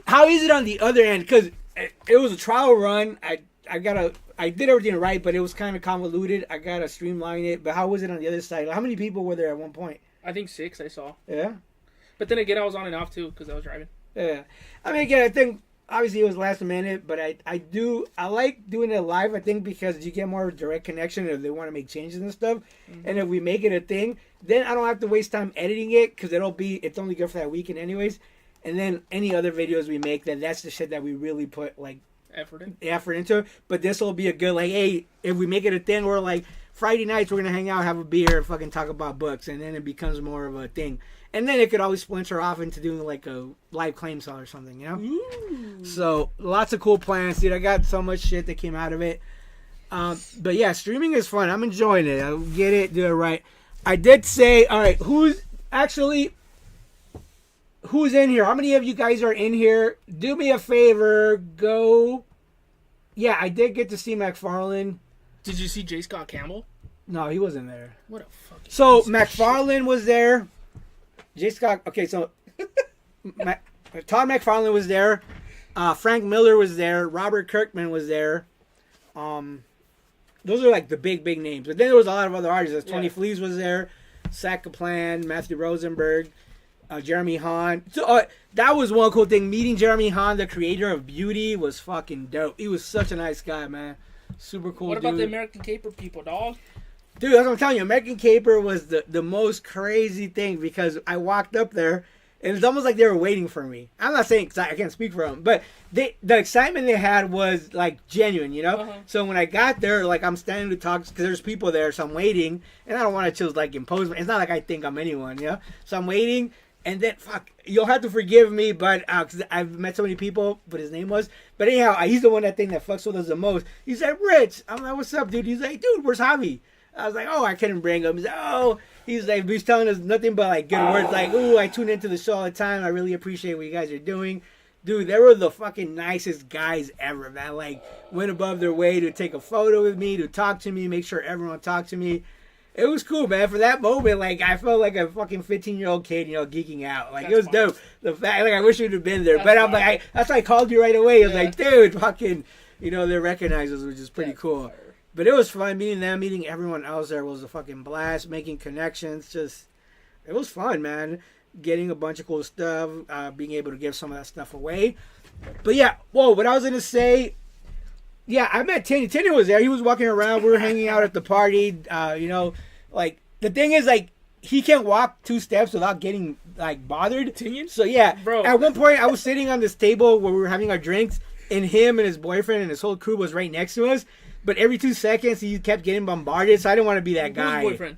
How is it on the other end? Because it was a trial run. I did everything right, but it was kind of convoluted. I gotta streamline it. But how was it on the other side? How many people were there at one point? I think 6 I saw. Yeah. But then again, I was on and off too because I was driving. Yeah. I mean, again, I think obviously it was last minute, but I like doing it live. I think because you get more direct connection if they want to make changes and stuff. Mm-hmm. And if we make it a thing, then I don't have to waste time editing it because it's only good for that weekend anyways. And then any other videos we make, that's the shit that we really put like effort into. But this will be a good like, hey, if we make it a thing, we're like Friday nights we're gonna hang out, have a beer, fucking talk about books, and then it becomes more of a thing. And then it could always splinter off into doing like a live claim sale or something, you know? Ooh. So lots of cool plans, dude. I got so much shit that came out of it. But yeah, streaming is fun. I'm enjoying it. I'll get it, do it right. I did say, all right, who's in here? How many of you guys are in here? Do me a favor, go. Yeah, I did get to see McFarlane. Did you see J. Scott Campbell? No, he wasn't there. What a fucking. So McFarlane was there. J. Scott. Okay, so Todd McFarlane was there. Frank Miller was there. Robert Kirkman was there. Those are like the big names. But then there was a lot of other artists. Tony Fleece was there. Zach Kaplan, Matthew Rosenberg, Jeremy Hahn. So that was one cool thing. Meeting Jeremy Hahn, the creator of Beauty, was fucking dope. He was such a nice guy, man. Super cool. What about the American Caper people, dog? Dude, that's what I'm telling you. American Caper was the most crazy thing because I walked up there and it's almost like they were waiting for me. I'm not saying I can't speak for them, but the excitement they had was like genuine, you know? Uh-huh. So when I got there, like I'm standing to talk because there's people there, so I'm waiting and I don't want to just like impose. It's not like I think I'm anyone, you know? So I'm waiting and then, you'll have to forgive me, but because I've met so many people, but his name was. But anyhow, he's the one that fucks with us the most. He said, Rich. I'm like, what's up, dude? He's like, dude, where's Javi? I was like, oh, I couldn't bring him. He's like, oh. He's telling us nothing but like good words. Like, ooh, I tune into the show all the time. I really appreciate what you guys are doing. Dude, they were the fucking nicest guys ever, man. Like, went above their way to take a photo with me, to talk to me, make sure everyone talked to me. It was cool, man. For that moment, like, I felt like a fucking 15-year-old kid, geeking out. Like, it was dope. The fact, like, I wish you'd have been there. But I'm like, that's why I called you right away. I was like, dude, fucking, they recognized us, which is pretty cool. But it was fun meeting them, meeting everyone else there was a fucking blast, making connections. It was fun, man. Getting a bunch of cool stuff, being able to give some of that stuff away. But yeah, what I was going to say, yeah, I met Tinian. Tinian was there. He was walking around. We were hanging out at the party. Like, the thing is, like, he can't walk 2 steps without getting, like, bothered. Tinian? So, yeah. Bro. At one point, I was sitting on this table where we were having our drinks, and him and his boyfriend and his whole crew was right next to us. But every 2 seconds, he kept getting bombarded, so I didn't want to be that guy. Who's boyfriend?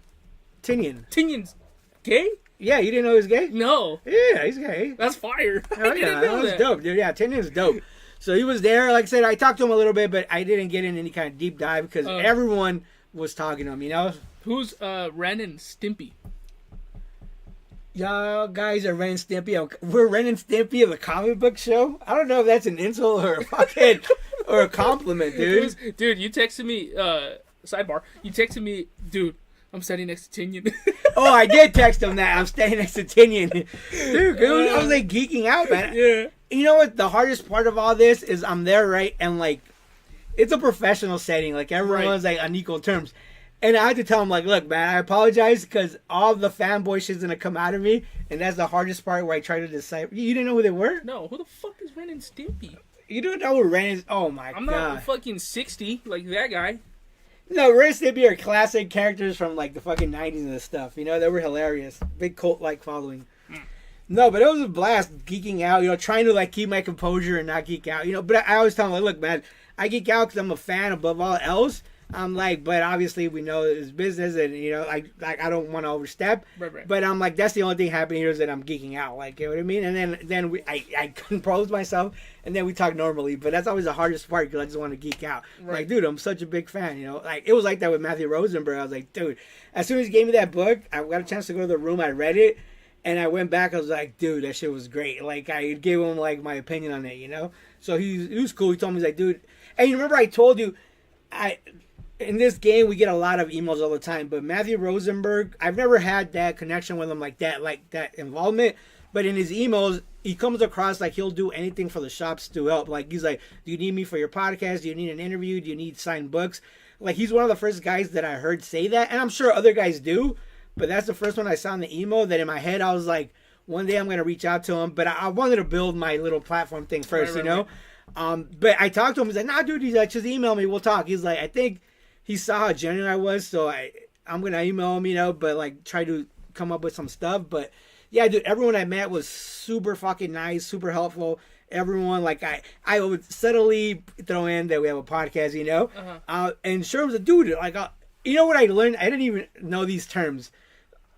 Tinian. Tinian's gay? Yeah, you didn't know he was gay? No. Yeah, he's gay. That's fire. Oh, yeah, that was dope, dude. Yeah, Tinian's dope. So he was there. Like I said, I talked to him a little bit, but I didn't get in any kind of deep dive because everyone was talking to him, Who's Ren and Stimpy? Y'all guys are Ren and Stimpy. We're Ren and Stimpy of the comic book show? I don't know if that's an insult or a fucking... or a compliment, dude. Dude, you texted me sidebar. You texted me, dude. I'm standing next to Tinian. Oh, I did text him that. I'm standing next to Tinian. Dude, I was like geeking out, man. Yeah. You know what? The hardest part of all this is I'm there, right? And like, it's a professional setting. Like, everyone's like on equal terms. And I had to tell him, like, look, man, I apologize because all the fanboy shit's going to come out of me. And that's the hardest part where I try to decipher. You didn't know who they were? No, who the fuck is Ren and Stimpy? You don't know who Ren is? Oh, my God. I'm not fucking 60 like that guy. No, Ren and Stimpy are classic characters from, like, the fucking 90s and stuff. You know, they were hilarious. Big cult-like following. No, but it was a blast geeking out, you know, trying to, like, keep my composure and not geek out, you know. But I always tell them, like, look, man, I geek out because I'm a fan above all else. I'm like, but obviously we know it's business, and you know, I don't want to overstep. Right. But I'm like, that's the only thing happening here is that I'm geeking out, like, you know what I mean? And then I compose myself, and then we talk normally. But that's always the hardest part because I just want to geek out. Right. Like, dude, I'm such a big fan, you know. Like, it was like that with Matthew Rosenberg. I was like, dude, as soon as he gave me that book, I got a chance to go to the room. I read it, and I went back. I was like, dude, that shit was great. Like, I gave him like my opinion on it, you know. So he was cool. He told me, he's like, dude, and you remember I told you, in this game, we get a lot of emails all the time, but Matthew Rosenberg, I've never had that connection with him like that involvement. But in his emails, he comes across like he'll do anything for the shops to help. Like, he's like, do you need me for your podcast? Do you need an interview? Do you need signed books? Like, he's one of the first guys that I heard say that. And I'm sure other guys do, but that's the first one I saw in the email that in my head, I was like, one day I'm going to reach out to him. But I wanted to build my little platform thing first, you know? Right. But I talked to him. He's like, nah, dude, he's like, just email me. We'll talk. He's like, I think he saw how genuine I was, so I'm going to email him, you know, but, like, try to come up with some stuff. But, yeah, dude, everyone I met was super fucking nice, super helpful. Everyone, like, I would subtly throw in that we have a podcast, you know. And sure was a dude, like, you know what I learned? I didn't even know these terms.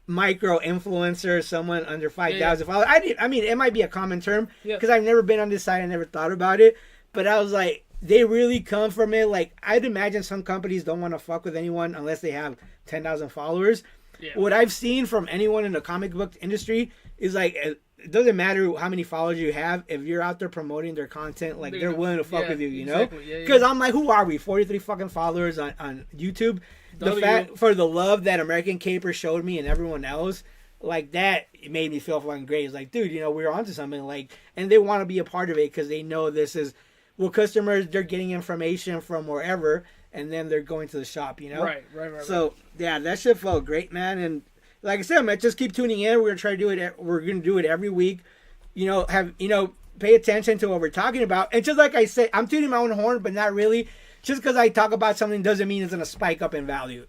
Micro-influencer, someone under 5,000 followers. I mean, it might be a common term because I've never been on this side. I never thought about it. But I was like, they really come from it. Like, I'd imagine some companies don't want to fuck with anyone unless they have 10,000 followers. Yeah. What I've seen from anyone in the comic book industry is like, it doesn't matter how many followers you have. If you're out there promoting their content, like, they're willing to fuck with you, you know? Because I'm like, who are we? 43 fucking followers on YouTube. The fact for the love that American Caper showed me and everyone else, like, that made me feel fucking great. It's like, dude, you know, we're onto something. Like, and they want to be a part of it because they know this is, well, customers, they're getting information from wherever, and then they're going to the shop, you know? Right. So, yeah, that shit felt great, man. And like I said, man, just keep tuning in. We're going to try to do it. We're going to do it every week. You know, pay attention to what we're talking about. And just like I said, I'm tuning my own horn, but not really. Just because I talk about something doesn't mean it's going to spike up in value.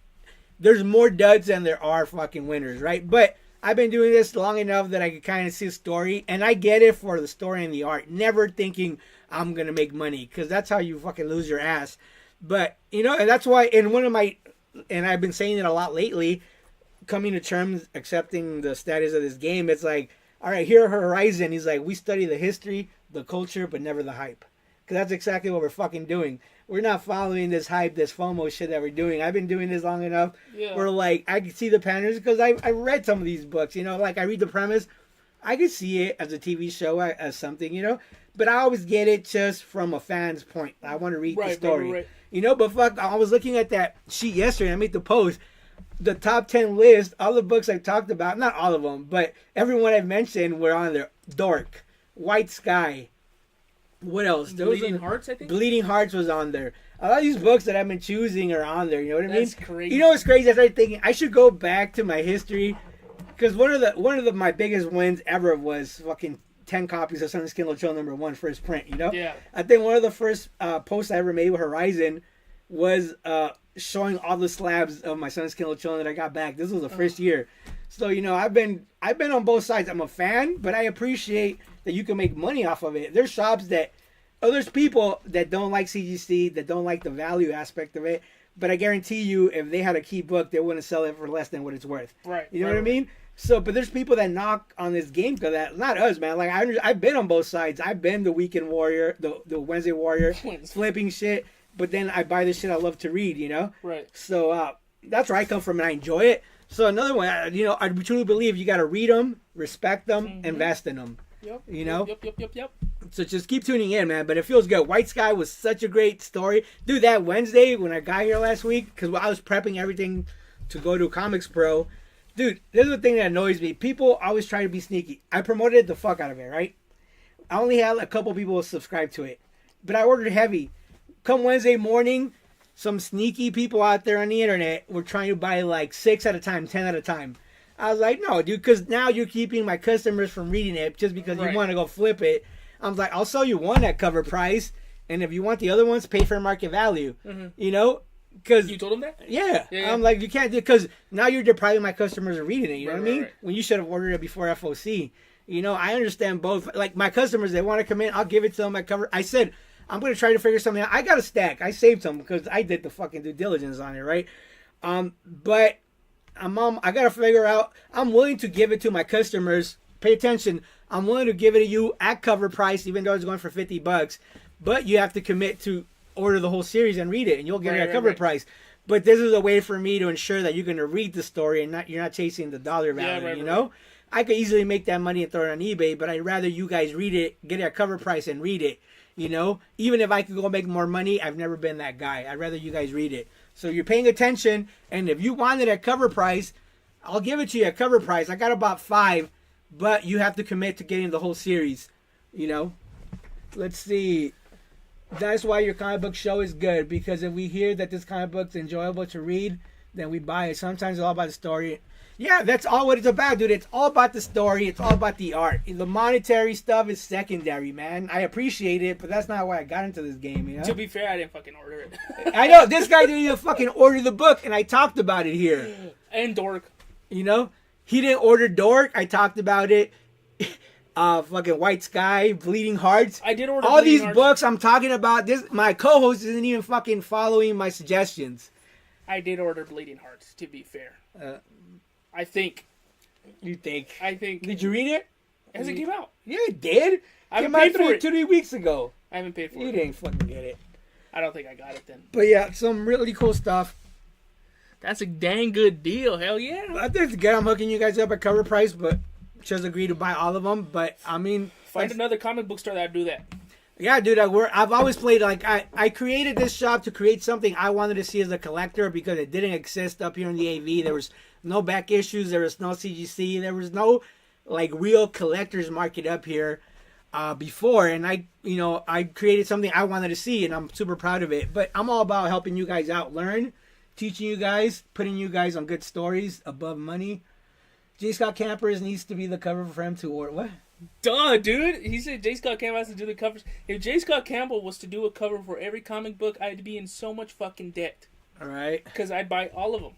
There's more duds than there are fucking winners, right? But I've been doing this long enough that I can kind of see a story, and I get it for the story and the art. Never thinking I'm going to make money, because that's how you fucking lose your ass. But, you know, and that's why and I've been saying it a lot lately, coming to terms, accepting the status of this game, it's like, all right, here at Horizon, he's like, we study the history, the culture, but never the hype. Because that's exactly what we're fucking doing. We're not following this hype, this FOMO shit that we're doing. I've been doing this long enough. Yeah. Where, like, I can see the patterns because I read some of these books, you know, like, I read the premise. I can see it as a TV show, as something, you know, but I always get it just from a fan's point. I want to read the story, right. You know, but fuck, I was looking at that sheet yesterday. I made the post, the top 10 list, all the books I talked about, not all of them, but everyone I've mentioned were on there. Dork, White Sky. What else? Bleeding Hearts, I think? Bleeding Hearts was on there. A lot of these books that I've been choosing are on there, you know what I mean? That's crazy. You know what's crazy? I started thinking, I should go back to my history, because one of my biggest wins ever was fucking 10 copies of Sun's Kindle Chill #1 first print, you know? Yeah. I think one of the first posts I ever made with Horizon was showing all the slabs of my Sun's Kindle Chill that I got back. This was the first year. So, you know, I've been on both sides. I'm a fan, but I appreciate that you can make money off of it. There's shops there's people that don't like CGC, that don't like the value aspect of it, but I guarantee you, if they had a key book, they wouldn't sell it for less than what it's worth. Right. You know what I mean? So, but there's people that knock on this game because that, not us, man. Like, I've been on both sides. I've been the weekend warrior, the Wednesday warrior, flipping shit, but then I buy the shit I love to read, you know? Right. So, that's where I come from, and I enjoy it. So, another one, you know, I truly believe you got to read them, respect them, invest in them. Yep. You know? Yep. So just keep tuning in, man. But it feels good. White Sky was such a great story. Dude, that Wednesday when I got here last week, because I was prepping everything to go to COMICSPRO. Dude, this is the thing that annoys me. People always try to be sneaky. I promoted the fuck out of it, right? I only had a couple people subscribe to it. But I ordered heavy. Come Wednesday morning, some sneaky people out there on the internet were trying to buy like 6 at a time, 10 at a time. I was like, no, dude, because now you're keeping my customers from reading it just because you want to go flip it. I was like, I'll sell you one at cover price, and if you want the other ones, pay for market value. You know? Cause, you told them that? Yeah. Yeah. I'm like, you can't do it because now you're depriving my customers of reading it. You know what I mean? Right. When you should have ordered it before FOC. You know, I understand both. Like, my customers, they want to come in, I'll give it to them at cover. I said, I'm going to try to figure something out. I got a stack. I saved some because I did the fucking due diligence on it, right? But I got to figure out, I'm willing to give it to my customers. Pay attention. I'm willing to give it to you at cover price, even though it's going for $50. But you have to commit to order the whole series and read it, and you'll get it at cover price. But this is a way for me to ensure that you're going to read the story and you're not chasing the dollar value, you know? I could easily make that money and throw it on eBay, but I'd rather you guys read it, get it at cover price and read it, you know? Even if I could go make more money, I've never been that guy. I'd rather you guys read it. So you're paying attention, and if you want it at cover price, I'll give it to you at cover price. I got about 5, but you have to commit to getting the whole series, you know? Let's see. That's why your comic book show is good, because if we hear that this comic book's enjoyable to read, then we buy it. Sometimes it's all about the story. Yeah, that's all what it's about, dude. It's all about the story. It's all about the art. The monetary stuff is secondary, man. I appreciate it, but that's not why I got into this game, you know? To be fair, I didn't fucking order it. I know. This guy didn't even fucking order the book, and I talked about it here. And Dork. You know? He didn't order Dork. I talked about it. Fucking White Sky, Bleeding Hearts. I did order all Bleeding these Hearts. books I'm talking about. This my co-host isn't even fucking following my suggestions. I did order Bleeding Hearts, to be fair. I think. You think? I think. Did you read it? Has it came out? Yeah, it did. I haven't Came out paid for it. 3 weeks ago. I haven't paid for You it. didn't fucking get it. I don't think I got it then. But yeah, some really cool stuff. That's a dang good deal. Hell yeah. I think it's good. I'm hooking you guys up at cover price, but just agree to buy all of them. But I mean, Find another comic book store that'd do that. yeah, dude. I've always played like I created this shop to create something I wanted to see as a collector because it didn't exist up here in the AV. There was no back issues. There was no CGC. There was no like real collector's market up here before. And I created something I wanted to see, and I'm super proud of it. But I'm all about helping you guys out, learn, teaching you guys, putting you guys on good stories above money. J. Scott Campers needs to be the cover for him to order. What? Duh, dude. He said J. Scott Campbell has to do the covers. If J. Scott Campbell was to do a cover for every comic book, I'd be in so much fucking debt. All right. Because I'd buy all of them.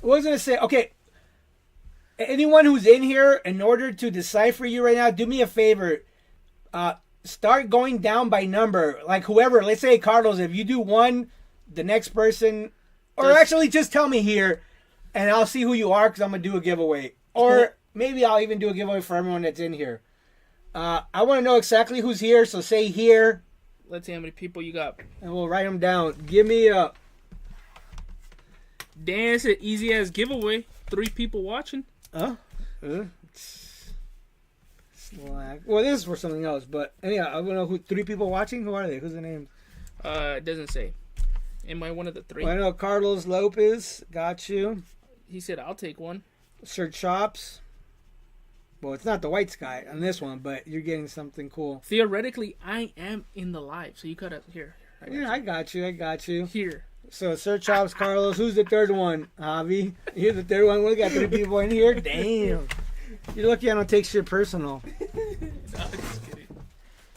What was I going to say? Okay. Anyone who's in here, in order to decipher you right now, do me a favor. Start going down by number. Like whoever, let's say Carlos, if you do 1, the next person, or actually just tell me here, and I'll see who you are because I'm going to do a giveaway. Or maybe I'll even do a giveaway for everyone that's in here. I want to know exactly who's here, so say here. Let's see how many people you got. And we'll write them down. Give me a... Dan said easy as giveaway. 3 people watching. Slack. Well, this is for something else, but anyhow, I want to know who 3 people watching. Who are they? Who's the name? It doesn't say. Am I one of the 3? Well, I know Carlos Lopez. Got you. He said I'll take one. Search shops. Well, it's not the White Sky on this one, but you're getting something cool. Theoretically, I am in the live, so you gotta here. I got you. Here. So search shops, Carlos. Who's the 3rd one? Javi. You're the 3rd one. We got 3 people in here. Damn. You're lucky I don't take shit personal. No, just kidding.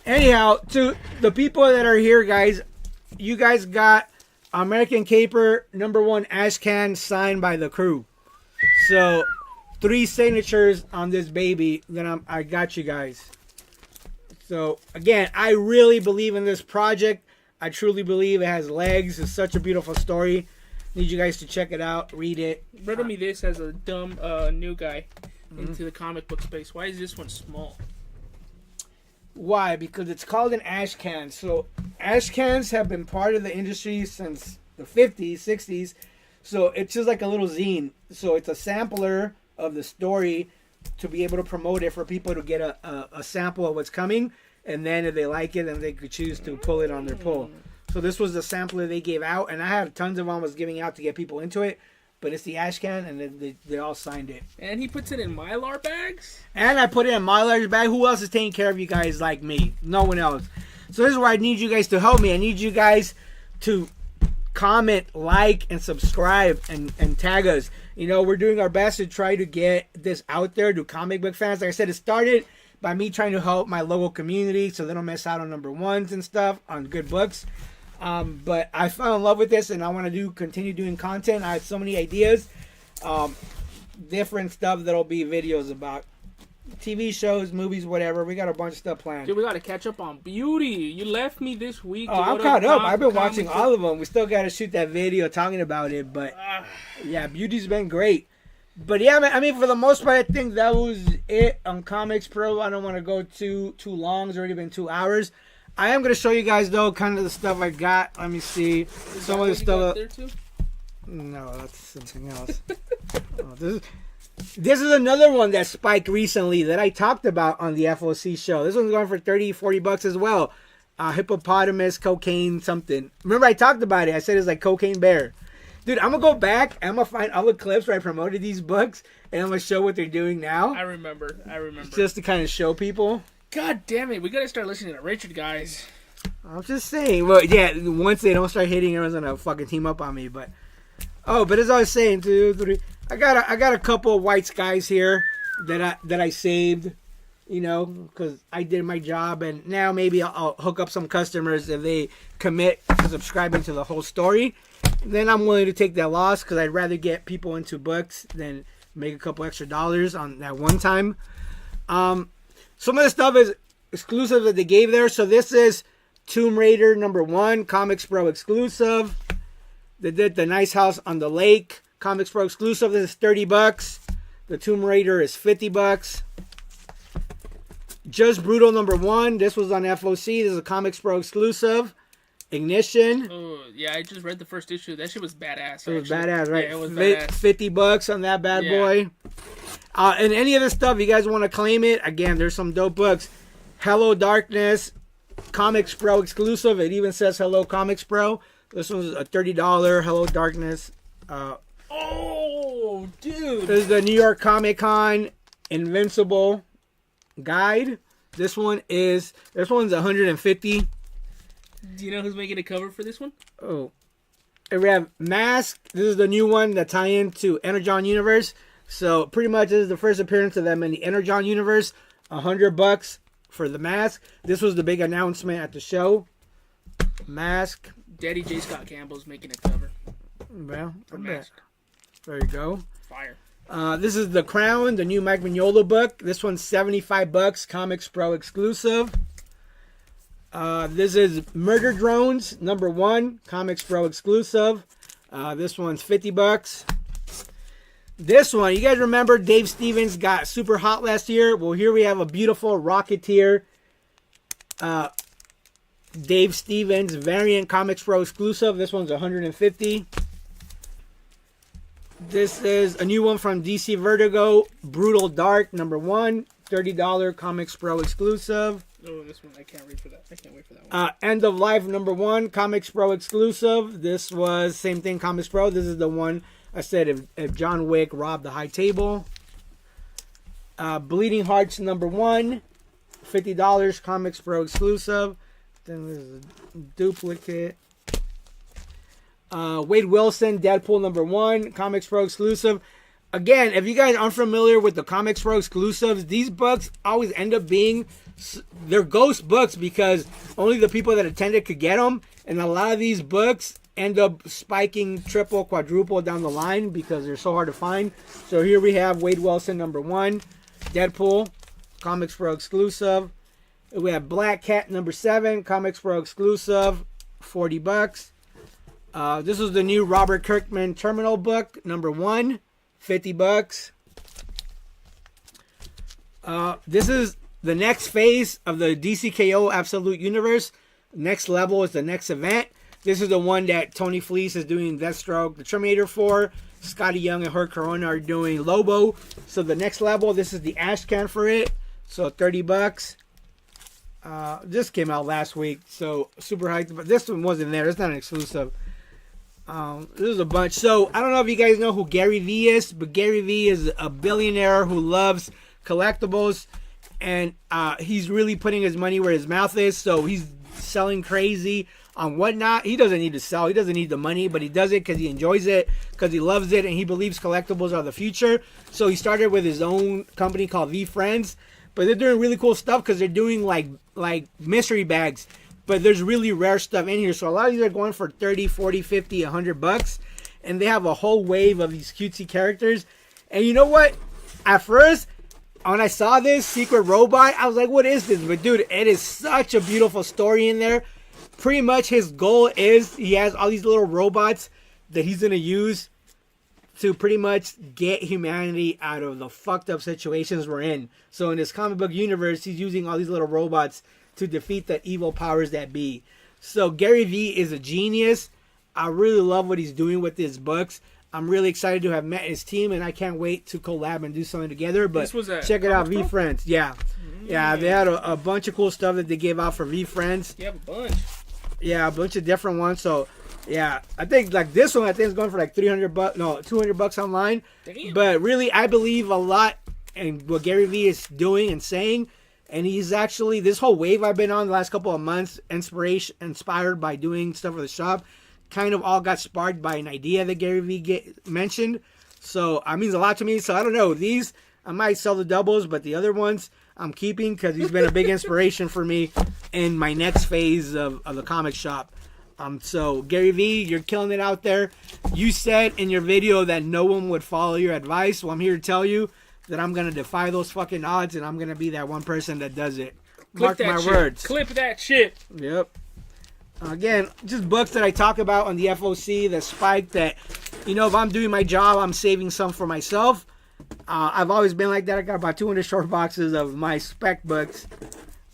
Anyhow, to the people that are here, guys, you guys got American Caper #1 Ashcan signed by the crew. So 3 signatures on this baby. Then I got you guys. So again, I really believe in this project. I truly believe it has legs. It's such a beautiful story. Need you guys to check it out, read it. Riddle me this as a dumb new guy into the comic book space. Why is this one small? Why? Because it's called an ash can. So ash cans have been part of the industry since the 50s, 60s. So it's just like a little zine. So it's a sampler of the story to be able to promote it for people to get a sample of what's coming, and then if they like it, then they could choose to pull it on their pull. So this was the sampler they gave out, and I had tons of them I was giving out to get people into it. But it's the ash can, and then they all signed it. And he puts it in Mylar bags? And I put it in Mylar's bag. Who else is taking care of you guys like me? No one else. So this is where I need you guys to help me. I need you guys to comment, like, and subscribe, and tag us. You know, we're doing our best to try to get this out there to comic book fans. Like I said, it started by me trying to help my local community so they don't miss out on #1s and stuff, on good books. But I fell in love with this, and I want to continue doing content. I have so many ideas, different stuff that'll be videos about TV shows, movies, whatever. We got a bunch of stuff planned. Dude, we got to catch up on Beauty. You left me this week. Oh, I'm caught up. I've been watching all of them. We still got to shoot that video talking about it, but yeah, Beauty's been great. But yeah, man, I mean, for the most part, I think that was it on Comics Pro. I don't want to go too long. It's already been 2 hours. I am going to show you guys, though, kind of the stuff I got. Let me see. Some of the stuff. There too? No, that's something else. This is another one that spiked recently that I talked about on the FOC show. This one's going for $30-$40 as well. Hippopotamus, cocaine, something. Remember, I talked about it. I said it's like Cocaine Bear. Dude, I'm going to go back. I'm going to find all the clips where I promoted these books, and I'm going to show what they're doing now. I remember. Just to kind of show people. God damn it. We got to start listening to Richard, guys. I'm just saying. Well, yeah, once they don't start hitting, everyone's going to fucking team up on me. But as I was saying, 2, 3, I got a couple of white skies here that I saved, you know, because I did my job. And now maybe I'll hook up some customers if they commit to subscribing to the whole story. Then I'm willing to take that loss because I'd rather get people into books than make a couple extra dollars on that one time. Some of the stuff is exclusive that they gave there. So this is Tomb Raider #1, COMICSPRO exclusive. They did the Nice House on the Lake, COMICSPRO exclusive. This is $30. The Tomb Raider is $50. Just Brutal #1. This was on FOC. This is a COMICSPRO exclusive. Ignition. Oh, yeah, I just read the first issue. That shit was badass. It was badass, right? Yeah, it was badass. $50 on that bad boy. And any of this stuff, you guys want to claim it, again, there's some dope books. Hello Darkness, COMICSPRO exclusive. It even says Hello COMICSPRO. This one's a $30 Hello Darkness. Oh, dude. This is the New York Comic Con Invincible guide. This one's $150. Do you know who's making a cover for this one? Oh. And we have Mask. This is the new one that tie into Energon Universe. So pretty much this is the first appearance of them in the Energon Universe. $100 for the Mask. This was the big announcement at the show. Mask. Daddy J. Scott Campbell's making a cover. Well, For Mask. There you go. Fire. This is The Crown, the new Mike Mignola book. This one's $75, COMICSPRO exclusive. This is Murder Drones, #1, COMICSPRO exclusive. This one's $50. This one, you guys remember Dave Stevens got super hot last year? Well, here we have a beautiful Rocketeer Dave Stevens variant COMICSPRO exclusive. This one's $150. This is a new one from DC Vertigo, Brutal Dark, #1, $30 COMICSPRO exclusive. Oh, this one, I can't wait for that. I can't wait for that one. End of Life #1, COMICSPRO exclusive. This was same thing, COMICSPRO. This is the one I said if John Wick robbed the high table. Bleeding Hearts #1, $50 COMICSPRO exclusive. Then there's a duplicate. Wade Wilson, Deadpool #1, COMICSPRO exclusive. Again, if you guys aren't familiar with the COMICSPRO exclusives, these books always end up being, they're ghost books because only the people that attended could get them. And a lot of these books end up spiking triple, quadruple down the line because they're so hard to find. So here we have Wade Wilson #1, Deadpool, COMICSPRO exclusive. We have Black Cat #7, COMICSPRO exclusive, $40. This is the new Robert Kirkman Terminal book, #1, $50. This is the next phase of the DCKO Absolute Universe. Next level is the next event. This is the one that Tony Fleece is doing Deathstroke, the Terminator for. Scotty Young and Her Corona are doing Lobo. So the next level, this is the ash can for it. So $30. This came out last week, so super hyped. But this one wasn't there. It's not an exclusive. There's a bunch. So I don't know if you guys know who Gary Vee is, but Gary Vee is a billionaire who loves collectibles, and he's really putting his money where his mouth is. So he's selling crazy on whatnot. He doesn't need to sell. He doesn't need the money, but he does it because he enjoys it, because he loves it, and he believes collectibles are the future. So he started with his own company called V Friends, but they're doing really cool stuff because they're doing like mystery bags. But there's really rare stuff in here. So a lot of these are going for 30, 40, 50, $100. And they have a whole wave of these cutesy characters. And you know what? At first, when I saw this Secret Robot, I was like, what is this? But dude, it is such a beautiful story in there. Pretty much his goal is he has all these little robots that he's going to use to pretty much get humanity out of the fucked up situations we're in. So in this comic book universe, he's using all these little robots to defeat the evil powers that be. So Gary Vee is a genius. I really love what he's doing with his books. I'm really excited to have met his team, and I can't wait to collab and do something together. But check it out, V Friends. Yeah. Yeah, they had a bunch of cool stuff that they gave out for V Friends. You have a bunch. Yeah, a bunch of different ones. So, yeah, I think like this one, I think is going for like $300, no, $200 online. Damn. But really, I believe a lot in what Gary Vee is doing and saying. And he's actually, this whole wave I've been on the last couple of months, inspired by doing stuff for the shop, kind of all got sparked by an idea that Gary Vee mentioned. So it means a lot to me. So I don't know. These, I might sell the doubles, but the other ones I'm keeping because he's been a big inspiration for me in my next phase of the comic shop. So Gary Vee, you're killing it out there. You said in your video that no one would follow your advice. Well, I'm here to tell you that I'm going to defy those fucking odds, and I'm going to be that one person that does it. Mark my words. Clip that shit. Yep. Again, just books that I talk about on the FOC, the Spike, that, you know, if I'm doing my job, I'm saving some for myself. I've always been like that. I got about 200 short boxes of my spec books.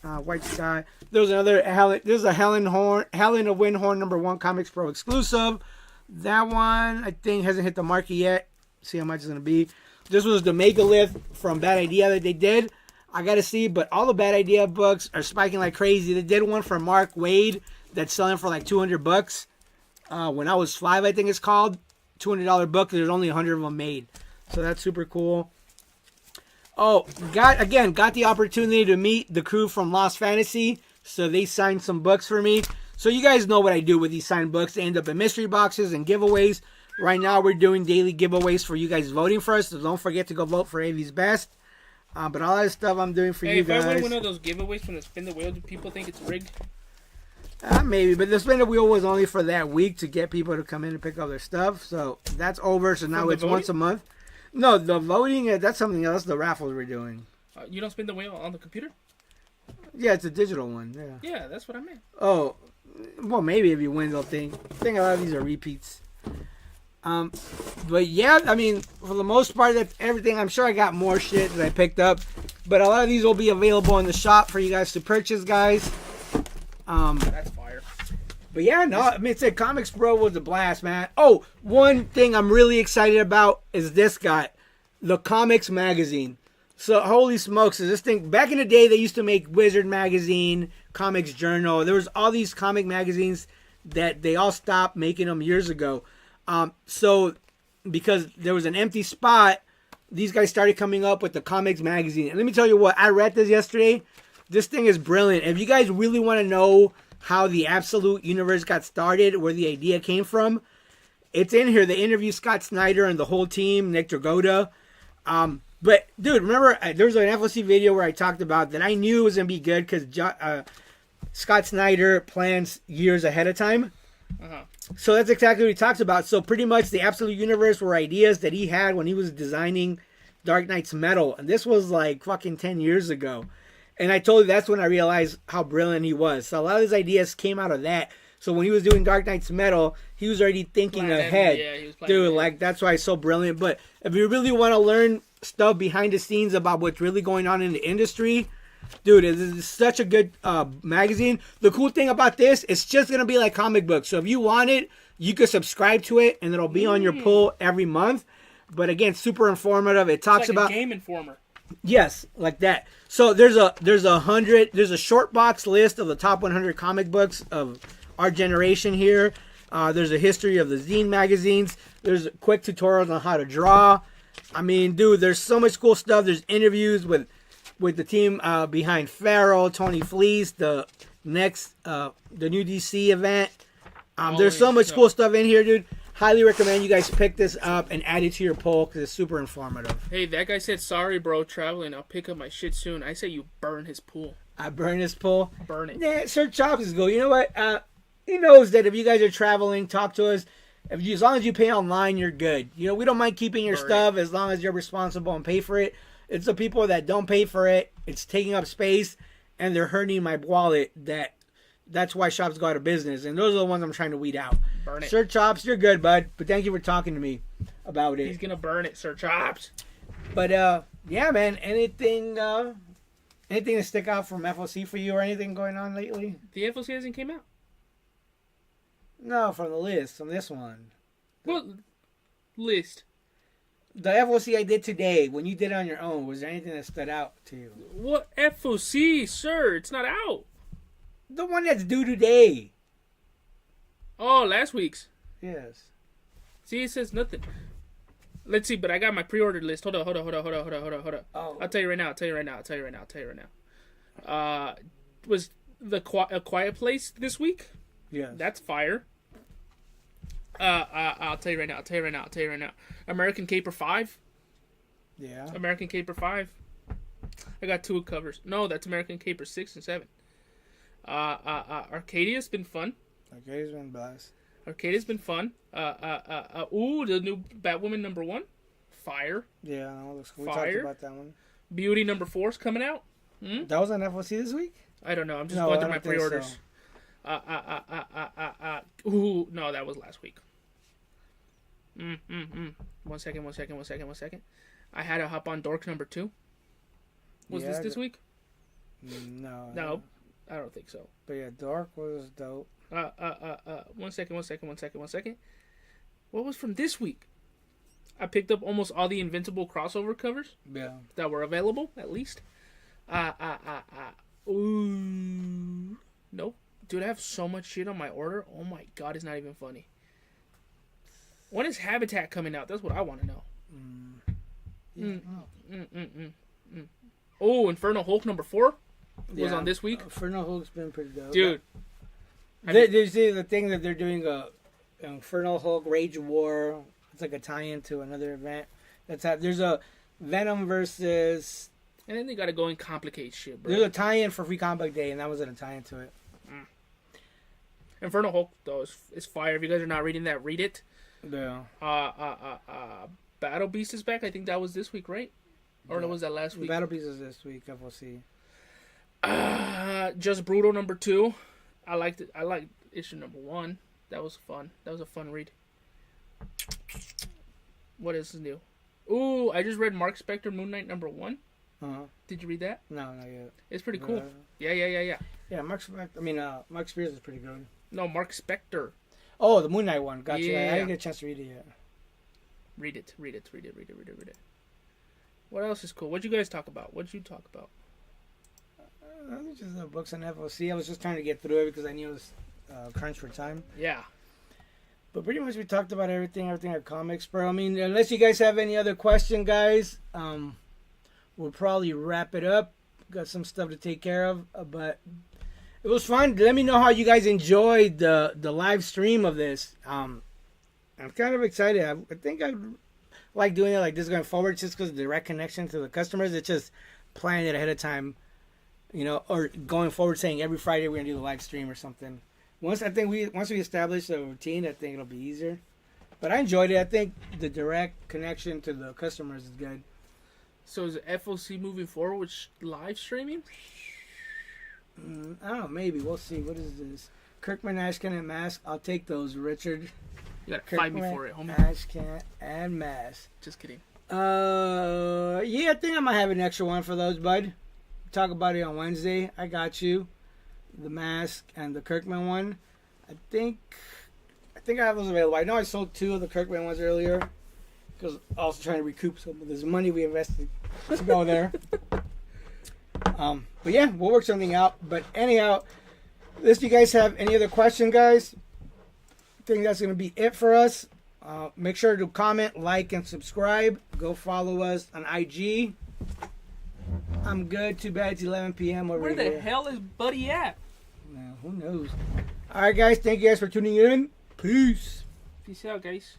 White Sky. There's another there's a Helen of Windhorn #1 COMICSPRO exclusive. That one, I think, hasn't hit the market yet. See how much it's going to be. This was the Megalith from Bad Idea that they did. I got to see, but all the Bad Idea books are spiking like crazy. They did one for Mark Wade that's selling for like $200. When I Was 5, I think it's called. $200 book. There's only 100 of them made. So that's super cool. Oh, got the opportunity to meet the crew from Lost Fantasy. So they signed some books for me. So you guys know what I do with these signed books. They end up in mystery boxes and giveaways. Right now we're doing daily giveaways for you guys voting for us. So don't forget to go vote for AV's Best. But all that stuff I'm doing for you guys. If I win one of those giveaways from the Spin the Wheel, do people think it's rigged? Maybe, but the Spin the Wheel was only for that week to get people to come in and pick up their stuff. So that's over. So now it's once a month. No, the voting, that's something else. The raffles we're doing. You don't spin the wheel on the computer? Yeah, it's a digital one. Yeah. Yeah, that's what I meant. Oh, well, maybe if you win, they'll think. I think a lot of these are repeats. But yeah, I mean, for the most part, that's everything. I'm sure I got more shit that I picked up, but a lot of these will be available in the shop for you guys to purchase, guys. That's fire. But yeah, no, I mean, COMICSPRO was a blast, man. Oh, one thing I'm really excited about is this guy, the Comics Magazine. So, holy smokes, is this thing, back in the day, they used to make Wizard Magazine, Comics Journal. There was all these comic magazines that they all stopped making them years ago. So, because there was an empty spot, these guys started coming up with the Comics Magazine. And let me tell you what, I read this yesterday. This thing is brilliant. If you guys really want to know how the Absolute Universe got started, where the idea came from, it's in here. They interview Scott Snyder and the whole team, Nick Dragotta. But, dude, remember, there was an FOC video where I talked about that I knew it was going to be good because Scott Snyder plans years ahead of time. Uh-huh. So that's exactly what he talks about. So pretty much the Absolute Universe were ideas that he had when he was designing Dark Knight's Metal. And this was like fucking 10 years ago. And I told you that's when I realized how brilliant he was. So a lot of his ideas came out of that. So when he was doing Dark Knight's Metal, he was already thinking ahead. Yeah, he was dude, ahead. like that's why it's so brilliant. But if you really want to learn stuff behind the scenes about what's really going on in the industry, dude, it's such a good magazine. The cool thing about this, it's just going to be like comic books. So if you want it, You could subscribe to it, and it'll be on your pull every month. But again, super informative. It talks It's like about a Game Informer. yes, like that. So there's a short box list of the top 100 comic books of our generation here. There's a history of the zine magazines. There's quick tutorials on how to draw. I mean, dude, there's so much cool stuff. There's interviews with the team behind Pharaoh, Tony Fleece, the new DC event. There's so much cool stuff in here, dude. Highly recommend you guys pick this up and add it to your poll because it's super informative. Hey, that guy said, sorry, bro, traveling. I'll pick up my shit soon. I say you burn his pool. I burn his poll. Burn it. Yeah, Sir Chops is good. You know what? He knows that if you guys are traveling, talk to us. As long as you pay online, you're good. You know, we don't mind keeping your stuff as long as you're responsible and pay for it. It's the people that don't pay for it. It's taking up space, and they're hurting my wallet. That's why shops go out of business, and those are the ones I'm trying to weed out. Burn it. Sir Chops, you're good, bud. But thank you for talking to me about it. He's gonna burn it, Sir Chops. But yeah, man. Anything to stick out from FOC for you or anything going on lately? The FOC hasn't came out. No, from the list, from this one. What list? The FOC I did today, when you did it on your own, was there anything that stood out to you? What FOC, sir? It's not out. The one that's due today. Oh, last week's. Yes. See, it says nothing. Let's see, but I got my pre-ordered list. Hold on. Oh. I'll tell you right now. Was A Quiet Place this week? Yes. That's fire. I'll tell you right now. American Caper 5. Yeah. American Caper 5. I got 2 covers. No, that's American Caper 6 and 7. Arcadia's been fun. Arcadia's been blessed. Arcadia's been fun. The new Batwoman #1. Fire. Yeah, no, looks cool. We Fire. talked about that one. Beauty #4 is coming out. That was on FOC this week? I don't know. I'm just No, going I through my don't think pre-orders. so. No, that was last week. One second. I had to hop on Dork #2. Was this week? No. No, I don't think so. But yeah, Dark was dope. One second. What was from this week? I picked up almost all the Invincible crossover covers Yeah. that were available, at least. Ooh. Nope. Dude, I have so much shit on my order. Oh my god, it's not even funny. When is Habitat coming out? That's what I want to know. Oh, Inferno Hulk #4 was on this week. Inferno Hulk's been pretty dope. Dude. There's the thing that they're doing a Inferno Hulk Rage War. It's like a tie-in to another event. There's a Venom versus. And then they gotta go and complicate shit, bro. There's a tie-in for Free Comic Day, and that wasn't a tie-in to it. Inferno Hulk though is fire. If you guys are not reading that, read it. Yeah. Battle Beast is back. I think that was this week, right? Or was that last week? Battle Beast is this week. FOC. Just Brutal #2. I liked it. I liked issue #1. That was fun. That was a fun read. What is new? Ooh, I just read Mark Spector Moon Knight #1. Did you read that? No, not yet. It's pretty cool. Yeah. Yeah, Mark Spears is pretty good. No, Mark Spector. Oh, the Moon Knight one. Gotcha. Yeah. I didn't get a chance to read it yet. Read it. What else is cool? What'd you guys talk about? What'd you talk about? Just the books on FOC. I was just trying to get through it because I knew it was crunch for time. Yeah. But pretty much we talked about everything at COMICSPRO. I mean, unless you guys have any other question, guys, we'll probably wrap it up. Got some stuff to take care of, but it was fun. Let me know how you guys enjoyed the live stream of this. I'm kind of excited. I think I like doing it like this going forward, just because of the direct connection to the customers. It's just planning it ahead of time, or going forward saying every Friday we're gonna do the live stream or something. Once we establish a routine, I think it'll be easier. But I enjoyed it. I think the direct connection to the customers is good. So is FOC moving forward with live streaming? I don't know. Maybe we'll see. What is this? Kirkman, Ashcan, and Mask. I'll take those, Richard. You gotta fight me for it, homie. Ashcan, and Mask. Just kidding. Yeah, I think I might have an extra one for those, bud. Talk about it on Wednesday. I got you. The Mask and the Kirkman one. I think think I have those available. I know I sold 2 of the Kirkman ones earlier because I was trying to recoup some of this money we invested to go there. But yeah, we'll work something out. But anyhow, if you guys have any other question, guys, I think that's going to be it for us. Make sure to comment, like, and subscribe. Go follow us on IG. I'm good. Too bad it's 11 p.m. over Where here. the hell is Buddy at? Now, who knows? All right, guys. Thank you guys for tuning in. Peace. Peace out, guys.